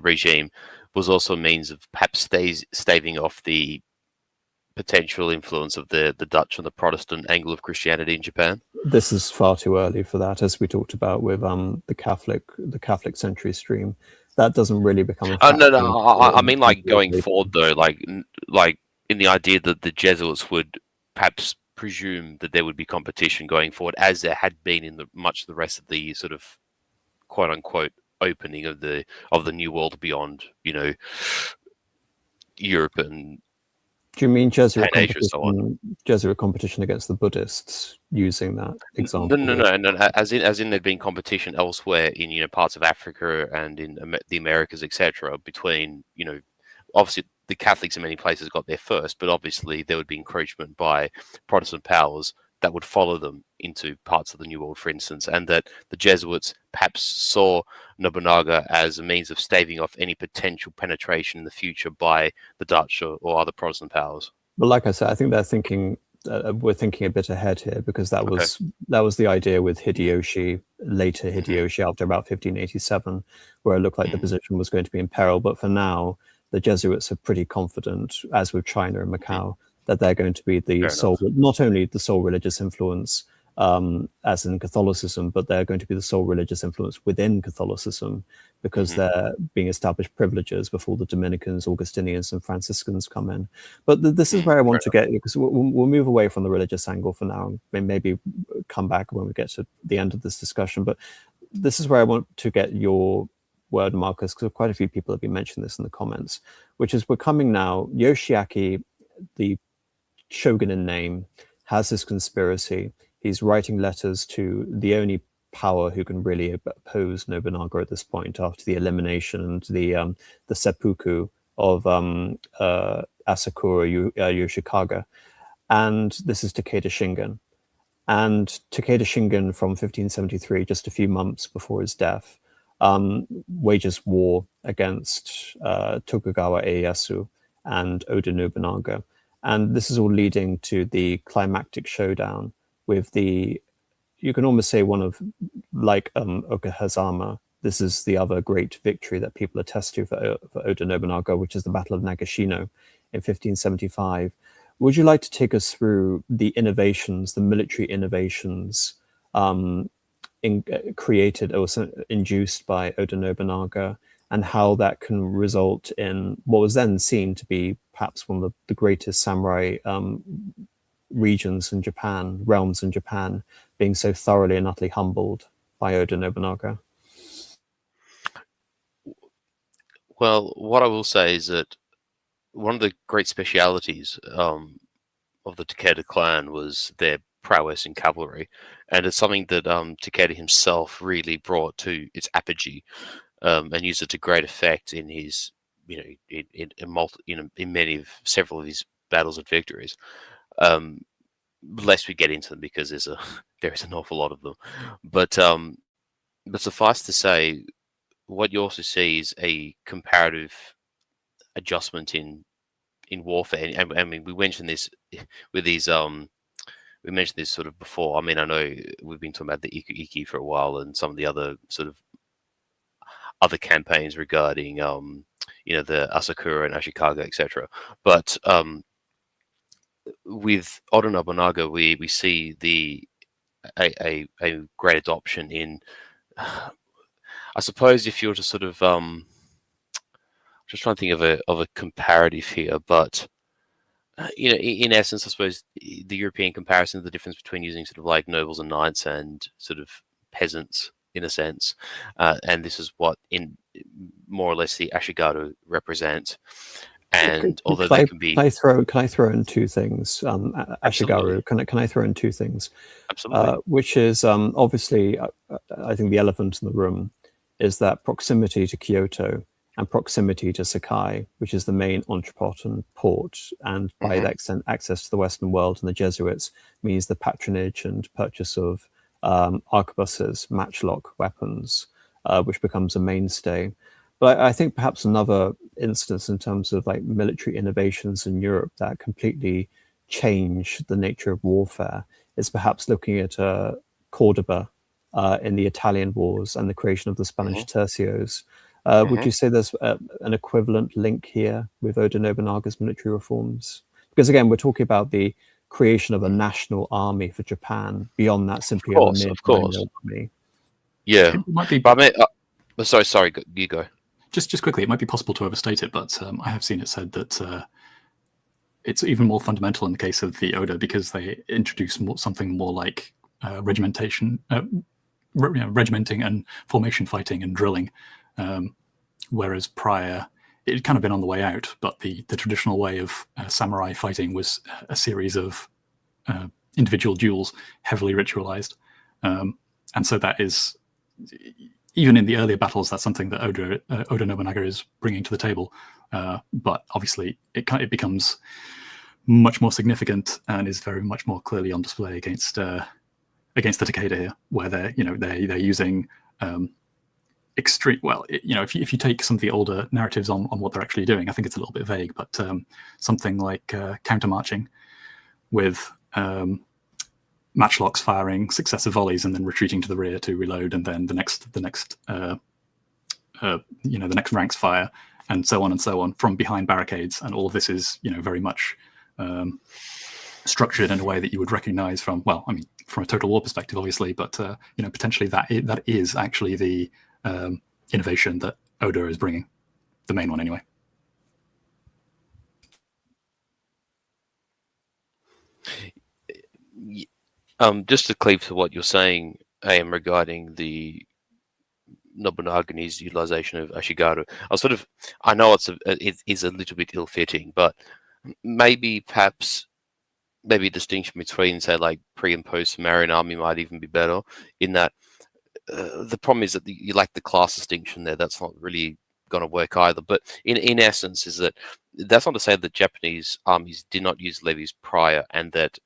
regime was also a means of perhaps staving off the potential influence of the Dutch on the Protestant angle of Christianity in Japan? This is far too early for that, as we talked about with the Catholic century stream. That doesn't really become a factor. No. I mean, like going forward though, like in the idea that the Jesuits would perhaps presume that there would be competition going forward, as there had been in much of the rest of the sort of quote unquote opening of the new world beyond, you know, Europe and do you mean Jesuit Asia and so on. Jesuit competition against the Buddhists, using that example? No. As in there'd been competition elsewhere in, you know, parts of Africa and in the Americas, etc. Between, you know, obviously the Catholics in many places got there first, but obviously there would be encroachment by Protestant powers that would follow them into parts of the New World, for instance, and that the Jesuits perhaps saw Nobunaga as a means of staving off any potential penetration in the future by the Dutch or other Protestant powers. But like I said, I think they're thinking we're thinking a bit ahead here, because that was the idea with Hideyoshi, later Hideyoshi, after about 1587, where it looked like the position was going to be in peril. But for now, the Jesuits are pretty confident, as with China and Macau, that they're going to be the sole, not only the sole religious influence as in Catholicism, but they're going to be the sole religious influence within Catholicism, because they're being established privileges before the Dominicans, Augustinians, and Franciscans come in. But this is where I want to get, because we'll move away from the religious angle for now, and maybe come back when we get to the end of this discussion. But this is where I want to get your word, Marcus, because quite a few people have been mentioning this in the comments, which is we're coming now. Yoshiaki, the shogun in name, has this conspiracy. He's writing letters to the only power who can really oppose Nobunaga at this point, after the elimination and the seppuku of Asakura Yoshikaga. And this is Takeda Shingen. And Takeda Shingen, from 1573, just a few months before his death, wages war against Tokugawa Ieyasu and Oda Nobunaga. And this is all leading to the climactic showdown with the, you can almost say one of, like Okehazama, this is the other great victory that people attest to for Oda Nobunaga, which is the Battle of Nagashino in 1575. Would you like to take us through the innovations, the military innovations created or induced by Oda Nobunaga, and how that can result in what was then seen to be perhaps one of the greatest samurai regions in Japan, realms in Japan, being so thoroughly and utterly humbled by Oda Nobunaga? Well, what I will say is that one of the great specialities of the Takeda clan was their prowess in cavalry, and it's something that Takeda himself really brought to its apogee, and used it to great effect in his, in several of his battles and victories. Lest we get into them, because there is an awful lot of them, but suffice to say, what you also see is a comparative adjustment in warfare. And I mean, we mentioned this with these we mentioned this sort of before. I mean, I know we've been talking about the Ikkou-ikki for a while, and some of the other sort of other campaigns regarding the Asakura and Ashikaga, etc. But with Oda Nobunaga, we see a great adoption in. I suppose if you were to sort of just trying to think of a comparative here, but in essence, I suppose the European comparison, the difference between using sort of like nobles and knights and sort of peasants in a sense, and this is what in more or less the Ashigaru represent. And although they can be, can I throw in two things? Ashigaru, can I throw in two things? Absolutely. Which is obviously, I think the elephant in the room is that proximity to Kyoto and proximity to Sakai, which is the main entrepot and port, and by that extent, access to the Western world and the Jesuits, means the patronage and purchase of arquebuses, matchlock weapons, which becomes a mainstay. But I think perhaps another instance in terms of like military innovations in Europe that completely changed the nature of warfare is perhaps looking at Cordoba in the Italian wars and the creation of the Spanish tercios. Would you say there's an equivalent link here with Oda Nobunaga's military reforms? Because again, we're talking about the creation of a national army for Japan beyond that simply of course. army. Yeah, It might be. but I mean, sorry, you go. Just quickly, it might be possible to overstate it, but I have seen it said that it's even more fundamental in the case of the Oda because they introduce something more like regimentation, regimenting and formation fighting and drilling, whereas prior it had kind of been on the way out. But the traditional way of samurai fighting was a series of individual duels, heavily ritualized, and so that is. Even in the earlier battles, that's something that Oda Nobunaga is bringing to the table. But obviously, it becomes much more significant and is very much more clearly on display against the Takeda here, where they're using extreme. Well, if you take some of the older narratives on what they're actually doing, I think it's a little bit vague. But something like counter-marching with matchlocks firing successive volleys and then retreating to the rear to reload, and then the next ranks fire, and so on from behind barricades, and all of this is very much structured in a way that you would recognize from a Total War perspective, obviously, but potentially that is actually the innovation that Oda is bringing, the main one anyway. Just to cleave to what you're saying, AM, regarding the Nobunaga and his utilization of Ashigaru, I know it is a little bit ill-fitting, but perhaps a distinction between, say, like pre and post Sumerian army might even be better, in that the problem is that you lack the class distinction there. That's not really going to work either. But in essence, is that's not to say that Japanese armies did not use levies prior, and that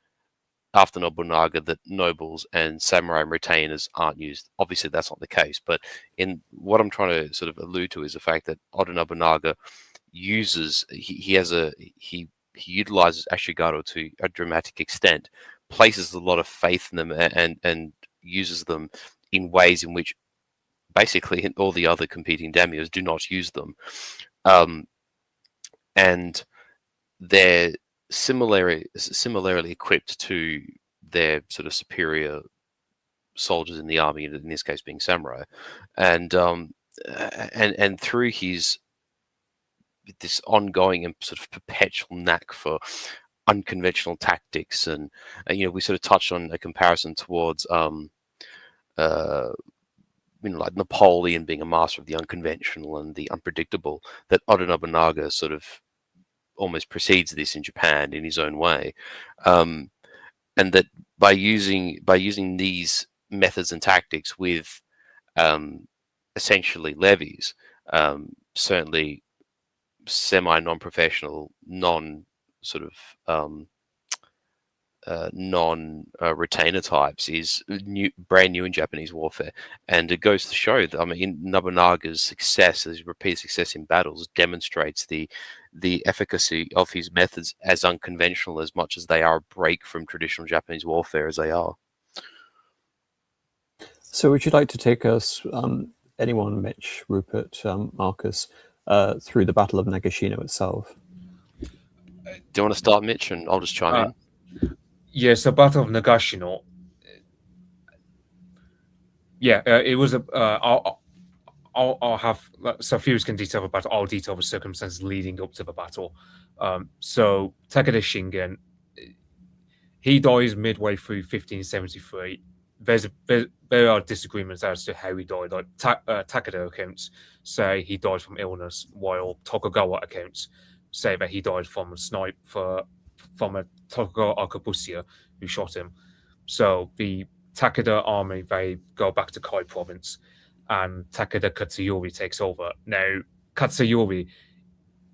after Nobunaga that nobles and samurai and retainers aren't used. Obviously, that's not the case. But in what I'm trying to sort of allude to is the fact that Oda Nobunaga uses he utilizes Ashigaru to a dramatic extent, places a lot of faith in them, and uses them in ways in which basically all the other competing daimyos do not use them, and they're similarly equipped to their sort of superior soldiers in the army, in this case being samurai, and through this ongoing and sort of perpetual knack for unconventional tactics, and we sort of touched on a comparison towards like Napoleon being a master of the unconventional and the unpredictable, that Oda Nobunaga sort of almost precedes this in Japan in his own way, and that by using these methods and tactics with essentially levies, certainly semi non-professional, non-retainer types, is brand new in Japanese warfare. And it goes to show that, in Nobunaga's success, his repeated success in battles, demonstrates the efficacy of his methods as unconventional as much as they are a break from traditional Japanese warfare as they are. So would you like to take us, anyone, Mitch, Rupert, Marcus, through the Battle of Nagashino itself? Do you want to start, Mitch, and I'll just chime in? Yeah, so Battle of Nagashino. Yeah, it was a. I'll have so Fuse can detail the battle. I'll detail the circumstances leading up to the battle. So Takeda Shingen, he dies midway through 1573. There are disagreements as to how he died. Like Takeda accounts say he died from illness, while Tokugawa accounts say that he died from a snipe from a Tokugawa arquebusier who shot him. So the Takeda army, they go back to Kai province, and Takeda Katsuyori takes over. Now Katsuyori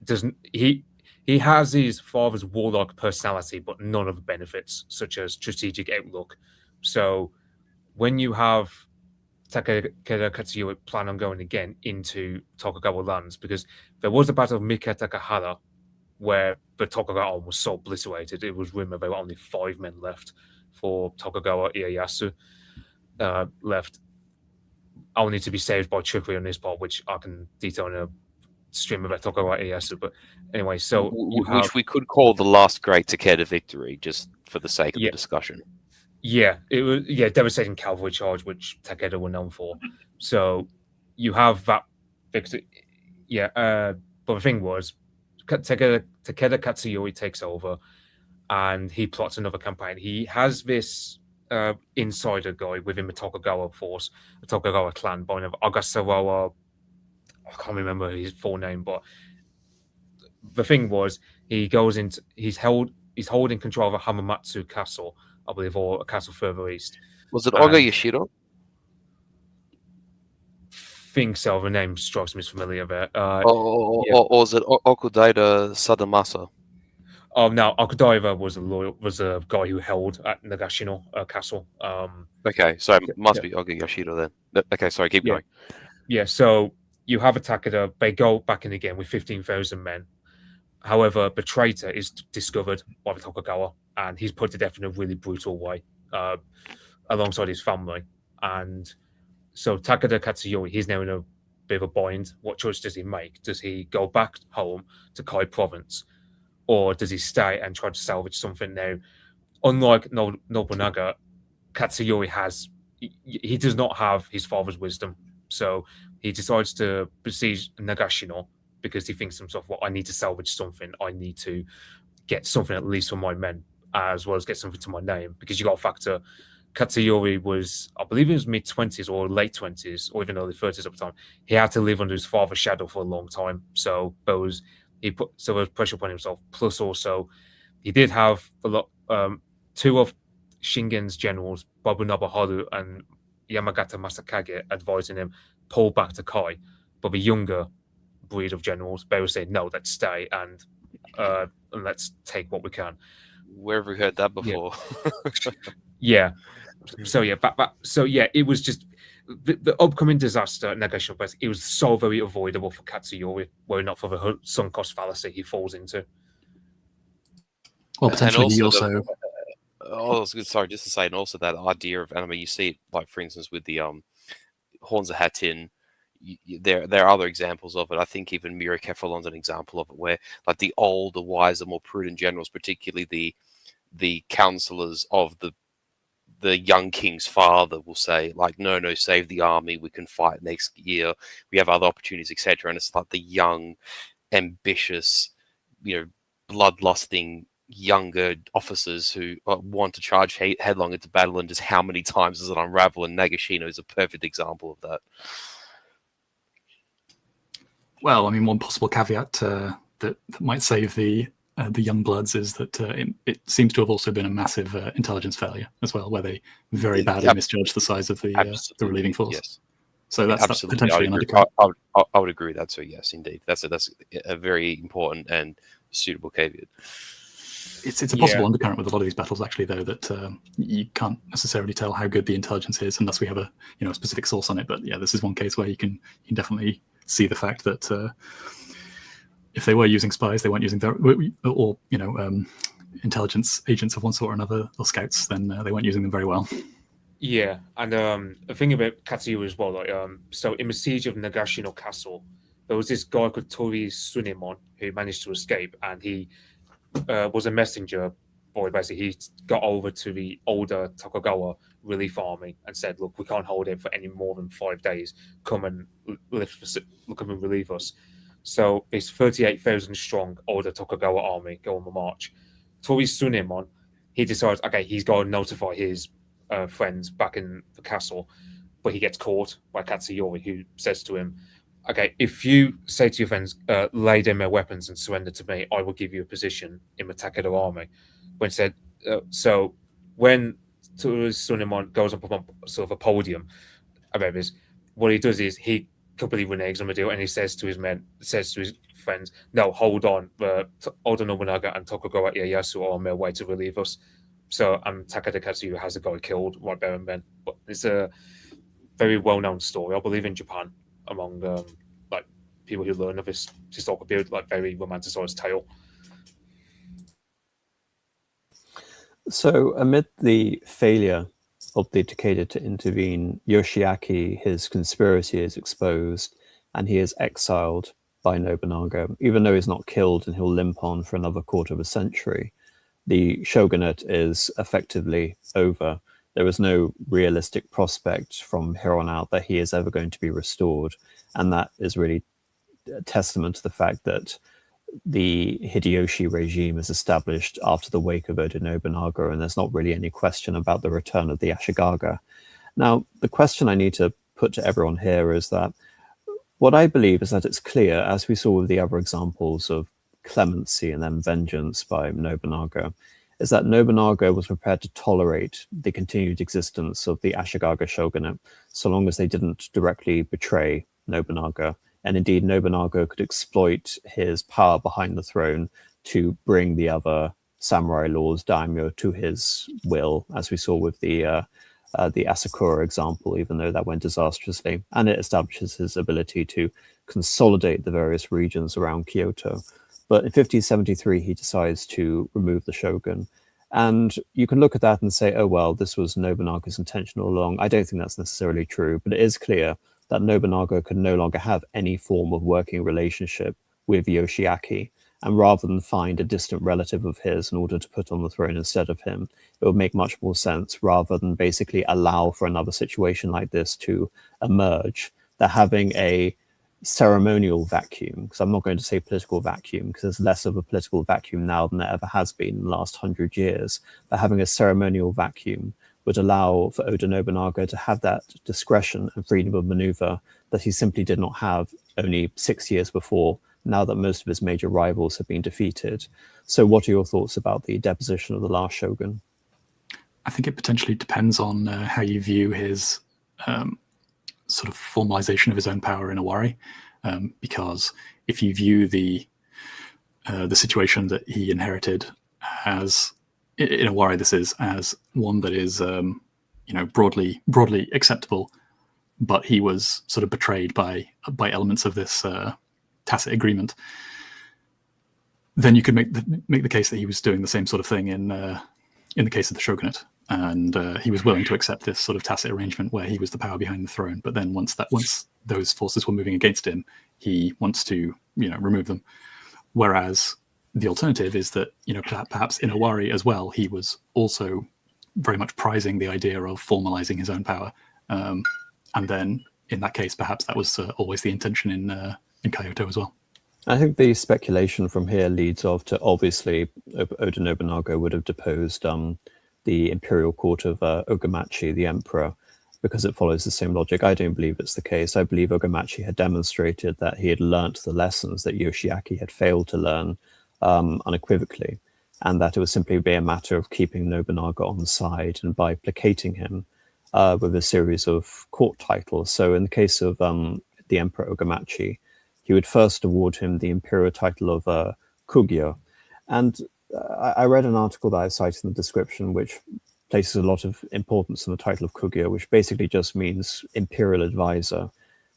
doesn't he has his father's warlike personality, but none of the benefits, such as strategic outlook. So when you have Takeda Katsuyori plan on going again into Tokugawa lands, because there was a battle of Mika Takahara where the Tokugawa army was so obliterated, it was rumored there were only 5 men left for Tokugawa Ieyasu left, only to be saved by trickery on his part, which I can detail in a stream about Tokugawa Ieyasu. But anyway, so which we could call the last great Takeda victory, just for the sake of the discussion. Yeah, it was devastating cavalry charge, which Takeda were known for. So you have that victory. Yeah, but the thing was, Takeda Katsuyori takes over, and he plots another campaign. He has this insider guy within the Tokugawa force, the Tokugawa clan, by name of Ogasawa. I can't remember his full name, but the thing was, he goes into he's holding control of a Hamamatsu castle, I believe, or a castle further east. Was it Oga Yashiro? Think so. The name strikes me as familiar there. Or was it Okudaira Sadamasa? Oh no, Okudaiva was a guy who held at Nagashino castle. Okay, so it must be Oga Yashiro then. Okay, sorry, keep going. Yeah, so you have a Takeda. They go back in again with 15,000 men. However, the traitor is discovered by the Tokugawa, and he's put to death in a really brutal way, alongside his family. And so Takeda Katsuyori, he's now in a bit of a bind. What choice does he make? Does he go back home to Kai province, or does he stay and try to salvage something now? Unlike Nobunaga, Katsuyori he does not have his father's wisdom. So he decides to besiege Nagashino because he thinks to himself, well, I need to salvage something. I need to get something at least for my men, as well as get something to my name. Because you got to factor, Katsuyori was, I believe it was mid-20s or late 20s, or even early 30s at the time. He had to live under his father's shadow for a long time. So there was pressure upon himself. Plus also, he did have a lot, 2 of Shingen's generals, Nobunaga Haru and Yamagata Masakage, advising him pull back to Kai. But the younger breed of generals, they were saying, no, let's stay and let's take what we can. Where have we heard that before? Yeah. So it was just the upcoming disaster at Nagashino Press. It was so very avoidable for Katsuyori, were it not for the sunk cost fallacy he falls into. Well, potentially he also. Sorry, just to say, and also that idea of anime, you see it, like for instance with the Horns of Hatin. There are other examples of it. I think even Mira Kephalon's an example of it, where like the older, wiser, more prudent generals, particularly the counselors of the young king's father, will say like, no, save the army, we can fight next year, we have other opportunities, etc. And it's like the young, ambitious, bloodlusting younger officers who want to charge headlong into battle, and just how many times does it unravel? And Nagashino is a perfect example of that. Well, I mean, one possible caveat that might save the young bloods is that it seems to have also been a massive intelligence failure as well, where they very badly misjudged the size of the relieving force. Yes. So that's potentially another. I would agree with that. So yes, indeed, that's a very important and suitable caveat. It's a possible undercurrent with a lot of these battles, actually, though, that you can't necessarily tell how good the intelligence is unless we have a specific source on it. But yeah, this is one case where you can definitely see the fact that if they were using spies, they weren't using intelligence agents of one sort or another, or scouts, then they weren't using them very well. Yeah, and the thing about Katsuyori as well, like so in the siege of Nagashino Castle, there was this guy called Tori Sunemon who managed to escape, and he was a messenger boy. Basically, he got over to the older Tokugawa relief army and said, "Look, we can't hold it for any more than 5 days. Come and come and relieve us." So this 38,000 strong older Tokugawa army go on the march. Tori Sunemon, he decides, okay, he's going to notify his friends back in the castle, but he gets caught by Katsuyori, who says to him, okay, if you say to your friends, lay down their weapons and surrender to me, I will give you a position in the Takeda army. When said, so when Sunemon goes up on sort of a podium about this, what he does is he completely reneges on the deal, and he says to his friends, no, hold on, Oda Nobunaga and Tokugawa Ieyasu are on their way to relieve us. So Takeda Katsuyori has a guy killed right there and then. But it's a very well-known story, I believe, in Japan, among like people who learn of this historical period, like very romanticized tale. So amid the failure of the Takeda to intervene, Yoshiaki, his conspiracy is exposed and he is exiled by Nobunaga. Even though he's not killed and he'll limp on for another quarter of a century, the shogunate is effectively over. There is no realistic prospect from here on out that he is ever going to be restored. And that is really a testament to the fact that the Hideyoshi regime is established after the wake of Oda Nobunaga, and there's not really any question about the return of the Ashikaga. Now, the question I need to put to everyone here is that what I believe is that it's clear, as we saw with the other examples of clemency and then vengeance by Nobunaga, is that Nobunaga was prepared to tolerate the continued existence of the Ashikaga shogunate so long as they didn't directly betray Nobunaga. And indeed, Nobunaga could exploit his power behind the throne to bring the other samurai lords, daimyo, to his will, as we saw with the Asakura example, even though that went disastrously. And it establishes his ability to consolidate the various regions around Kyoto. But in 1573, he decides to remove the shogun. And you can look at that and say, oh, well, this was Nobunaga's intention all along. I don't think that's necessarily true, but it is clear that Nobunaga could no longer have any form of working relationship with Yoshiaki. And rather than find a distant relative of his in order to put on the throne instead of him, it would make much more sense, rather than basically allow for another situation like this to emerge, that having a ceremonial vacuum, because I'm not going to say political vacuum, because there's less of a political vacuum now than there ever has been in the last 100 years, but having a ceremonial vacuum would allow for Oda Nobunaga to have that discretion and freedom of maneuver that he simply did not have only 6 years before, now that most of his major rivals have been defeated. So what are your thoughts about the deposition of the last shogun? I think it potentially depends on how you view his sort of formalization of his own power in Owari, because if you view the situation that he inherited as, in Owari, this is as one that is broadly acceptable, but he was sort of betrayed by elements of this tacit agreement, then you could make the case that he was doing the same sort of thing in the case of the shogunate, and he was willing to accept this sort of tacit arrangement where he was the power behind the throne. But then once those forces were moving against him, he wants to remove them. Whereas the alternative is that perhaps in Owari as well, he was also very much prizing the idea of formalizing his own power, and then in that case, perhaps that was always the intention in Kyoto as well. I think the speculation from here leads off to, obviously, Oda Nobunaga would have deposed the imperial court of Ogamachi, the emperor, because it follows the same logic. I don't believe it's the case. I believe Ogamachi had demonstrated that he had learnt the lessons that Yoshiaki had failed to learn unequivocally, and that it would simply be a matter of keeping Nobunaga on side and by placating him with a series of court titles. So in the case of the Emperor Ogamachi, he would first award him the imperial title of Kugyo. And I read an article that I cited in the description which places a lot of importance on the title of Kugyo, which basically just means imperial advisor,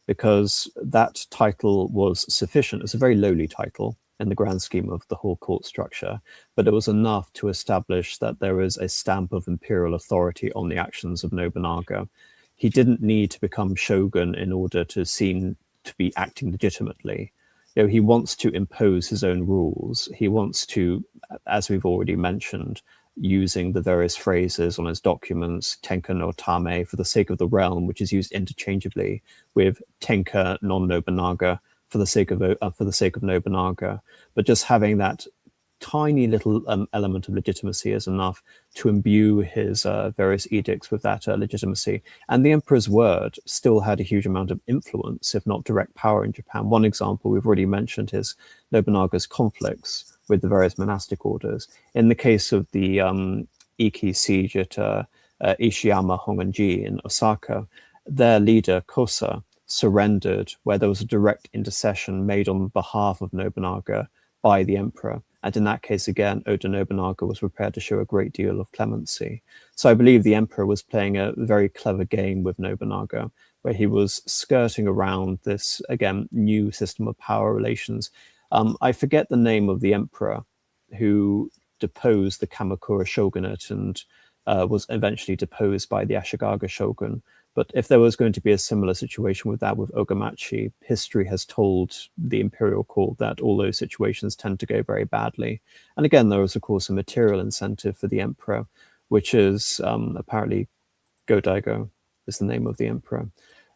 because that title was sufficient. It's a very lowly title in the grand scheme of the whole court structure, but it was enough to establish that there is a stamp of imperial authority on the actions of Nobunaga. He didn't need to become shogun in order to seem to be acting legitimately. he wants to impose his own rules. He wants to, as we've already mentioned, using the various phrases on his documents, Tenka no Tame, for the sake of the realm, which is used interchangeably with Tenka non Nobunaga, for the sake of Nobunaga. But just having that tiny little element of legitimacy is enough to imbue his various edicts with that legitimacy. And the emperor's word still had a huge amount of influence, if not direct power, in Japan. One example we've already mentioned is Nobunaga's conflicts with the various monastic orders. In the case of the Ikki siege at Ishiyama Honno-ji in Osaka, their leader, Kosa, surrendered where there was a direct intercession made on behalf of Nobunaga by the emperor. And in that case, again, Oda Nobunaga was prepared to show a great deal of clemency. So I believe the emperor was playing a very clever game with Nobunaga, where he was skirting around this, again, new system of power relations. I forget the name of the emperor who deposed the Kamakura shogunate and was eventually deposed by the Ashikaga shogun. But if there was going to be a similar situation with that with Ogamachi, history has told the imperial court that all those situations tend to go very badly. And again, there was, of course, a material incentive for the emperor, which is apparently Go-Daigo is the name of the emperor.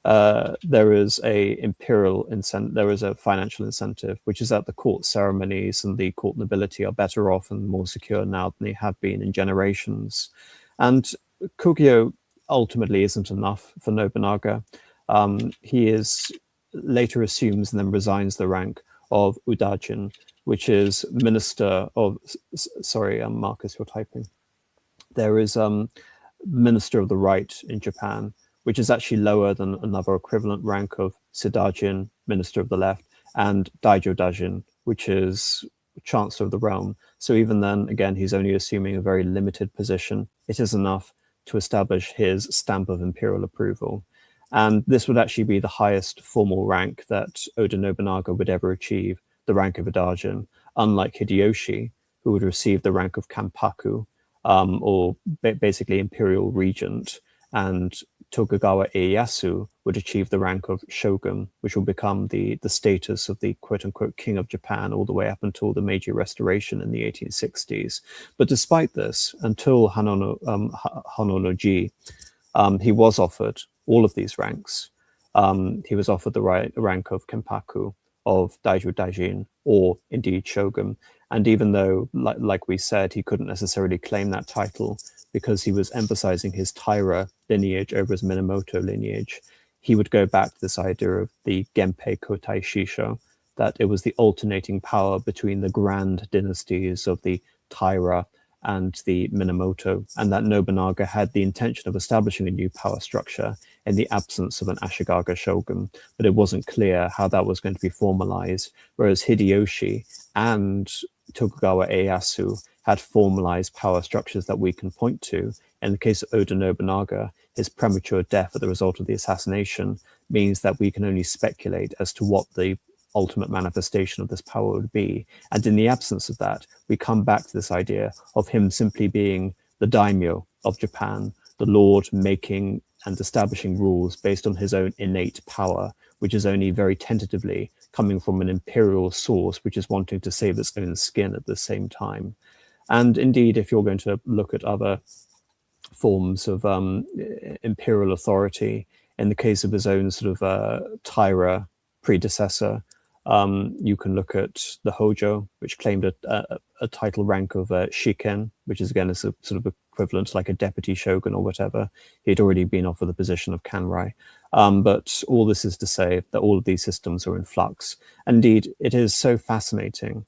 There is a imperial incentive, there is a financial incentive, which is that the court ceremonies and the court nobility are better off and more secure now than they have been in generations. And Kogyo ultimately isn't enough for Nobunaga. He is later assumes and then resigns the rank of Udajin, which is minister of, sorry, Marcus, you're typing. There is minister of the right in Japan, which is actually lower than another equivalent rank of Sidajin, minister of the left, and Daijo Dajin, which is chancellor of the realm. So even then, again, he's only assuming a very limited position. It is enough to establish his stamp of imperial approval. And this would actually be the highest formal rank that Oda Nobunaga would ever achieve, the rank of Udajin, unlike Hideyoshi, who would receive the rank of Kanpaku, or basically imperial regent, and Tokugawa Ieyasu would achieve the rank of shogun, which will become the status of the quote-unquote king of Japan all the way up until the Meiji Restoration in the 1860s. But despite this, until Honno-ji, he was offered all of these ranks. He was offered the rank of Kenpaku, of Daijo Daijin, or indeed shogun. And even though, like we said, he couldn't necessarily claim that title because he was emphasizing his Taira lineage over his Minamoto lineage, he would go back to this idea of the Genpei Kotai Shisho, that it was the alternating power between the grand dynasties of the Taira and the Minamoto, and that Nobunaga had the intention of establishing a new power structure in the absence of an Ashikaga shogun, but it wasn't clear how that was going to be formalized, whereas Hideyoshi and Tokugawa Ieyasu had formalized power structures that we can point to. In the case of Oda Nobunaga, his premature death as the result of the assassination means that we can only speculate as to what the ultimate manifestation of this power would be. And in the absence of that, we come back to this idea of him simply being the daimyo of Japan, the lord making and establishing rules based on his own innate power, which is only very tentatively coming from an imperial source, which is wanting to save its own skin at the same time. And indeed, if you're going to look at other forms of imperial authority, in the case of his own sort of Taira predecessor, you can look at the Hojo, which claimed a title rank of Shiken, which is again a sort of equivalent to like a deputy shogun or whatever. He'd already been offered the position of Kanrai. But all this is to say that all of these systems are in flux. Indeed, it is so fascinating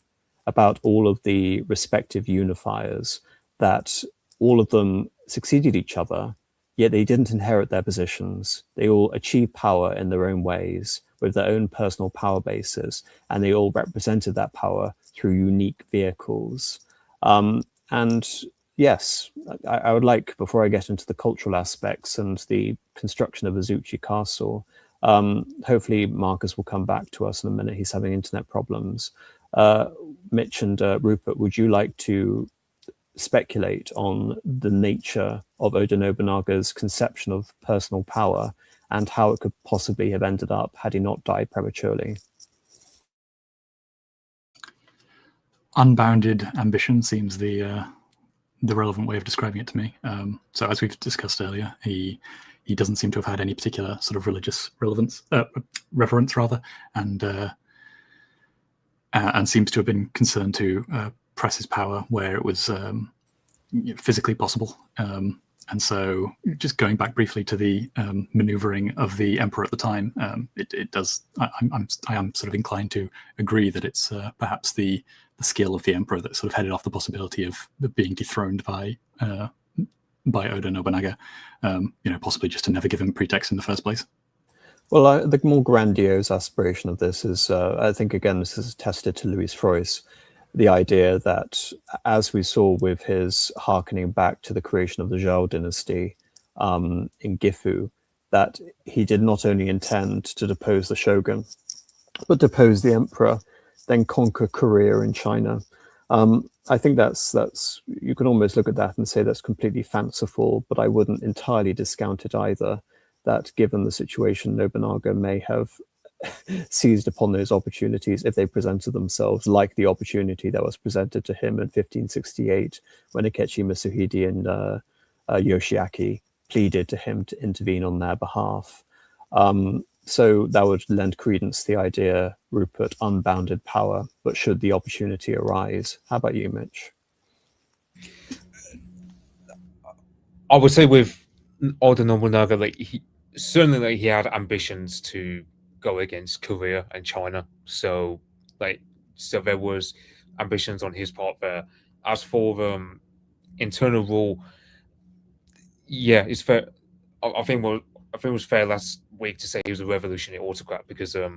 about all of the respective unifiers that all of them succeeded each other, yet they didn't inherit their positions. They all achieved power in their own ways with their own personal power bases, and they all represented that power through unique vehicles. And yes, I would like, before I get into the cultural aspects and the construction of Azuchi Castle, hopefully Marcus will come back to us in a minute. He's having internet problems. Mitch and Rupert, would you like to speculate on the nature of Oda Nobunaga's conception of personal power and how it could possibly have ended up had he not died prematurely? unbounded ambition seems the relevant way of describing it to me. So as we've discussed earlier, he doesn't seem to have had any particular sort of religious reverence rather, and seems to have been concerned to press his power where it was physically possible. And so, just going back briefly to the maneuvering of the emperor at the time, it does. I am sort of inclined to agree that it's perhaps the skill of the emperor that sort of headed off the possibility of being dethroned by Oda Nobunaga. Possibly just to never give him pretext in the first place. Well, the more grandiose aspiration of this is, I think, again, this is attested to Louis Freud's, the idea that, as we saw with his hearkening back to the creation of the Zhou dynasty in Gifu, that he did not only intend to depose the shogun, but depose the emperor, then conquer Korea and China. I think that's you can almost look at that and say that's completely fanciful, but I wouldn't entirely discount it either, that given the situation, Nobunaga may have seized upon those opportunities if they presented themselves, like the opportunity that was presented to him in 1568 when Akechi Mitsuhide and Yoshiaki pleaded to him to intervene on their behalf. So that would lend credence to the idea, Rupert, unbounded power, but should the opportunity arise. How about you, Mitch? I would say with Oda Nobunaga, he had ambitions to go against Korea and China, so there was ambitions on his part there. As for internal rule, it's fair. I think it was fair last week to say he was a revolutionary autocrat, because I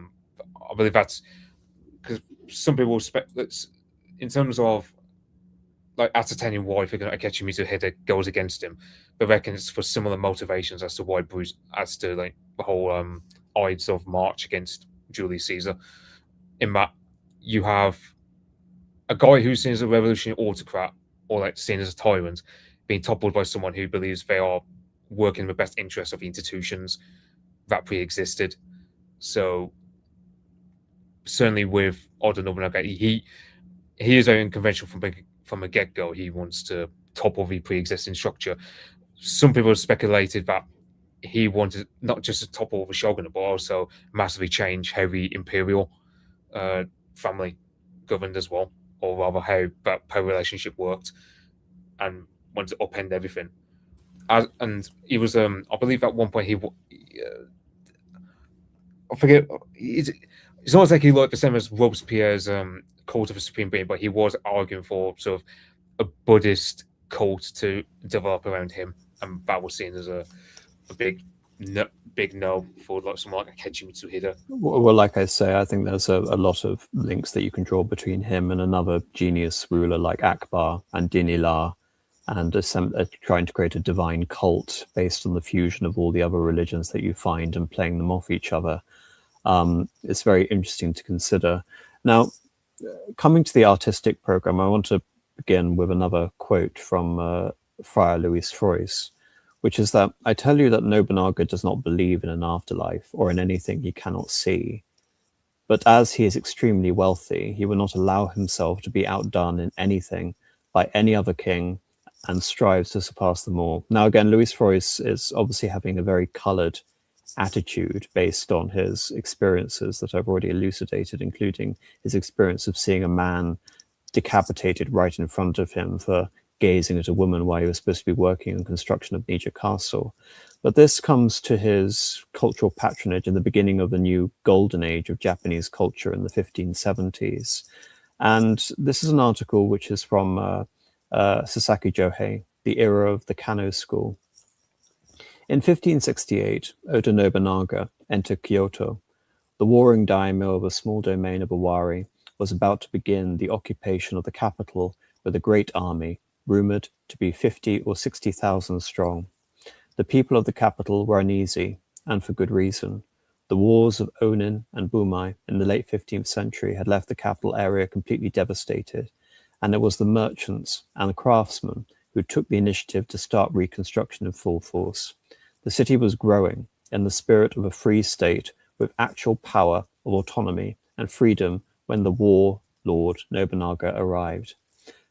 believe that's because some people expect that in terms of ascertaining why Akechi Mitsuhide goes against him, they reckon it's for similar motivations as to why the whole Ides of March against Julius Caesar, in that you have a guy who's seen as a revolutionary autocrat or seen as a tyrant being toppled by someone who believes they are working in the best interests of the institutions that pre-existed. So certainly with Oda Nobunaga, he is very unconventional from a get-go. He wants to topple the pre-existing structure. Some people have speculated that he wanted not just to topple the shogunate, but also massively change how the imperial family governed as well, or rather how that power relationship worked, and wanted to upend everything. And he was, I believe, at one point I forget. It's almost like he liked the same as Robespierre's cult of the supreme being, but he was arguing for sort of a Buddhist cult to develop around him, and that was seen as a big no for someone like Akechi Mitsuhide. Well, like I say, I think there's a lot of links that you can draw between him and another genius ruler like Akbar and Dinila, and trying to create a divine cult based on the fusion of all the other religions that you find and playing them off each other. It's very interesting to consider. Now, coming to the artistic program, I want to begin with another quote from Friar Louis Frois, which is that, "I tell you that Nobunaga does not believe in an afterlife or in anything he cannot see. But as he is extremely wealthy, he will not allow himself to be outdone in anything by any other king and strives to surpass them all." Now, again, Louis Frois is obviously having a very colored attitude based on his experiences that I've already elucidated, including his experience of seeing a man decapitated right in front of him for gazing at a woman while he was supposed to be working on construction of Nijou Castle. But this comes to his cultural patronage in the beginning of the new golden age of Japanese culture in the 1570s. And this is an article which is from Sasaki Jōhei, the era of the Kanō school. In 1568, Oda Nobunaga entered Kyoto. The warring daimyo of a small domain of Owari was about to begin the occupation of the capital with a great army, rumored to be 50 or 60,000 strong. The people of the capital were uneasy, and for good reason. The wars of Onin and Bumai in the late 15th century had left the capital area completely devastated, and it was the merchants and the craftsmen who took the initiative to start reconstruction in full force. The city was growing in the spirit of a free state with actual power of autonomy and freedom when the war Lord Nobunaga arrived.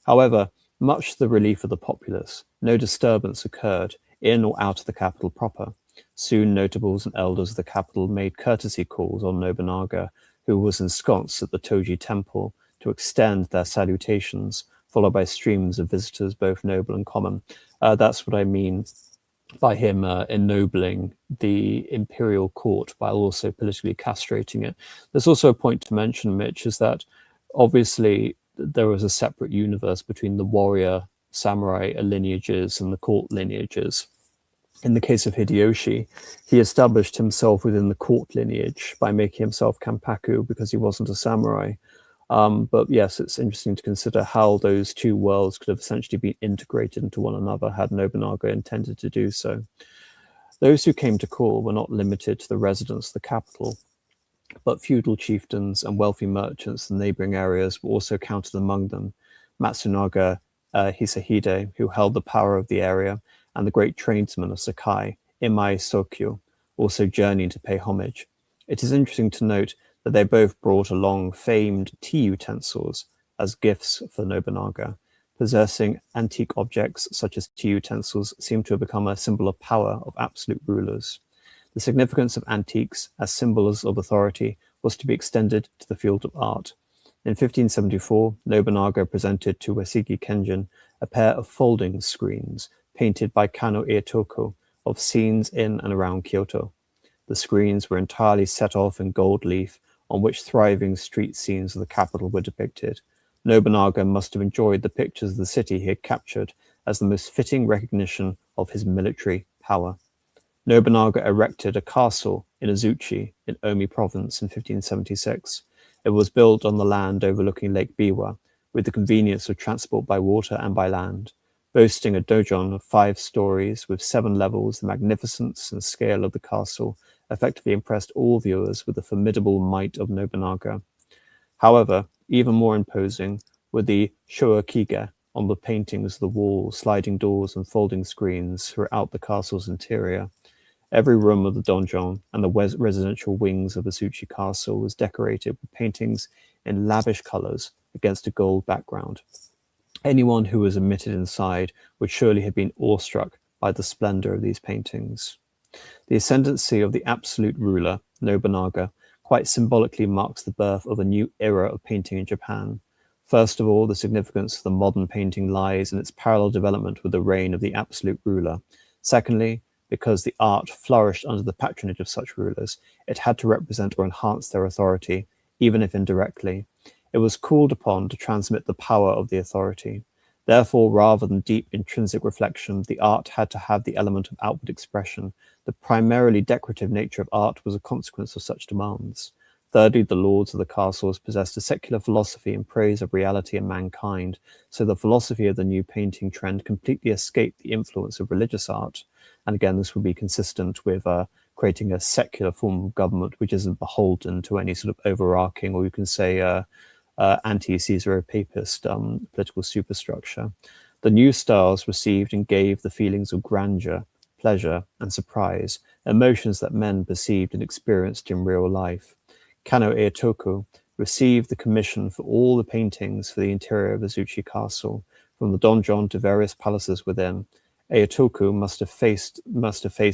However, much to the relief of the populace, no disturbance occurred in or out of the capital proper. Soon notables and elders of the capital made courtesy calls on Nobunaga, who was ensconced at the Toji temple, to extend their salutations, followed by streams of visitors, both noble and common. That's what I mean by him ennobling the imperial court while also politically castrating it. There's also a point to mention, Mitch, is that obviously there was a separate universe between the warrior samurai lineages and the court lineages. In the case of Hideyoshi, he established himself within the court lineage by making himself Kanpaku because he wasn't a samurai. But yes, it's interesting to consider how those two worlds could have essentially been integrated into one another had Nobunaga intended to do so. Those who came to call were not limited to the residents of the capital, but feudal chieftains and wealthy merchants in the neighboring areas were also counted among them. Matsunaga Hisahide, who held the power of the area, and the great tradesman of Sakai, Imai Sokyo, also journeyed to pay homage. It is interesting to note that they both brought along famed tea utensils as gifts for Nobunaga. Possessing antique objects such as tea utensils seem to have become a symbol of power of absolute rulers. The significance of antiques as symbols of authority was to be extended to the field of art. In 1574, Nobunaga presented to Uesugi Kenjin a pair of folding screens painted by Kanō Eitoku of scenes in and around Kyoto. The screens were entirely set off in gold leaf, on which thriving street scenes of the capital were depicted. Nobunaga must have enjoyed the pictures of the city he had captured as the most fitting recognition of his military power. Nobunaga erected a castle in Azuchi in Omi province in 1576. It was built on the land overlooking Lake Biwa, with the convenience of transport by water and by land. Boasting a donjon of 5 stories with 7 levels, the magnificence and scale of the castle effectively impressed all viewers with the formidable might of Nobunaga. However, even more imposing were the shoukige on the paintings of the walls, sliding doors, and folding screens throughout the castle's interior. Every room of the donjon and the residential wings of Azuchi Castle was decorated with paintings in lavish colors against a gold background. Anyone who was admitted inside would surely have been awestruck by the splendor of these paintings. The ascendancy of the absolute ruler, Nobunaga, quite symbolically marks the birth of a new era of painting in Japan. First of all, the significance of the modern painting lies in its parallel development with the reign of the absolute ruler. Secondly, because the art flourished under the patronage of such rulers, it had to represent or enhance their authority, even if indirectly. It was called upon to transmit the power of the authority. Therefore, rather than deep intrinsic reflection, the art had to have the element of outward expression. The primarily decorative nature of art was a consequence of such demands. Thirdly, the lords of the castles possessed a secular philosophy in praise of reality and mankind, so the philosophy of the new painting trend completely escaped the influence of religious art. And again, this would be consistent with creating a secular form of government which isn't beholden to any sort of overarching, or you can say anti-Caesaro-papist political superstructure. The new styles received and gave the feelings of grandeur, pleasure, and surprise, emotions that men perceived and experienced in real life. Kanō Eitoku received the commission for all the paintings for the interior of Azuchi Castle, from the donjon to various palaces within. Eitoku must have faced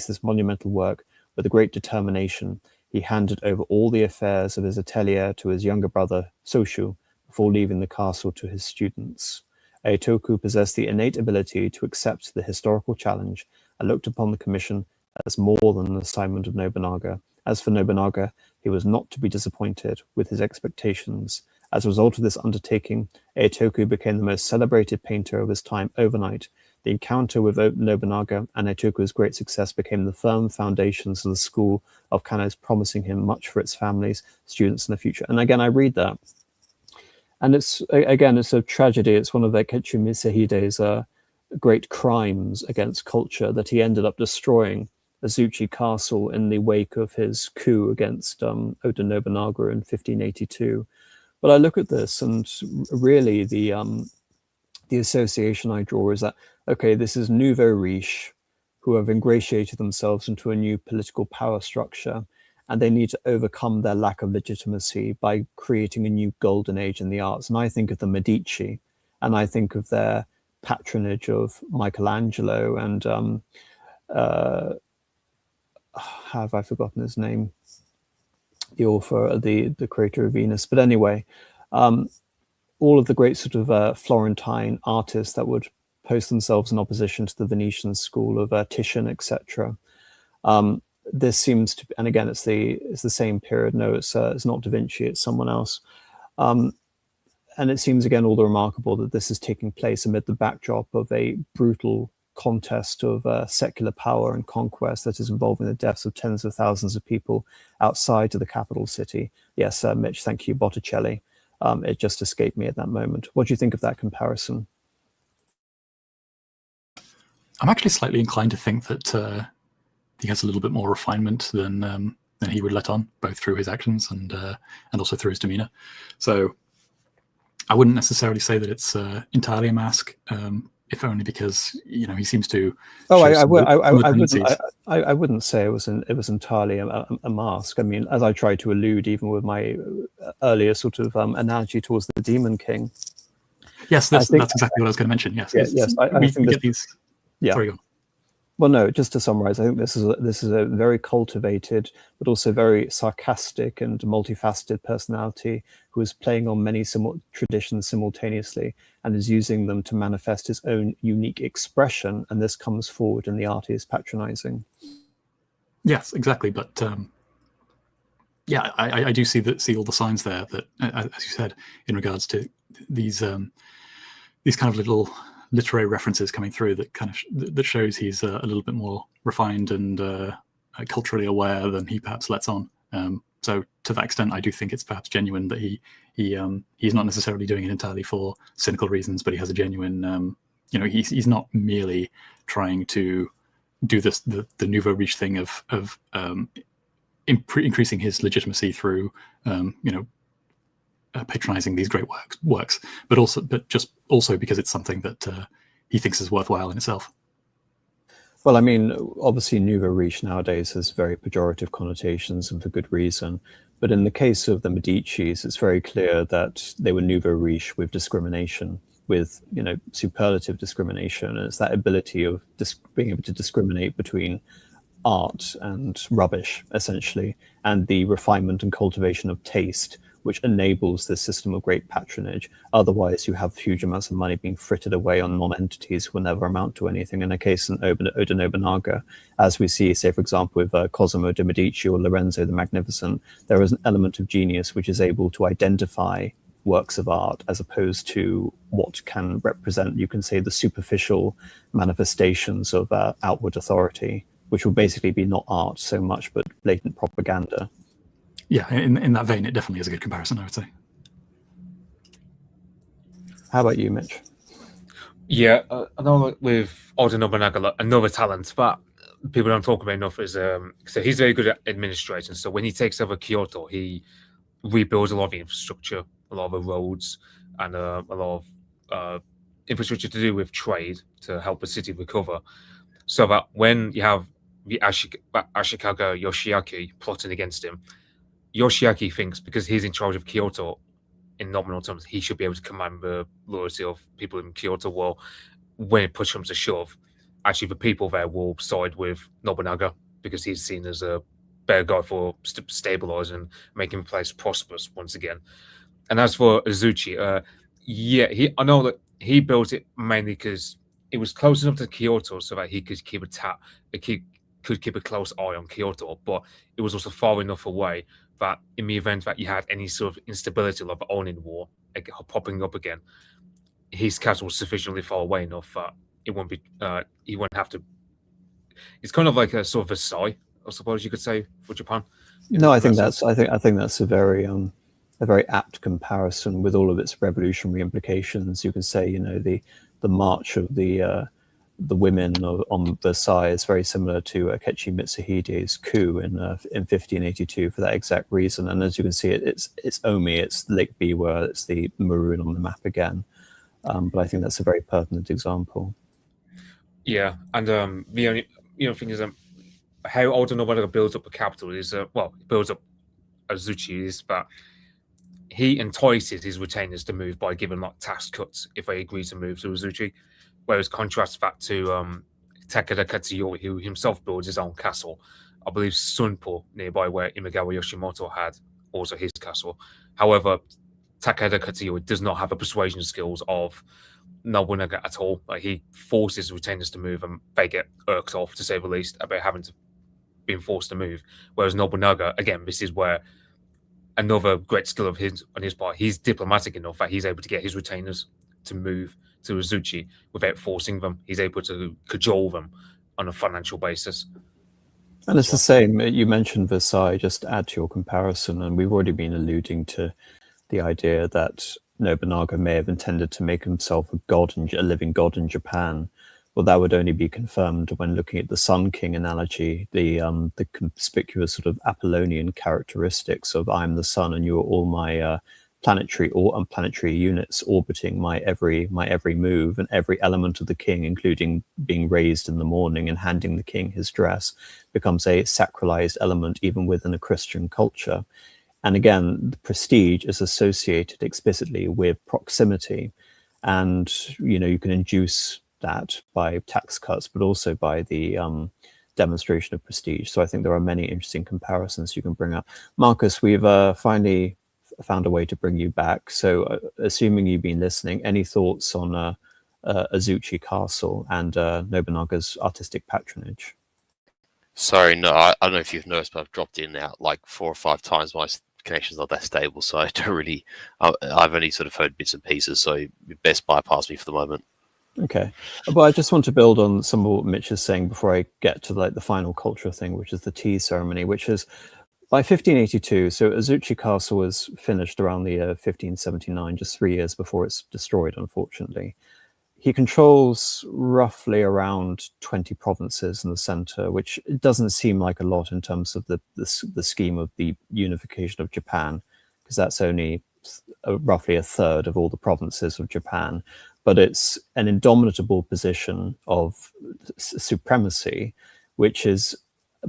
this monumental work with a great determination. He handed over all the affairs of his atelier to his younger brother, Soshu, before leaving the castle to his students. Eitoku possessed the innate ability to accept the historical challenge and looked upon the commission as more than an assignment of Nobunaga. As for Nobunaga, he was not to be disappointed with his expectations. As a result of this undertaking, Eitoku became the most celebrated painter of his time overnight. The encounter with Nobunaga and Eitoku's great success became the firm foundations of the school of Kanō's, promising him much for its families, students, in the future. And again, I read that. And it's a tragedy. It's one of Akechi Misahide's great crimes against culture that he ended up destroying Azuchi Castle in the wake of his coup against Oda Nobunaga in 1582. But I look at this, and really the association I draw is that, okay, this is nouveau riche who have ingratiated themselves into a new political power structure, and they need to overcome their lack of legitimacy by creating a new golden age in the arts. And I think of the Medici, and I think of their patronage of Michelangelo and have I forgotten his name? The author, the creator of Venus. But anyway, all of the great sort of Florentine artists that would post themselves in opposition to the Venetian school of Titian, etc. This seems to, and again, it's the same period. No, it's not Da Vinci, it's someone else. And it seems again all the remarkable that this is taking place amid the backdrop of a brutal contest of secular power and conquest that is involving the deaths of tens of thousands of people outside of the capital city. Yes, Mitch, thank you, Botticelli. It just escaped me at that moment. What do you think of that comparison? I'm actually slightly inclined to think that he has a little bit more refinement than he would let on, both through his actions and also through his demeanor. So I wouldn't necessarily say that it's entirely a mask, if only because he seems to. Oh, I wouldn't say it was entirely a mask. I mean, as I tried to allude, even with my earlier sort of analogy towards the Demon King. Yes, that's exactly what I was going to mention. Yes, yes. I think get these. Yeah. Sorry, go on. Well, no, just to summarize, I think this is a very cultivated, but also very sarcastic and multifaceted personality who is playing on many traditions simultaneously and is using them to manifest his own unique expression. And this comes forward in the art he is patronizing. Yes, exactly. But yeah, I do see all the signs there that, as you said, in regards to these kind of little literary references coming through that shows he's a little bit more refined and culturally aware than he perhaps lets on. So to that extent, I do think it's perhaps genuine that he's not necessarily doing it entirely for cynical reasons, but he has a genuine, he's not merely trying to do this the nouveau riche thing of increasing his legitimacy through patronizing these great works, but also because it's something that he thinks is worthwhile in itself. Well, I mean, obviously, nouveau riche nowadays has very pejorative connotations, and for good reason. But in the case of the Medicis, it's very clear that they were nouveau riche with discrimination, with superlative discrimination, and it's that ability of being able to discriminate between art and rubbish, essentially, and the refinement and cultivation of taste, which enables this system of great patronage. Otherwise, you have huge amounts of money being frittered away on non-entities who will never amount to anything. In a case in Oda Nobunaga, as we see, say, for example, with Cosimo de' Medici or Lorenzo the Magnificent, there is an element of genius which is able to identify works of art as opposed to what can represent, you can say, the superficial manifestations of outward authority, which will basically be not art so much, but blatant propaganda. Yeah, in that vein, it definitely is a good comparison, I would say. How about you, Mitch? Yeah, I know with Oda Nobunaga, another talent that people don't talk about enough is so he's very good at administration. So when he takes over Kyoto, he rebuilds a lot of the infrastructure, a lot of the roads, and a lot of infrastructure to do with trade to help the city recover. So that when you have the Ashikaga Yoshiaki plotting against him, Yoshiaki thinks because he's in charge of Kyoto, in nominal terms, he should be able to command the loyalty of people in Kyoto. Well, when it push comes to shove, actually the people there will side with Nobunaga because he's seen as a better guy for stabilizing and making the place prosperous once again. And as for Azuchi, I know that he built it mainly because it was close enough to Kyoto so that he could keep a close eye on Kyoto, but it was also far enough away that in the event that you had any sort of instability like the Onin War popping up again, his castle was sufficiently far away enough that it won't be he won't have to. It's kind of like a sort of Versailles, I suppose you could say, for Japan. No, I think that's a very apt comparison with all of its revolutionary implications. You could say, the march of the women on Versailles is very similar to Akechi Mitsuhide's coup in 1582 for that exact reason. And as you can see, it's Omi, it's Lake Biwa, it's the maroon on the map again. But I think that's a very pertinent example. Yeah, and the only thing is, how Oda Nobunaga builds up a capital is, well, he builds up Azuchi is that he entices his retainers to move by giving like tax cuts if they agree to move to Azuchi, whereas contrasts that to Takeda Katsuyori, who himself builds his own castle. I believe Sunpo nearby, where Imagawa Yoshimoto had also his castle. However, Takeda Katsuyori does not have the persuasion skills of Nobunaga at all. Like, he forces retainers to move, and they get irked off, to say the least, about having to being forced to move. Whereas Nobunaga, again, this is where another great skill of his on his part, he's diplomatic enough that he's able to get his retainers to move to Azuchi without forcing them. He's able to cajole them on a financial basis. And it's the same. You mentioned Versailles, just to add to your comparison, and we've already been alluding to the idea that Nobunaga may have intended to make himself a living god in Japan. Well, that would only be confirmed when looking at the Sun King analogy, the conspicuous sort of Apollonian characteristics of "I'm the sun and you are all my planetary or unplanetary units orbiting my every move, and every element of the king, including being raised in the morning and handing the king his dress, becomes a sacralized element even within a Christian culture." And again, the prestige is associated explicitly with proximity, and you can induce that by tax cuts, but also by the demonstration of prestige. So I think there are many interesting comparisons you can bring up. Marcus, we've finally found a way to bring you back. So assuming you've been listening, any thoughts on Azuchi Castle and Nobunaga's artistic patronage? Sorry, no, I don't know if you've noticed, but I've dropped in and out like 4 or 5 times. My connection's not that stable, so I don't really, I've only sort of heard bits and pieces, so you best bypass me for the moment. Okay, well, I just want to build on some of what Mitch is saying before I get to like the final cultural thing, which is the tea ceremony, which is by 1582. So Azuchi Castle was finished around the year 1579, just 3 years before it's destroyed, unfortunately. He controls roughly around 20 provinces in the center, which doesn't seem like a lot in terms of the scheme of the unification of Japan, because that's only roughly a third of all the provinces of Japan. But it's an indomitable position of supremacy, which is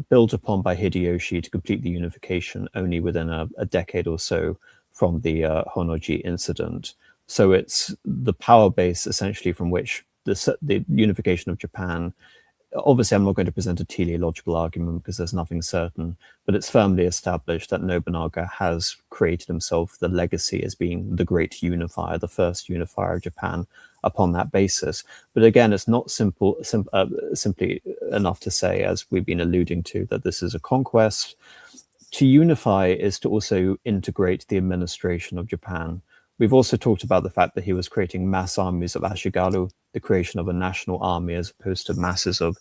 built upon by Hideyoshi to complete the unification only within a decade or so from the Honno-ji incident. So it's the power base essentially from which the unification of Japan. Obviously, I'm not going to present a teleological argument because there's nothing certain, but it's firmly established that Nobunaga has created himself the legacy as being the great unifier, the first unifier of Japan upon that basis. But again, it's not simply enough to say, as we've been alluding to, that this is a conquest. To unify is to also integrate the administration of Japan. We've also talked about the fact that he was creating mass armies of ashigaru, the creation of a national army as opposed to masses of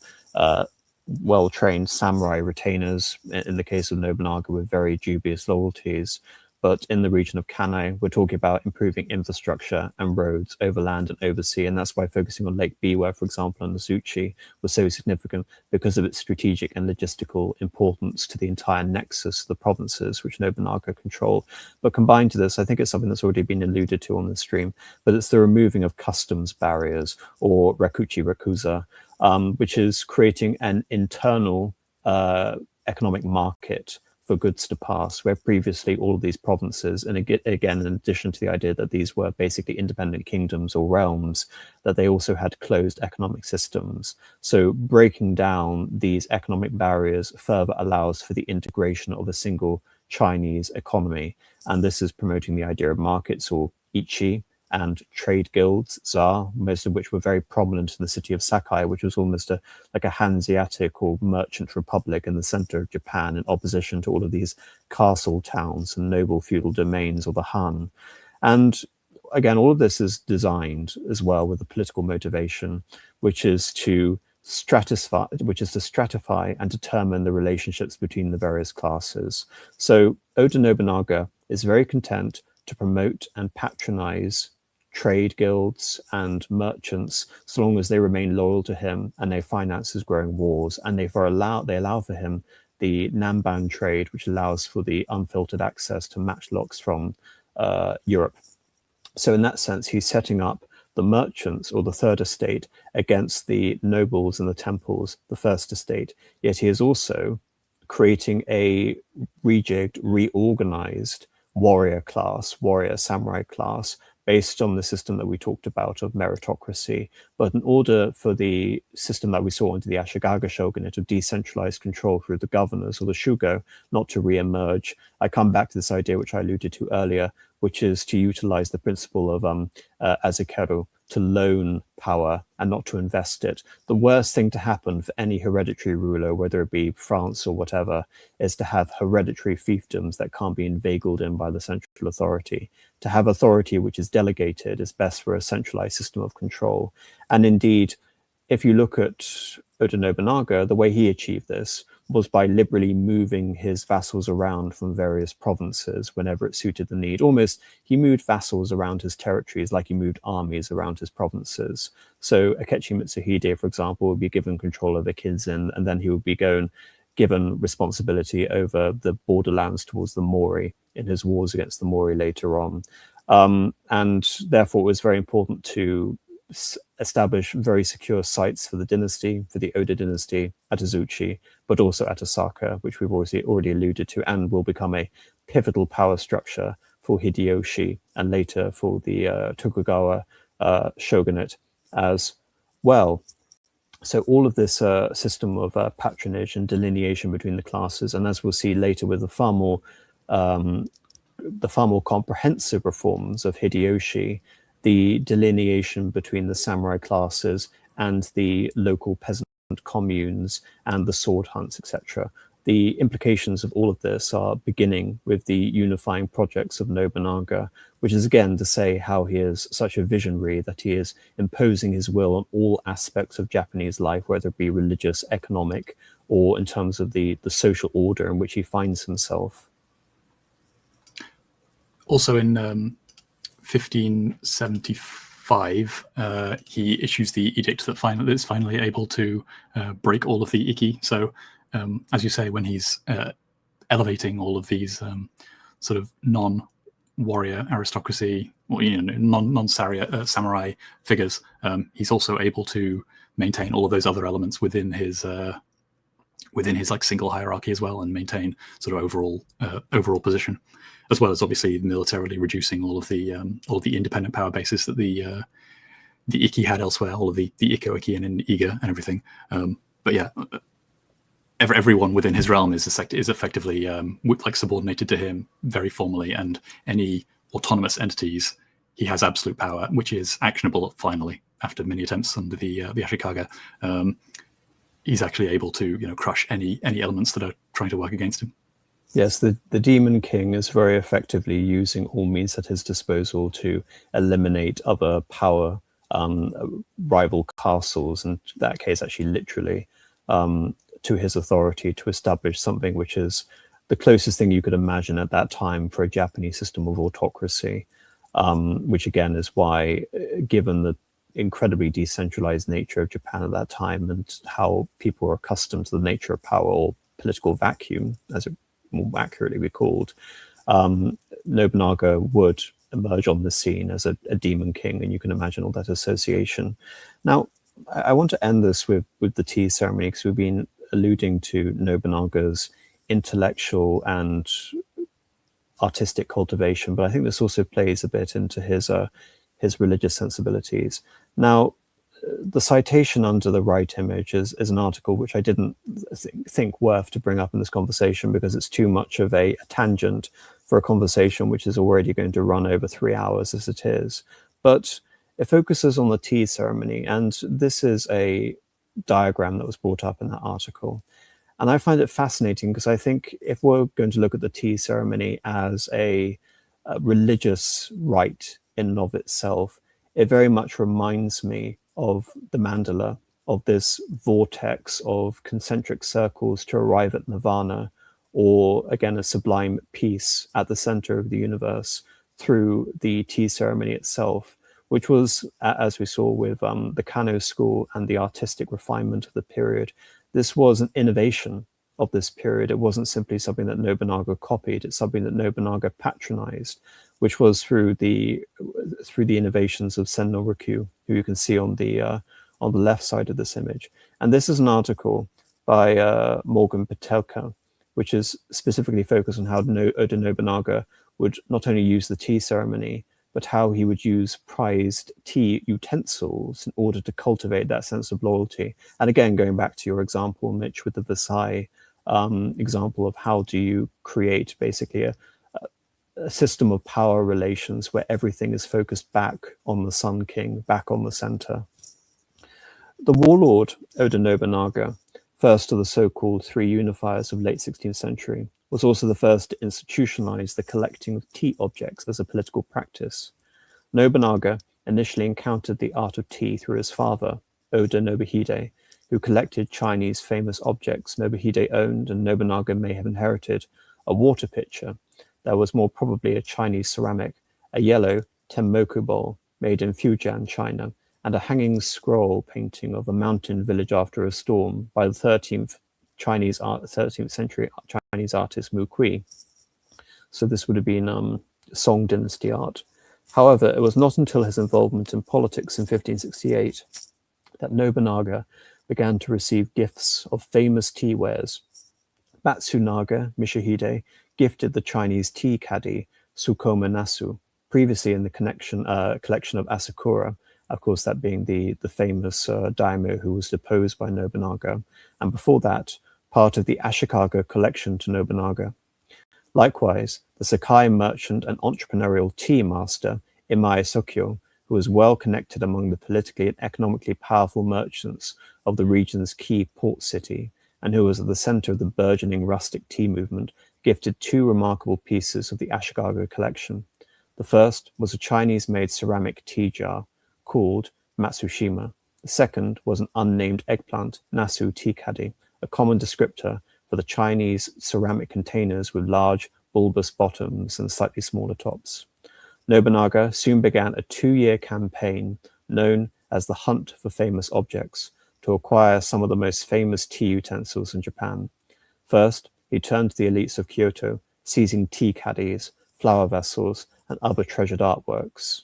well-trained samurai retainers, in the case of Nobunaga, with very dubious loyalties. But in the region of Kanai, we're talking about improving infrastructure and roads over land and over sea. And that's why focusing on Lake Biwa, for example, and Azuchi was so significant, because of its strategic and logistical importance to the entire nexus of the provinces which Nobunaga controlled. But combined to this, I think it's something that's already been alluded to on the stream, but it's the removing of customs barriers, or Rakuchi Rakuza, which is creating an internal economic market for goods to pass, where previously all of these provinces, and again, in addition to the idea that these were basically independent kingdoms or realms, that they also had closed economic systems. So breaking down these economic barriers further allows for the integration of a single Chinese economy. And this is promoting the idea of markets, or ichi, and trade guilds, za, most of which were very prominent in the city of Sakai, which was almost like a Hanseatic or merchant republic in the center of Japan, in opposition to all of these castle towns and noble feudal domains, or the Han. And again, all of this is designed as well with a political motivation, which is to stratify and determine the relationships between the various classes. So Oda Nobunaga is very content to promote and patronize trade guilds and merchants, so long as they remain loyal to him and they finance his growing wars, and they allow for him the Namban trade, which allows for the unfiltered access to matchlocks from Europe. So in that sense, he's setting up the merchants, or the third estate, against the nobles and the temples, the first estate. Yet he is also creating a rejigged, reorganized warrior class, warrior samurai class, based on the system that we talked about of meritocracy. But in order for the system that we saw under the Ashikaga shogunate of decentralized control through the governors or the shugo not to re-emerge, I come back to this idea which I alluded to earlier, which is to utilize the principle of azukeru, to loan power and not to invest it. The worst thing to happen for any hereditary ruler, whether it be France or whatever, is to have hereditary fiefdoms that can't be inveigled in by the central authority. To have authority which is delegated is best for a centralized system of control. And indeed, if you look at Oda Nobunaga, the way he achieved this was by liberally moving his vassals around from various provinces whenever it suited the need. Almost, he moved vassals around his territories like he moved armies around his provinces. So Akechi Mitsuhide, for example, would be given control of Ekinzen, and then he would be given responsibility over the borderlands towards the Mori in his wars against the Mori later on. And therefore, it was very important to establish very secure sites for the dynasty, for the Oda dynasty at Azuchi, but also at Osaka, which we've already alluded to, and will become a pivotal power structure for Hideyoshi and later for the Tokugawa shogunate as well. So all of this system of patronage and delineation between the classes, and as we'll see later with the far more comprehensive reforms of Hideyoshi, the delineation between the samurai classes and the local peasant communes and the sword hunts, etc. The implications of all of this are beginning with the unifying projects of Nobunaga, which is again to say how he is such a visionary that he is imposing his will on all aspects of Japanese life, whether it be religious, economic, or in terms of the social order in which he finds himself. Also in 1575, he issues the edict that is finally able to break all of the Ikki. So, as you say, when he's elevating all of these sort of non-warrior aristocracy, or non-samurai figures, he's also able to maintain all of those other elements within his like single hierarchy as well, and maintain sort of overall position, as well as obviously militarily reducing all of the independent power bases that the Ikki had elsewhere, all of the Ikkou-ikki and Iga and everything. But yeah, everyone within his realm is effectively like subordinated to him very formally, and any autonomous entities, he has absolute power, which is actionable finally after many attempts under the Ashikaga. He's actually able to crush any elements that are trying to work against him. Yes, the Demon King is very effectively using all means at his disposal to eliminate other power rival castles, and in that case actually literally, to his authority, to establish something which is the closest thing you could imagine at that time for a Japanese system of autocracy, which again is why, given the incredibly decentralized nature of Japan at that time and how people are accustomed to the nature of power, or political vacuum, as it more accurately be called, Nobunaga would emerge on the scene as a demon king, and you can imagine all that association. Now, I want to end this with the tea ceremony, because we've been alluding to Nobunaga's intellectual and artistic cultivation, but I think this also plays a bit into his religious sensibilities. Now, the citation under the right image is an article which I didn't think worth to bring up in this conversation, because it's too much of a tangent for a conversation which is already going to run over 3 hours as it is. But it focuses on the tea ceremony, and this is a diagram that was brought up in that article. And I find it fascinating, because I think if we're going to look at the tea ceremony as a religious rite in and of itself, it very much reminds me of the mandala, of this vortex of concentric circles to arrive at nirvana, or again a sublime peace at the center of the universe through the tea ceremony itself, which was, as we saw with the Kanō school and the artistic refinement of the period, this was an innovation of this period. It wasn't simply something that Nobunaga copied, it's something that Nobunaga patronized, which was through the innovations of Senno Rikyu, who you can see on the left side of this image. And this is an article by Morgan Pitelka, which is specifically focused on how Oda Nobunaga would not only use the tea ceremony, but how he would use prized tea utensils in order to cultivate that sense of loyalty. And again, going back to your example, Mitch, with the Versailles example of how do you create basically a system of power relations where everything is focused back on the Sun King, back on the center. The warlord Oda Nobunaga, first of the so-called three unifiers of late 16th century, was also the first to institutionalize the collecting of tea objects as a political practice. Nobunaga initially encountered the art of tea through his father, Oda Nobuhide, who collected Chinese famous objects Nobuhide owned and Nobunaga may have inherited: a water pitcher that was more probably a Chinese ceramic, a yellow tenmoku bowl made in Fujian, China, and a hanging scroll painting of a mountain village after a storm by the 13th century Chinese artist Mu Kui. So this would have been Song Dynasty art. However, it was not until his involvement in politics in 1568 that Nobunaga began to receive gifts of famous tea wares. Matsunaga Mishihide gifted the Chinese tea caddy Tsukoma Nasu, previously in the collection of Asakura, of course that being the famous daimyo who was deposed by Nobunaga, and before that, part of the Ashikaga collection to Nobunaga. Likewise, the Sakai merchant and entrepreneurial tea master Imai Sokyo, who was well connected among the politically and economically powerful merchants of the region's key port city, and who was at the center of the burgeoning rustic tea movement, gifted two remarkable pieces of the Ashikaga collection. The first was a Chinese-made ceramic tea jar called Matsushima. The second was an unnamed eggplant, Nasu tea caddy, a common descriptor for the Chinese ceramic containers with large bulbous bottoms and slightly smaller tops. Nobunaga soon began a 2-year campaign known as the Hunt for Famous Objects to acquire some of the most famous tea utensils in Japan. First, he turned to the elites of Kyoto, seizing tea caddies, flower vessels, and other treasured artworks,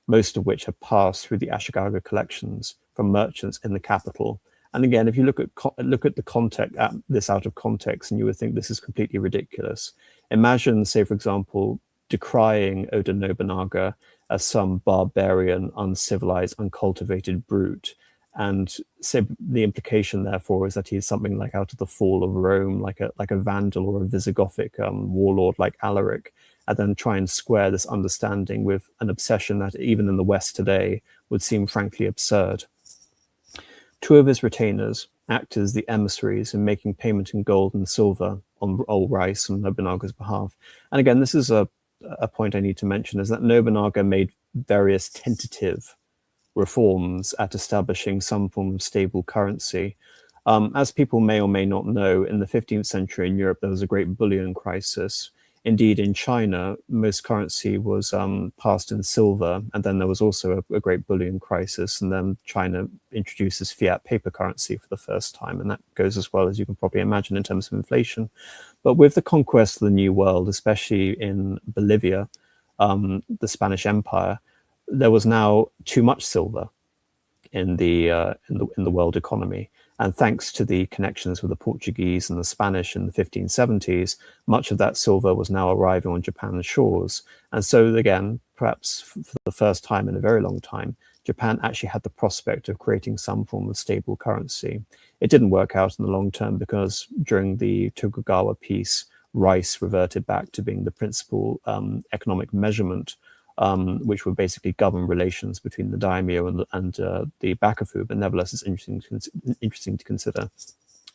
most of which had passed through the Ashikaga collections from merchants in the capital. And again, if you look at the context, at this out of context, and you would think this is completely ridiculous. Imagine, say, for example, decrying Oda Nobunaga as some barbarian, uncivilized, uncultivated brute. And say the implication, therefore, is that he's something like out of the fall of Rome, like a Vandal or a Visigothic warlord like Alaric, and then try and square this understanding with an obsession that even in the West today would seem frankly absurd. Two of his retainers acted as the emissaries in making payment in gold and silver on old rice on Nobunaga's behalf. And again, this is a point I need to mention, is that Nobunaga made various tentative reforms at establishing some form of stable currency. As people may or may not know, in the 15th century in Europe, there was a great bullion crisis. Indeed, in China, most currency was passed in silver, and then there was also a great bullion crisis, and then China introduces fiat paper currency for the first time, and that goes as well as you can probably imagine in terms of inflation. But with the conquest of the New World, especially in Bolivia, the Spanish Empire, there was now too much silver in the world economy. And thanks to the connections with the Portuguese and the Spanish in the 1570s, much of that silver was now arriving on Japan's shores. And so again, perhaps for the first time in a very long time, Japan actually had the prospect of creating some form of stable currency. It didn't work out in the long term because during the Tokugawa peace, rice reverted back to being the principal economic measurement, which would basically govern relations between the daimyo and the bakufu, but nevertheless it's interesting to consider.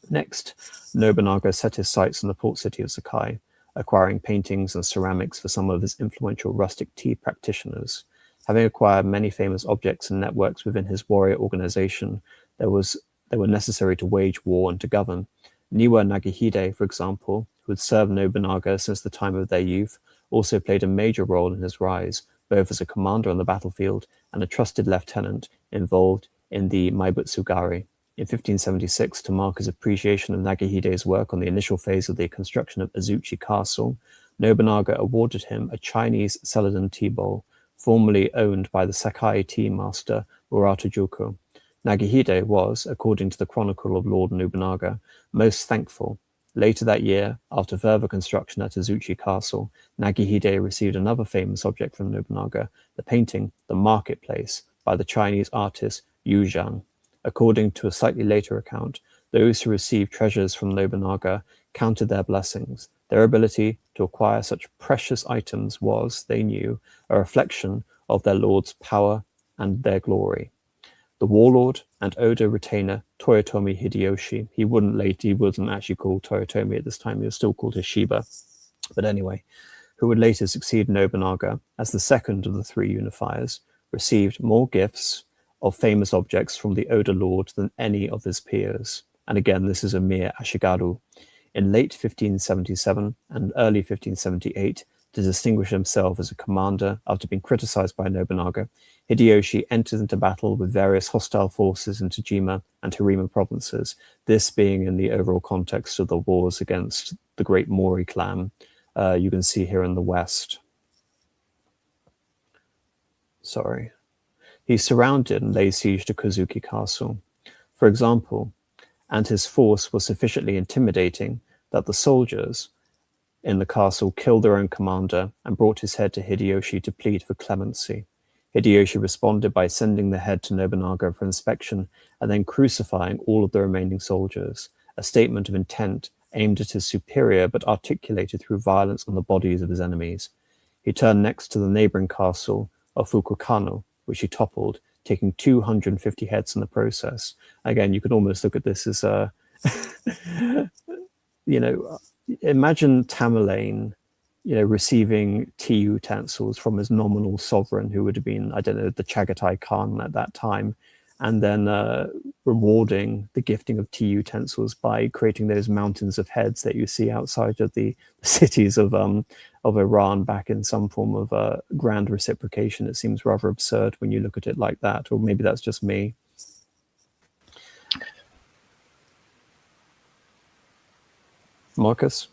Next, Nobunaga set his sights on the port city of Sakai, acquiring paintings and ceramics for some of his influential rustic tea practitioners. Having acquired many famous objects and networks within his warrior organization, they were necessary to wage war and to govern. Niwa Nagihide, for example, who had served Nobunaga since the time of their youth, also played a major role in his rise, both as a commander on the battlefield and a trusted lieutenant involved in the Maibutsugari, In 1576, to mark his appreciation of Nagihide's work on the initial phase of the construction of Azuchi Castle, Nobunaga awarded him a Chinese celadon tea bowl, formerly owned by the Sakai tea master Murata Joko. Nagihide was, according to the Chronicle of Lord Nobunaga, most thankful. Later that year, after further construction at Azuchi Castle, Nagihide received another famous object from Nobunaga, the painting The Marketplace by the Chinese artist Yu Zhang. According to a slightly later account, those who received treasures from Nobunaga counted their blessings. Their ability to acquire such precious items was, they knew, a reflection of their lord's power and their glory. The warlord and Oda retainer Toyotomi Hideyoshi, he wasn't actually called Toyotomi at this time, he was still called Hishiba, but anyway, who would later succeed Nobunaga as the second of the three unifiers, received more gifts of famous objects from the Oda lord than any of his peers. And again, this is a mere ashigaru. In late 1577 and early 1578, to distinguish himself as a commander after being criticized by Nobunaga, Hideyoshi entered into battle with various hostile forces in Tajima and Harima provinces, this being in the overall context of the wars against the great Mori clan, you can see here in the west. Sorry. He surrounded and laid siege to Kozuki Castle, for example, and his force was sufficiently intimidating that the soldiers in the castle killed their own commander and brought his head to Hideyoshi to plead for clemency. Hideyoshi responded by sending the head to Nobunaga for inspection and then crucifying all of the remaining soldiers, a statement of intent aimed at his superior but articulated through violence on the bodies of his enemies. He turned next to the neighboring castle of Fukukano, which he toppled, taking 250 heads in the process. Again, you could almost look at this as a, imagine Tamerlane, receiving tea utensils from his nominal sovereign, who would have been, I don't know, the Chagatai Khan at that time, and then rewarding the gifting of tea utensils by creating those mountains of heads that you see outside of the cities of Iran back in some form of grand reciprocation. It seems rather absurd when you look at it like that, or maybe that's just me. Marcus?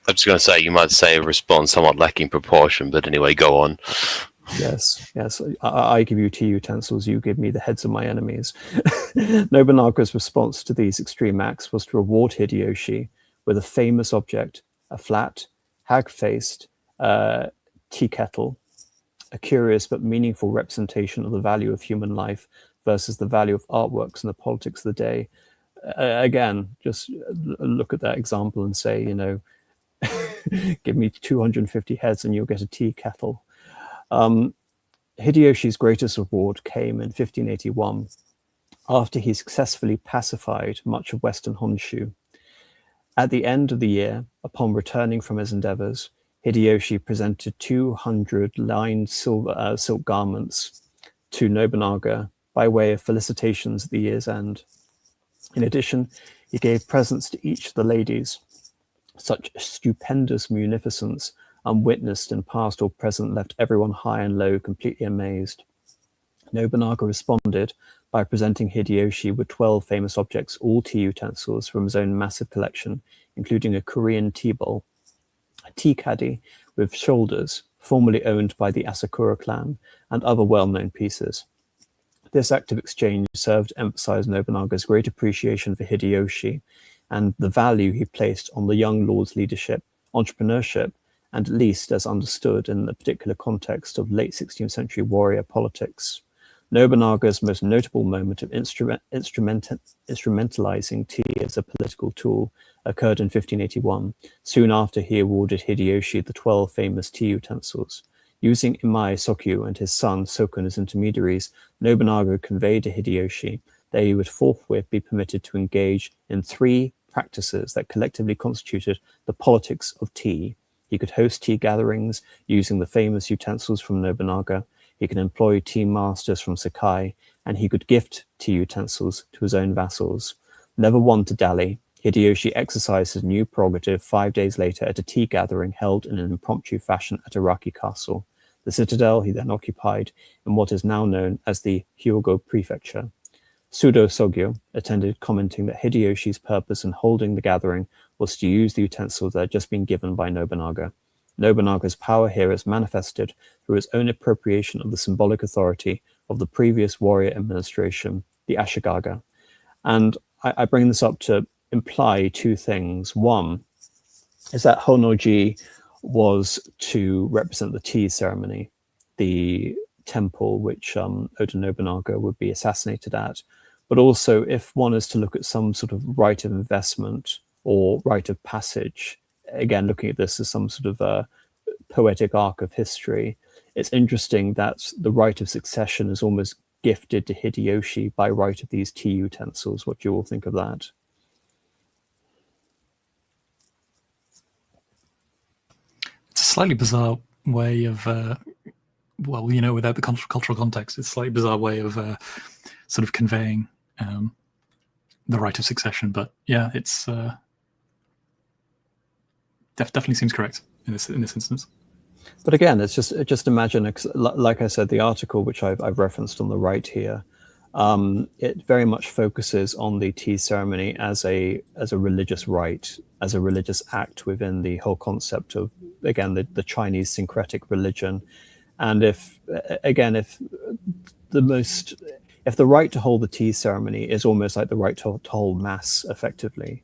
I'm just going to say, you might say a response somewhat lacking proportion, but anyway, go on. Yes. I give you tea utensils, you give me the heads of my enemies. Nobunaga's response to these extreme acts was to reward Hideyoshi with a famous object, a flat, hag-faced tea kettle, a curious but meaningful representation of the value of human life versus the value of artworks and the politics of the day. Again, just look at that example and say, give me 250 heads and you'll get a tea kettle. Hideyoshi's greatest reward came in 1581, after he successfully pacified much of western Honshu. At the end of the year, upon returning from his endeavors, Hideyoshi presented 200 lined silk garments to Nobunaga by way of felicitations at the year's end. In addition, he gave presents to each of the ladies. Such stupendous munificence, unwitnessed in past or present, left everyone high and low completely amazed. Nobunaga responded by presenting Hideyoshi with 12 famous objects, all tea utensils from his own massive collection, including a Korean tea bowl, a tea caddy with shoulders, formerly owned by the Asakura clan, and other well-known pieces. This act of exchange served to emphasize Nobunaga's great appreciation for Hideyoshi and the value he placed on the young lord's leadership, entrepreneurship, and at least as understood in the particular context of late 16th century warrior politics. Nobunaga's most notable moment of instrumentalizing tea as a political tool occurred in 1581, soon after he awarded Hideyoshi the 12 famous tea utensils. Using Imai Sokyu and his son Sokun as intermediaries, Nobunaga conveyed to Hideyoshi that he would forthwith be permitted to engage in 3 practices that collectively constituted the politics of tea. He could host tea gatherings using the famous utensils from Nobunaga, he could employ tea masters from Sakai, and he could gift tea utensils to his own vassals. Never one to dally, Hideyoshi exercised his new prerogative 5 days later at a tea gathering held in an impromptu fashion at Araki Castle, the citadel he then occupied in what is now known as the Hyogo Prefecture. Sudo Sogyo attended, commenting that Hideyoshi's purpose in holding the gathering was to use the utensils that had just been given by Nobunaga. Nobunaga's power here is manifested through his own appropriation of the symbolic authority of the previous warrior administration, the Ashikaga. And I bring this up to imply two things. One is that Honno-ji was to represent the tea ceremony, the temple which Oda Nobunaga would be assassinated at. But also, if one is to look at some sort of rite of investment or rite of passage, again, looking at this as some sort of a poetic arc of history, it's interesting that the rite of succession is almost gifted to Hideyoshi by right of these tea utensils. What do you all think of that? It's a slightly bizarre way of, well, you know, without the cultural context, it's a slightly bizarre way of sort of conveying the right of succession. But yeah, it's definitely seems correct in this instance. But again, it's just imagine, like I said, the article which I've referenced on the right here, it very much focuses on the tea ceremony as a religious rite, as a religious act within the whole concept of, again, the Chinese syncretic religion. And if the right to hold the tea ceremony is almost like the right to hold mass effectively.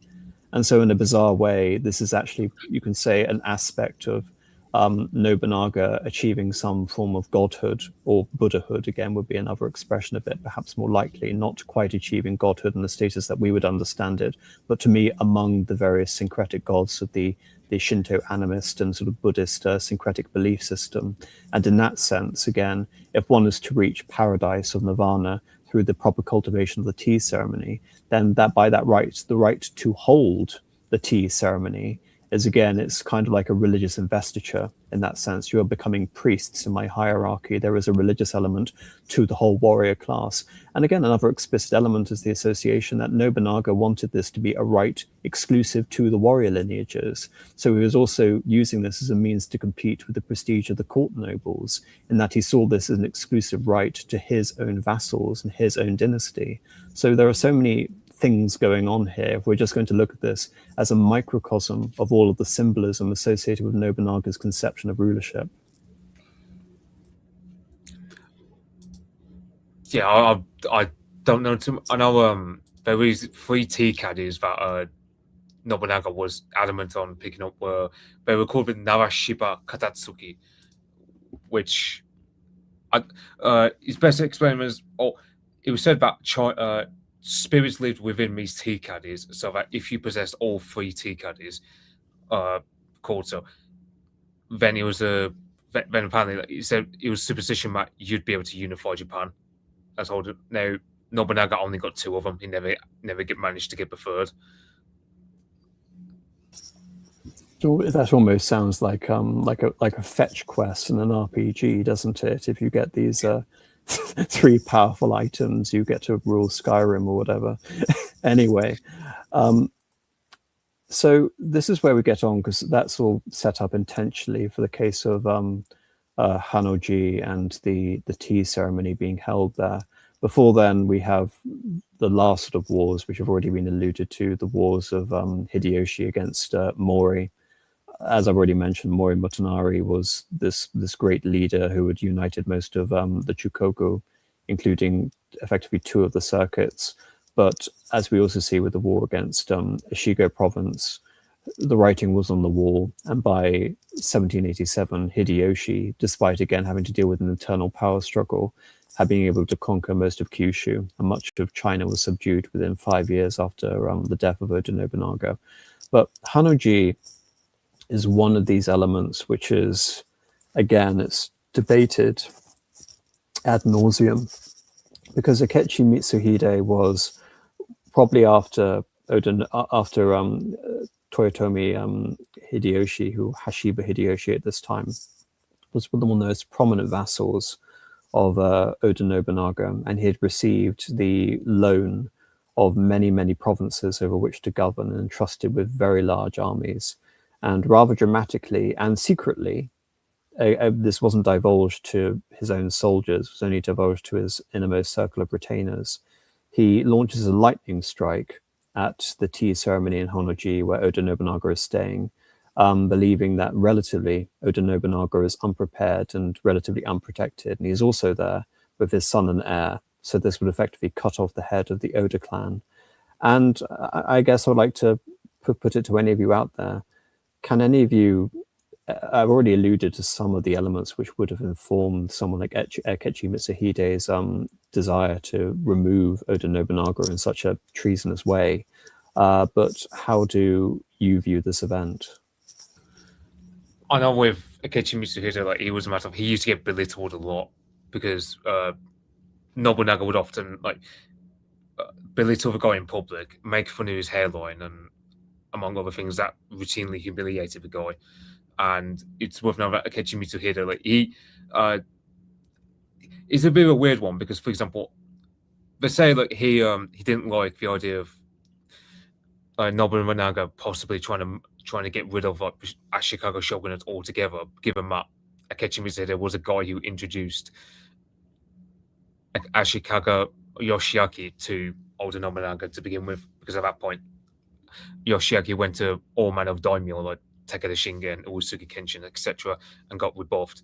And so in a bizarre way, this is actually, you can say, an aspect of Nobunaga achieving some form of godhood, or Buddhahood, again, would be another expression of it, perhaps more likely, not quite achieving godhood in the status that we would understand it, but to me, among the various syncretic gods of the Shinto animist and sort of Buddhist syncretic belief system. And in that sense, again, if one is to reach paradise or nirvana through the proper cultivation of the tea ceremony, then that by that right, the right to hold the tea ceremony is, again, it's kind of like a religious investiture in that sense. You are becoming priests in my hierarchy. There is a religious element to the whole warrior class. And again, another explicit element is the association that Nobunaga wanted this to be a right exclusive to the warrior lineages. So he was also using this as a means to compete with the prestige of the court nobles, in that he saw this as an exclusive right to his own vassals and his own dynasty. So there are so many things going on here. If we're just going to look at this as a microcosm of all of the symbolism associated with Nobunaga's conception of rulership. Yeah, I don't know too much. I know there is 3 tea caddies that Nobunaga was adamant on picking up. They were called the Narashiba Katatsuki, which is best explained as, it was said that spirits lived within these tea caddies, so that if you possessed all 3 tea caddies, called so, then it was then apparently he said it was superstition that you'd be able to unify Japan. As told it. Now Nobunaga only got 2 of them. He never managed to get the 3rd. That almost sounds like a fetch quest in an RPG, doesn't it? If you get these 3 powerful items, you get to rule Skyrim or whatever. Anyway, so this is where we get on, because that's all set up intentionally for the case of Honno-ji and the tea ceremony being held there. Before then, we have the last sort of wars, which have already been alluded to, the wars of Hideyoshi against Mori. As I've already mentioned, Mori Motonari was this great leader who had united most of the Chukoku, including effectively 2 of the circuits. But as we also see with the war against Ishigo province, the writing was on the wall. And by 1787, Hideyoshi, despite again having to deal with an internal power struggle, had been able to conquer most of Kyushu, and much of China was subdued within 5 years after the death of Oda Nobunaga. But Honno-ji is one of these elements which is, again, it's debated ad nauseum, because Akechi Mitsuhide was probably after Toyotomi Hideyoshi, who Hashiba Hideyoshi at this time, was one of the most prominent vassals of Oda Nobunaga, and he had received the loan of many, many provinces over which to govern, and entrusted with very large armies. And rather dramatically and secretly, this wasn't divulged to his own soldiers, it was only divulged to his innermost circle of retainers. he launches a lightning strike at the tea ceremony in Honno-ji, where Oda Nobunaga is staying, believing that relatively Oda Nobunaga is unprepared and relatively unprotected. And he's also there with his son and heir. So this would effectively cut off the head of the Oda clan. And I guess I'd like to put it to any of you out there. Can any of you, I've already alluded to some of the elements which would have informed someone like Akechi Mitsuhide's desire to remove Oda Nobunaga in such a treasonous way. But how do you view this event? I know with Akechi Mitsuhide, like, he used to get belittled a lot because Nobunaga would often belittle the guy in public, make fun of his hairline, and among other things that routinely humiliated the guy. And it's worth noting that Akechi Mitsuhide, he's a bit of a weird one because, for example, they say he didn't like the idea of Nobunaga possibly trying to get rid of Ashikaga shogunate altogether, given that Akechi Mitsuhide was a guy who introduced Ashikaga Yoshiaki to Oda Nobunaga to begin with, because at that point Yoshiaki went to all manner of daimyo like Takeda Shingen, Uesugi Kenshin, etc., and got rebuffed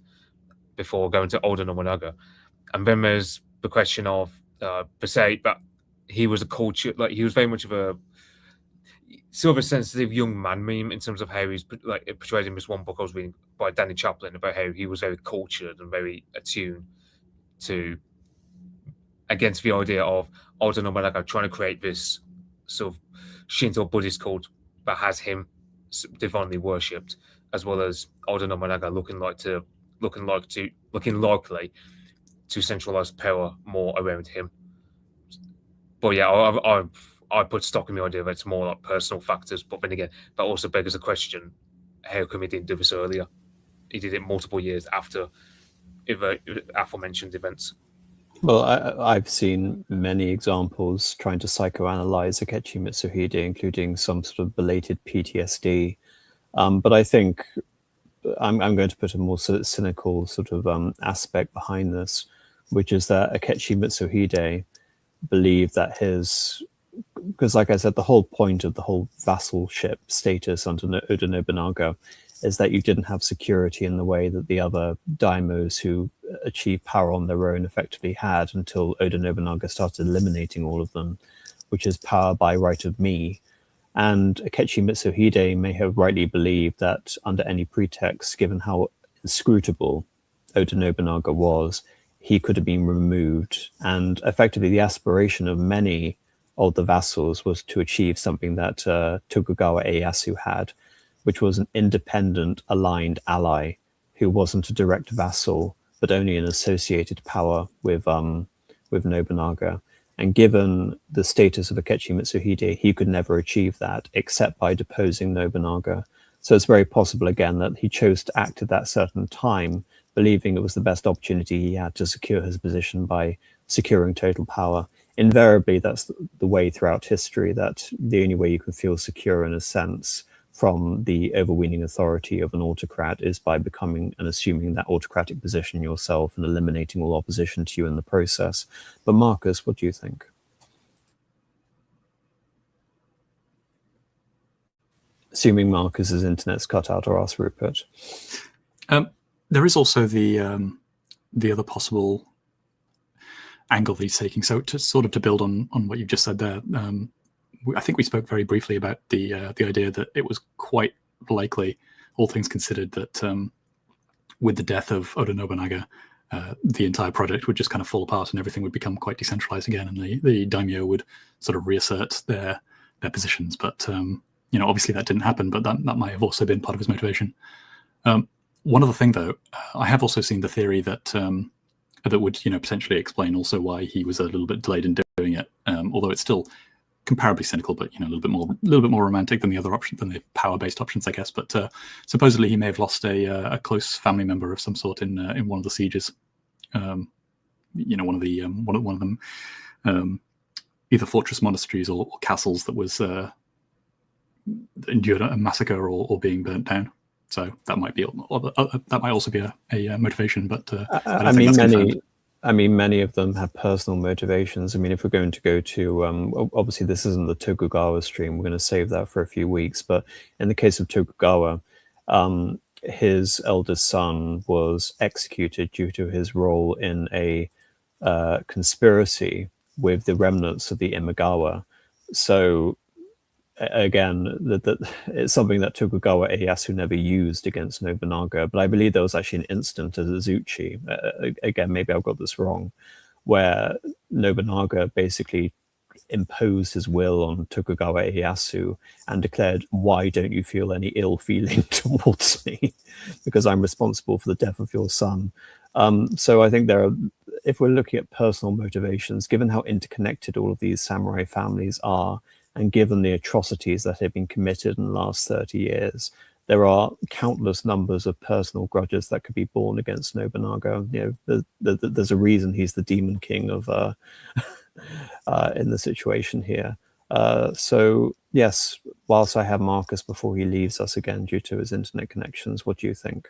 before going to Oda Nobunaga. And then there's the question of per se that he was a culture, he was very much of a sort of a sensitive young man meme in terms of how he's portrayed in this one book I was reading by Danny Chaplin about how he was very cultured and very attuned to against the idea of Oda Nobunaga trying to create this sort of Shinto Buddhist cult that has him divinely worshipped, as well as Oda Nobunaga looking likely to centralize power more around him. But yeah, I put stock in the idea that it's more like personal factors. But then again, that also begs the question: how come he didn't do this earlier? He did it multiple years after aforementioned events. Well, I've seen many examples trying to psychoanalyze Akechi Mitsuhide, including some sort of belated PTSD. But I think I'm going to put a more sort of cynical sort of aspect behind this, which is that Akechi Mitsuhide believed that because like I said, the whole point of the whole vassalship status under Oda Nobunaga is that you didn't have security in the way that the other daimyos who achieved power on their own effectively had until Oda Nobunaga started eliminating all of them, which is power by right of me. And Akechi Mitsuhide may have rightly believed that under any pretext, given how inscrutable Oda Nobunaga was, he could have been removed. And effectively the aspiration of many of the vassals was to achieve something that Tokugawa Ieyasu had, which was an independent aligned ally who wasn't a direct vassal, but only an associated power with Nobunaga. And given the status of Akechi Mitsuhide, he could never achieve that except by deposing Nobunaga. So it's very possible, again, that he chose to act at that certain time, believing it was the best opportunity he had to secure his position by securing total power. Invariably, that's the way throughout history, that the only way you can feel secure in a sense from the overweening authority of an autocrat is by becoming and assuming that autocratic position yourself and eliminating all opposition to you in the process. But Marcus, what do you think? Assuming Marcus's internet's cut out, or ask Rupert. There is also the other possible angle that he's taking. So to build on what you've just said there, I think we spoke very briefly about the idea that it was quite likely, all things considered, that with the death of Oda Nobunaga, the entire project would just kind of fall apart and everything would become quite decentralized again, and the daimyo would sort of reassert their positions. But obviously that didn't happen. But that might have also been part of his motivation. One other thing, though, I have also seen the theory that that would potentially explain also why he was a little bit delayed in doing it, although it's still comparably cynical, but a little bit more romantic than the other option, than the power-based options, I guess. But supposedly he may have lost a close family member of some sort in one of the sieges. One of them, either fortress monasteries or castles that was endured a massacre or being burnt down. So that might also be a motivation. But I mean, I mean, many of them have personal motivations. I mean, if we're going to go to, obviously this isn't the Tokugawa stream, we're going to save that for a few weeks, but in the case of Tokugawa, his eldest son was executed due to his role in a conspiracy with the remnants of the Imagawa. So again, that it's something that Tokugawa Ieyasu never used against Nobunaga, but I believe there was actually an incident at Azuchi, again, maybe I've got this wrong, where Nobunaga basically imposed his will on Tokugawa Ieyasu and declared, "Why don't you feel any ill feeling towards me? Because I'm responsible for the death of your son." So I think if we're looking at personal motivations, given how interconnected all of these samurai families are, and given the atrocities that have been committed in the last 30 years, there are countless numbers of personal grudges that could be borne against Nobunaga. You know, there's a reason he's the demon king of in the situation here. So yes, whilst I have Marcus before he leaves us again due to his internet connections, what do you think?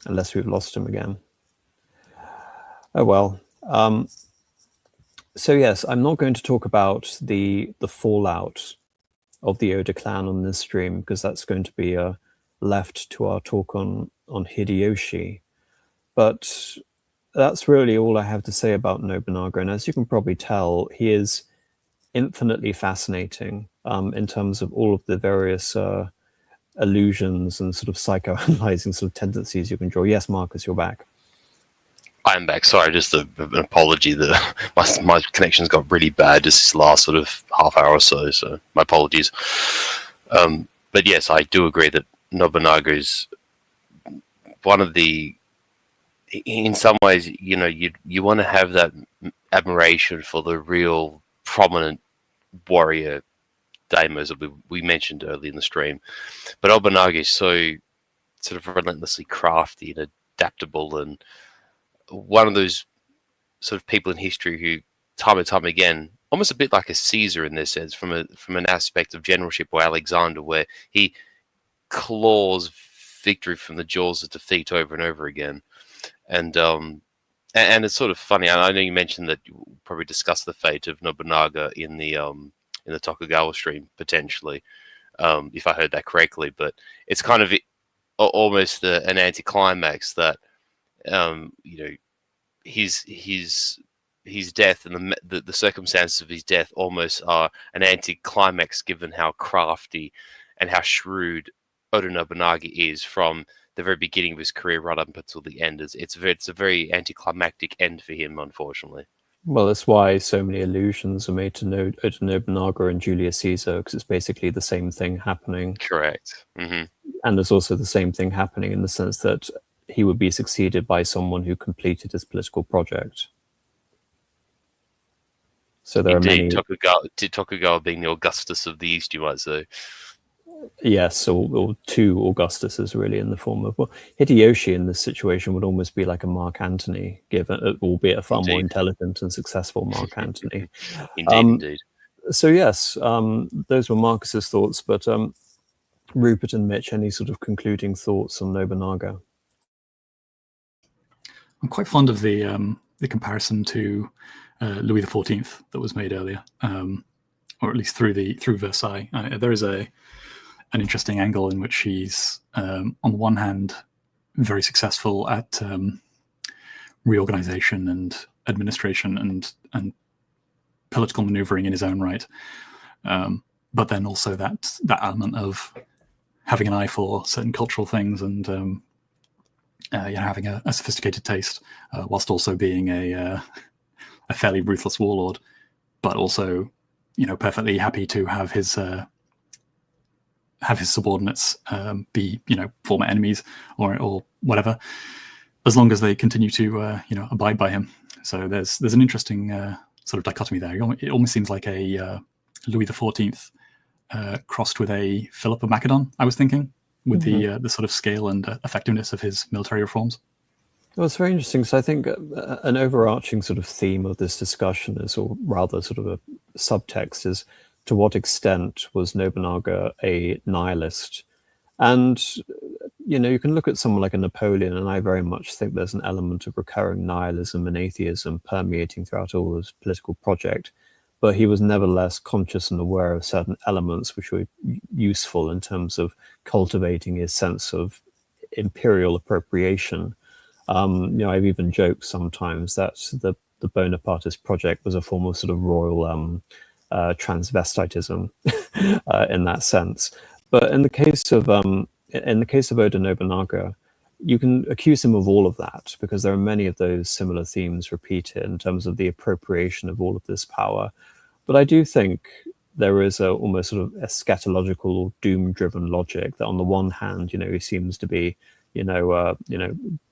Unless we've lost him again. Oh well. So yes, I'm not going to talk about the fallout of the Oda clan on this stream, because that's going to be left to our talk on Hideyoshi. But that's really all I have to say about Nobunaga. And as you can probably tell, he is infinitely fascinating in terms of all of the various illusions and sort of psychoanalyzing sort of tendencies you can draw. Yes, Marcus, you're back. I'm back. Sorry, just an apology. My connection's got really bad this last sort of half hour or so, so my apologies. But yes, I do agree that Nobunaga is one of the, in some ways, you know, you want to have that admiration for the real prominent warrior daimyos that we mentioned earlier in the stream. But Nobunaga is so sort of relentlessly crafty and adaptable, and one of those sort of people in history who, time and time again, almost a bit like a Caesar in this sense, from an aspect of generalship, or Alexander, where he claws victory from the jaws of defeat over and over again. And it's sort of funny. I know you mentioned that you probably discussed the fate of Nobunaga in the Tokugawa stream potentially, if I heard that correctly. But it's kind of almost an anticlimax that. You know, his death and the circumstances of his death almost are an anticlimax, given how crafty and how shrewd Oda Nobunaga is from the very beginning of his career right up until the end. It's a very anticlimactic end for him, unfortunately. Well, that's why so many allusions are made to Oda Nobunaga and Julius Caesar, because it's basically the same thing happening. Correct. Mm-hmm. And there's also the same thing happening in the sense that he would be succeeded by someone who completed his political project. So there Indeed, are many. Tokugawa being the Augustus of the East, you might say. Yes, or two Augustuses really, in the form of, well, Hideyoshi in this situation would almost be like a Mark Antony, albeit a far more intelligent and successful Mark Antony. Indeed. So yes, those were Marcus's thoughts, but Rupert and Mitch, any sort of concluding thoughts on Nobunaga? I'm quite fond of the comparison to Louis XIV that was made earlier, or at least through Versailles. There is an interesting angle in which he's, on the one hand, very successful at reorganization and administration and political maneuvering in his own right, but then also that element of having an eye for certain cultural things and having a sophisticated taste, whilst also being a fairly ruthless warlord, but also, perfectly happy to have his subordinates be, former enemies or whatever, as long as they continue to, abide by him. So there's an interesting sort of dichotomy there. It almost seems like a Louis XIV crossed with a Philip of Macedon, I was thinking, with the sort of scale and effectiveness of his military reforms. Well, it's very interesting. So I think an overarching sort of theme of this discussion is, or rather sort of a subtext, is to what extent was Nobunaga a nihilist? And you can look at someone like a Napoleon, and I very much think there's an element of recurring nihilism and atheism permeating throughout all his political project. But he was nevertheless conscious and aware of certain elements which were useful in terms of cultivating his sense of imperial appropriation. I've even joked sometimes that the Bonapartist project was a form of sort of royal transvestitism in that sense. But in the case of Oda Nobunaga, you can accuse him of all of that, because there are many of those similar themes repeated in terms of the appropriation of all of this power. But I do think there is a almost sort of eschatological, doom-driven logic that on the one hand, he seems to be,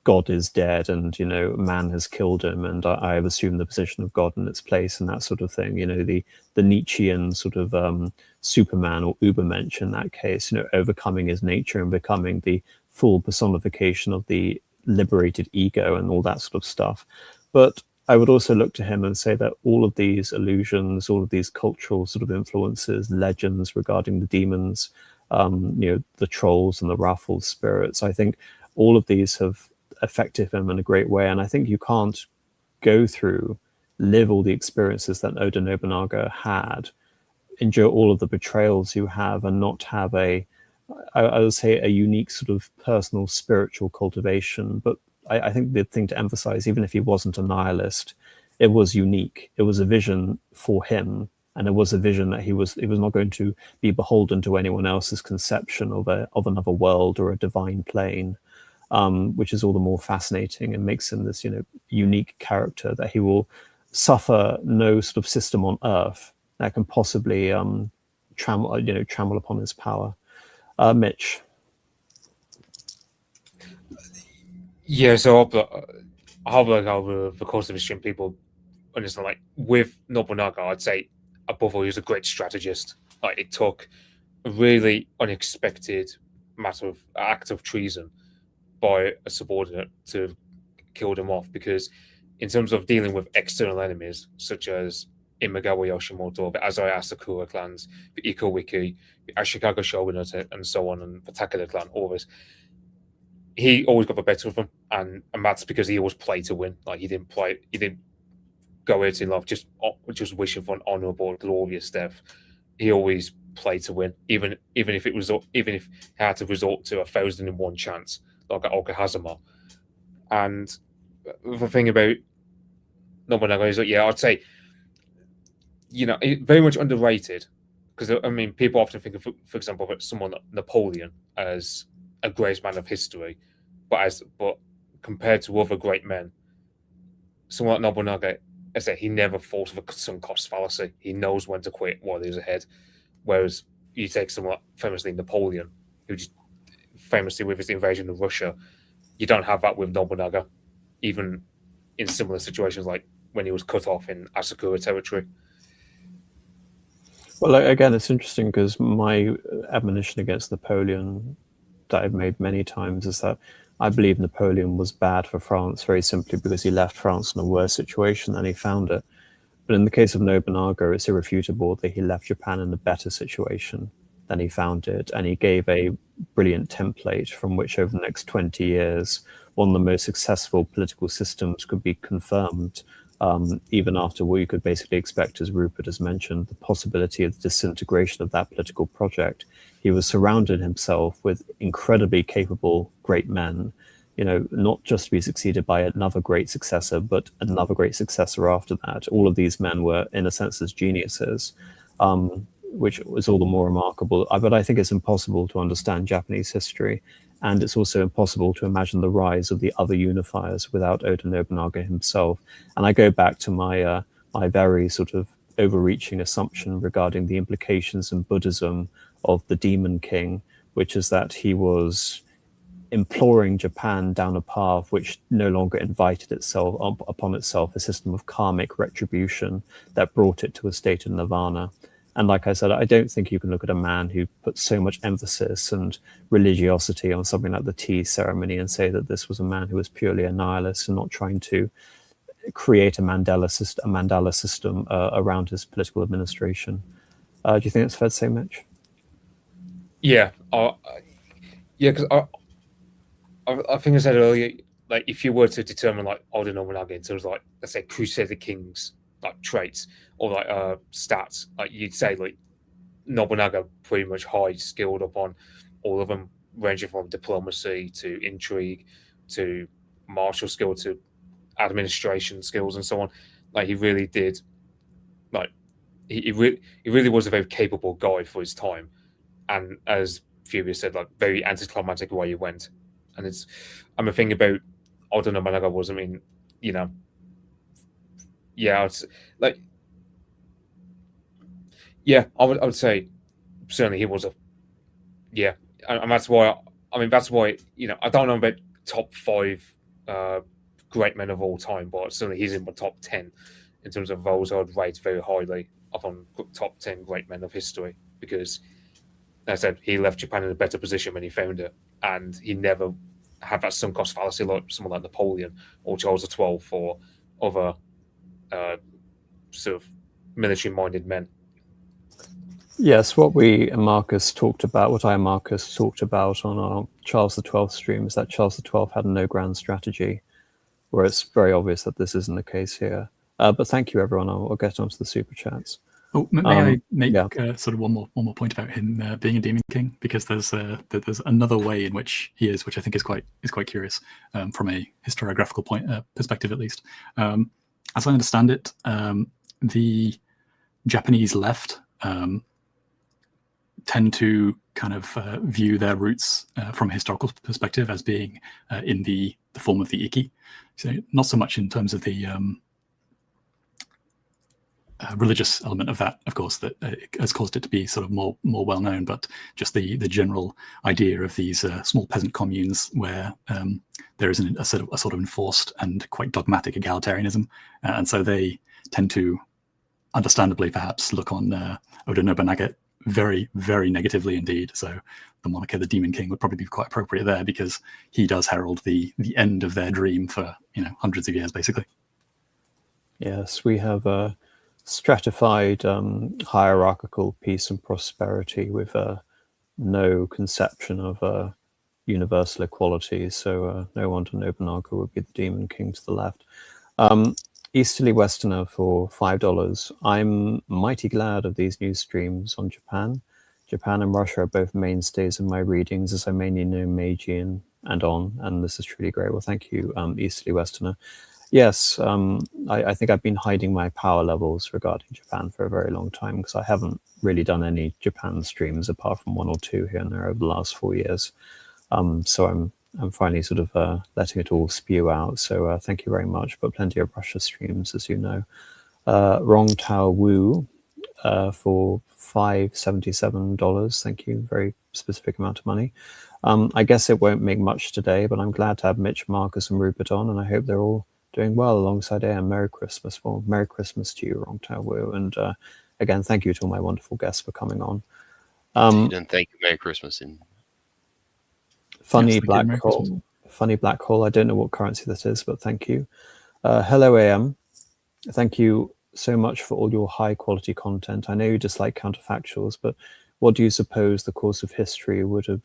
God is dead and, man has killed him, and I have assumed the position of God in its place and that sort of thing. The Nietzschean sort of Superman or Ubermensch in that case, overcoming his nature and becoming the full personification of the liberated ego and all that sort of stuff. But I would also look to him and say that all of these illusions, all of these cultural sort of influences, legends regarding the demons, the trolls and the wrathful spirits, I think all of these have affected him in a great way. And I think you can't live all the experiences that Oda Nobunaga had, endure all of the betrayals you have, and not have I would say a unique sort of personal spiritual cultivation. But I think the thing to emphasize, even if he wasn't a nihilist, it was unique. It was a vision for him, and it was a vision that he was not going to be beholden to anyone else's conception of another world or a divine plane, which is all the more fascinating and makes him this unique character, that he will suffer no sort of system on earth that can possibly trample upon his power. Mitch. Yeah, so I hope like over the course of the stream, people understand, like, with Nobunaga, I'd say above all, he was a great strategist. Like, it took a really unexpected act of treason by a subordinate to kill them off, because in terms of dealing with external enemies such as Imagawa Yoshimoto, the Azai Asakura clans, the Ikkou-ikki, the Ashikaga Shogunate, and so on, and the Takeda clan, all this, he always got the better of them, and that's because he always played to win. Like, he didn't go out in love just wishing for an honorable, glorious death. He always played to win, even if he had to resort to 1,001 chance, like at Okehazama. And the thing about Nobunaga is that, I'd say, very much underrated, because I mean, people often think of, for example, someone like Napoleon as a great man of history, but compared to other great men, someone like Nobunaga, I say, he never falls for the sunk cost fallacy. He knows when to quit while he's ahead. Whereas you take someone like, famously, Napoleon, who just famously with his invasion of Russia, you don't have that with Nobunaga, even in similar situations like when he was cut off in Asakura territory. Well, again, it's interesting because my admonition against Napoleon that I've made many times is that I believe Napoleon was bad for France very simply because he left France in a worse situation than he found it. But in the case of Nobunaga, it's irrefutable that he left Japan in a better situation than he found it, and he gave a brilliant template from which over the next 20 years, one of the most successful political systems could be confirmed, even after what you could basically expect, as Rupert has mentioned, the possibility of the disintegration of that political project. He was surrounded himself with incredibly capable great men, not just to be succeeded by another great successor, but another great successor after that. All of these men were, in a sense, as geniuses, which was all the more remarkable. But I think it's impossible to understand Japanese history, and it's also impossible to imagine the rise of the other unifiers without Oda Nobunaga himself. And I go back to my very sort of overreaching assumption regarding the implications in Buddhism of the Demon King, which is that he was imploring Japan down a path which no longer invited upon itself a system of karmic retribution that brought it to a state of nirvana. And like I said, I don't think you can look at a man who put so much emphasis and religiosity on something like the tea ceremony and say that this was a man who was purely a nihilist and not trying to create a mandala system around his political administration. Do you think it's fair to say, Mitch? Yeah, because I think, like, Nobunaga, like, he was a great man. He was a great man of history, but as, but compared to other great men, someone like Nobunaga, I say, he never falls for the sunk cost fallacy. He knows when to quit while he's ahead. Whereas you take someone like Napoleon, who just famously with his invasion of Russia, you don't have that with Nobunaga, even in similar situations like when he was cut off in Asakura territory. You know, I think I said earlier, like if you were to determine like Oda Nobunaga in terms of like, let's say, Crusader Kings like traits or like stats, like you'd say like Nobunaga pretty much high skilled upon all of them, ranging from diplomacy to intrigue to martial skill to administration skills and so on. Like he really did, like he really was a very capable guy for his time, and as Furious said, like very anticlimactic way he went. And I'm a thing about Oda Nobunaga was, I mean, you know, yeah, it's like, yeah, I would say certainly he was a, yeah, and that's why that's why I don't know about top 5 great men of all time, but certainly he's in my top 10 in terms of those I'd rate very highly up on top 10 great men of history, because as I said, he left Japan in a better position when he found it, and he never had that sunk cost fallacy like someone like Napoleon or Charles XII or other sort of military-minded men. Yes, what I and Marcus talked about on our Charles XII stream is that Charles XII had no grand strategy, where it's very obvious that this isn't the case here. But thank you, everyone. I'll get onto the super chats. Oh, may I make sort of one more point about him being a Demon King? Because there's another way in which he is, which I think is quite curious from a historiographical perspective, at least. As I understand it, the Japanese left tend to kind of view their roots from a historical perspective as being in the form of the Ikki. So not so much in terms of the religious element of that, of course, that has caused it to be sort of more well known, but just the general idea of these small peasant communes where there is a sort of enforced and quite dogmatic egalitarianism, and so they tend to, understandably perhaps, look on Oda Nobunaga very, very negatively indeed. So the moniker the Demon King would probably be quite appropriate there, because he does herald the end of their dream for hundreds of years, basically. Yes, we have a stratified hierarchical peace and prosperity with no conception of universal equality. So no wonder Nobunaga would be the Demon King to the left. Easterly Westerner for $5. I'm mighty glad of these new streams on Japan. Japan and Russia are both mainstays in my readings, as I mainly know Meiji and on, and this is truly great. Well, thank you, Easterly Westerner. Yes, I think I've been hiding my power levels regarding Japan for a very long time, because I haven't really done any Japan streams apart from 1 or 2 here and there over the last 4 years. So I'm finally sort of letting it all spew out. So thank you very much. But plenty of Russia streams, as you know. Rong Tao Wu for $577. Thank you. Very specific amount of money. I guess it won't make much today, but I'm glad to have Mitch, Marcus, and Rupert on, and I hope they're all doing well alongside AM. Merry Christmas. Well, Merry Christmas to you, Rong Tao Wu. And again, thank you to all my wonderful guests for coming on. And thank you. Merry Christmas. Funny black hole. Funny black hole. I don't know what currency that is, but thank you. Hello, AM. Thank you so much for all your high quality content. I know you dislike counterfactuals, but what do you suppose the course of history would have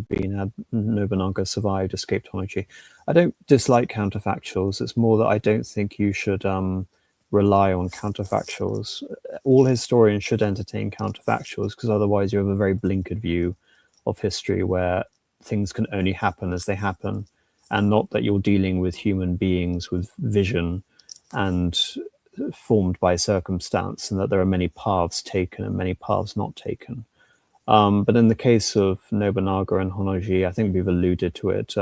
been had Nobunaga survived, escaped Honno-ji? I don't dislike counterfactuals. It's more that I don't think you should rely on counterfactuals. All historians should entertain counterfactuals, because otherwise you have a very blinkered view of history where things can only happen as they happen, and not that you're dealing with human beings with vision and formed by circumstance, and that there are many paths taken and many paths not taken. But in the case of Nobunaga and Honno-ji, I think we've alluded to it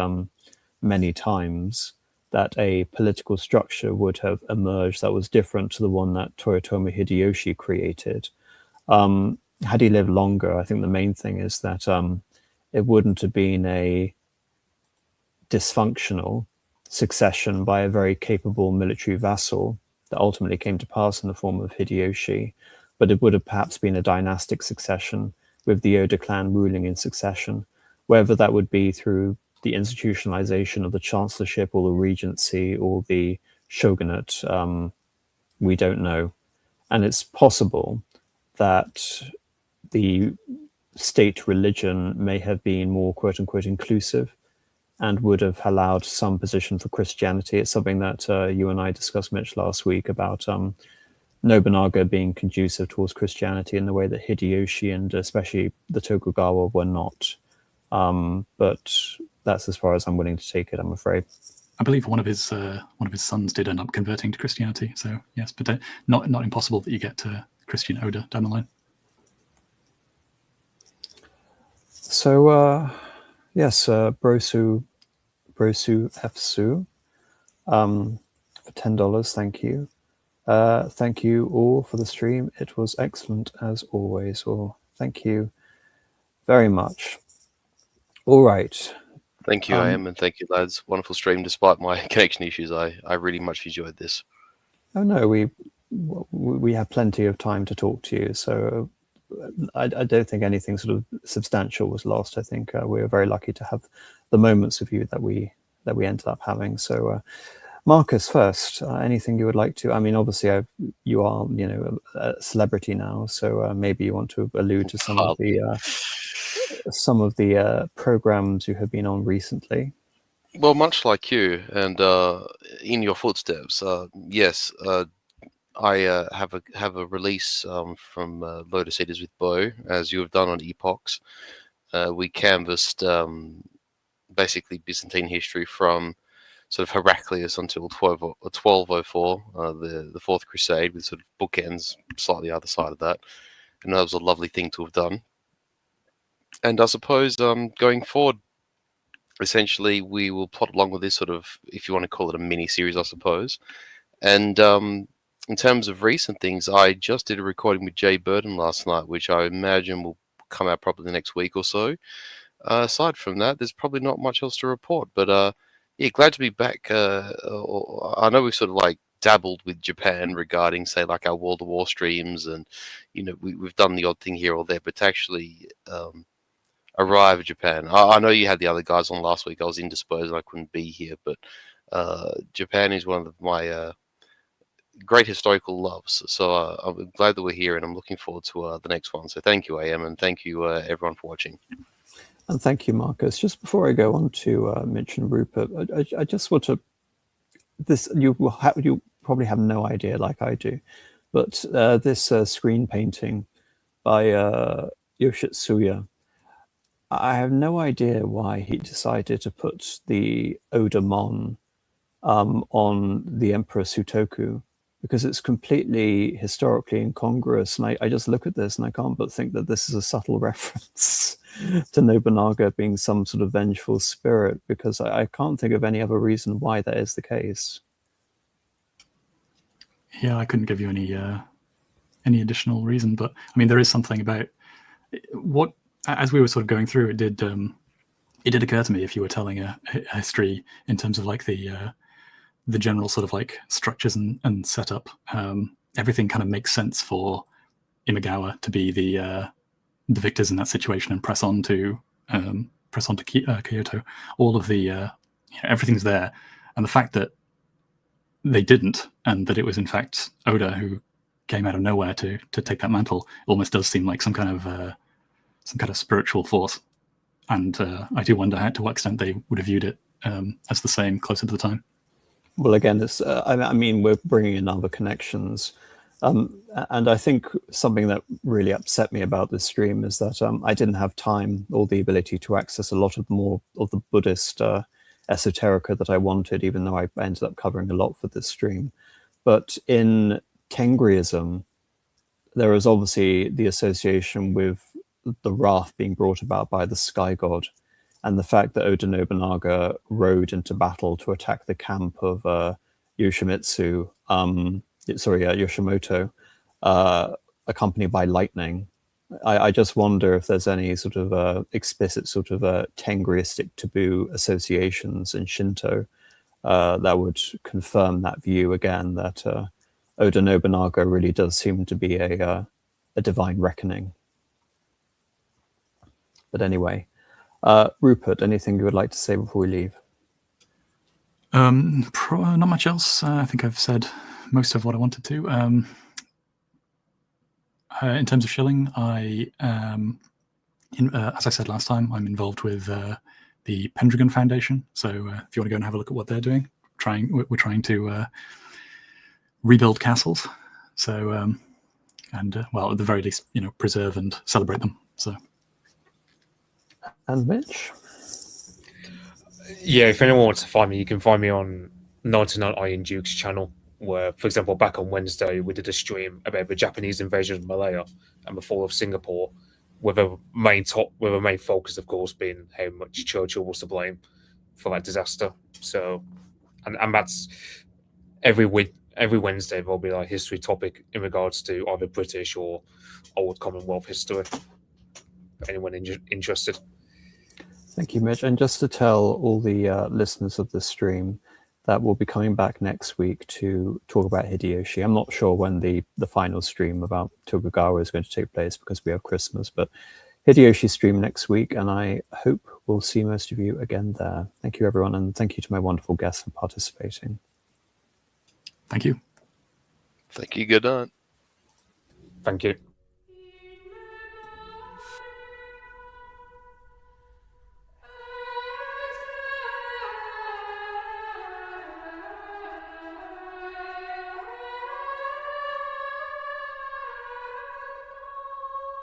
many times, that a political structure would have emerged that was different to the one that Toyotomi Hideyoshi created. Had he lived longer, I think the main thing is that it wouldn't have been a dysfunctional succession by a very capable military vassal that ultimately came to pass in the form of Hideyoshi, but it would have perhaps been a dynastic succession with the Oda clan ruling in succession, whether that would be through the institutionalization of the chancellorship or the regency or the shogunate, we don't know. And it's possible that the state religion may have been more quote unquote inclusive, and would have allowed some position for Christianity. It's something that you and I discussed, Mitch, last week about Nobunaga being conducive towards Christianity in the way that Hideyoshi and especially the Tokugawa were not. But that's as far as I'm willing to take it, I'm afraid. I believe one of his sons did end up converting to Christianity. So yes, but not impossible that you get Christian Oda down the line. So yes, Brosu Fsu for $10. Thank you. Thank you all for the stream. It was excellent as always. Well, thank you very much. All right. Thank you, AM, and thank you, lads. Wonderful stream, despite my connection issues. I really much enjoyed this. Oh no, we have plenty of time to talk to you, so I don't think anything sort of substantial was lost. I think we were very lucky to have the moments with you that we ended up having. So, Marcus, first, anything you would like to? I mean, obviously, you are a celebrity now, so maybe you want to allude to some of the programs you have been on recently. Well, much like you, and in your footsteps, yes. I have a release from Lotus Eaters with Bo, as you have done on Epochs. We canvassed basically Byzantine history from sort of Heraclius until 1204, the Fourth Crusade, with sort of bookends slightly either side of that. And that was a lovely thing to have done. And I suppose going forward, essentially, we will plot along with this sort of, if you want to call it a mini-series, I suppose. And in terms of recent things, I just did a recording with Jay Burden last night, which I imagine will come out probably the next week or so. Aside from that, there's probably not much else to report. But yeah, glad to be back. I know we've sort of like dabbled with Japan regarding, say, like our World of War streams, and we've done the odd thing here or there, but to actually arrive at Japan. I know you had the other guys on last week. I was indisposed and I couldn't be here, but Japan is one of my great historical loves. So I'm glad that we're here, and I'm looking forward to the next one. So thank you, AM, and thank you everyone for watching. And thank you, Marcus. Just before I go on to Mitch and Rupert, I just want to. You probably have no idea, like I do, but this screen painting by Yoshitsuya. I have no idea why he decided to put the Oda Mon on the Emperor Sutoku, because it's completely historically incongruous. And I just look at this and I can't but think that this is a subtle reference to Nobunaga being some sort of vengeful spirit, because I can't think of any other reason why that is the case. Yeah, I couldn't give you any additional reason, but I mean, there is something about what, as we were sort of going through, it did occur to me, if you were telling a history in terms of like the general sort of like structures and setup, everything kind of makes sense for Imagawa to be the victors in that situation and press on to Kyoto. All of the everything's there, and the fact that they didn't, and that it was in fact Oda who came out of nowhere to take that mantle, almost does seem like some kind of spiritual force. And I do wonder to what extent they would have viewed it as the same closer to the time. Well, again, it's, I mean, we're bringing in other connections. And I think something that really upset me about this stream is that I didn't have time or the ability to access a lot of more of the Buddhist esoterica that I wanted, even though I ended up covering a lot for this stream. But in Tengriism, there is obviously the association with the wrath being brought about by the sky god, and the fact that Oda Nobunaga rode into battle to attack the camp of Yoshimoto, accompanied by lightning. I just wonder if there's any sort of explicit sort of Tengriistic taboo associations in Shinto that would confirm that view again, that Oda Nobunaga really does seem to be a divine reckoning. But anyway, Rupert, anything you would like to say before we leave? Not much else. I think I've said most of what I wanted to. In terms of shilling, as I said last time, I'm involved with the Pendragon Foundation. So if you want to go and have a look at what they're doing, we're trying to rebuild castles. So well, at the very least, preserve and celebrate them. So. And Mitch? Yeah, if anyone wants to find me, you can find me on 99 Iron Duke's channel, where, for example, back on Wednesday, we did a stream about the Japanese invasion of Malaya and the fall of Singapore, with a main focus, of course, being how much Churchill was to blame for that disaster. So, and that's every Wednesday there'll be a history topic in regards to either British or old Commonwealth history. For anyone interested. Thank you, Mitch. And just to tell all the listeners of the stream that we'll be coming back next week to talk about Hideyoshi. I'm not sure when the final stream about Tokugawa is going to take place because we have Christmas, but Hideyoshi stream next week, and I hope we'll see most of you again there. Thank you, everyone, and thank you to my wonderful guests for participating. Thank you. Thank you. Good night. Thank you.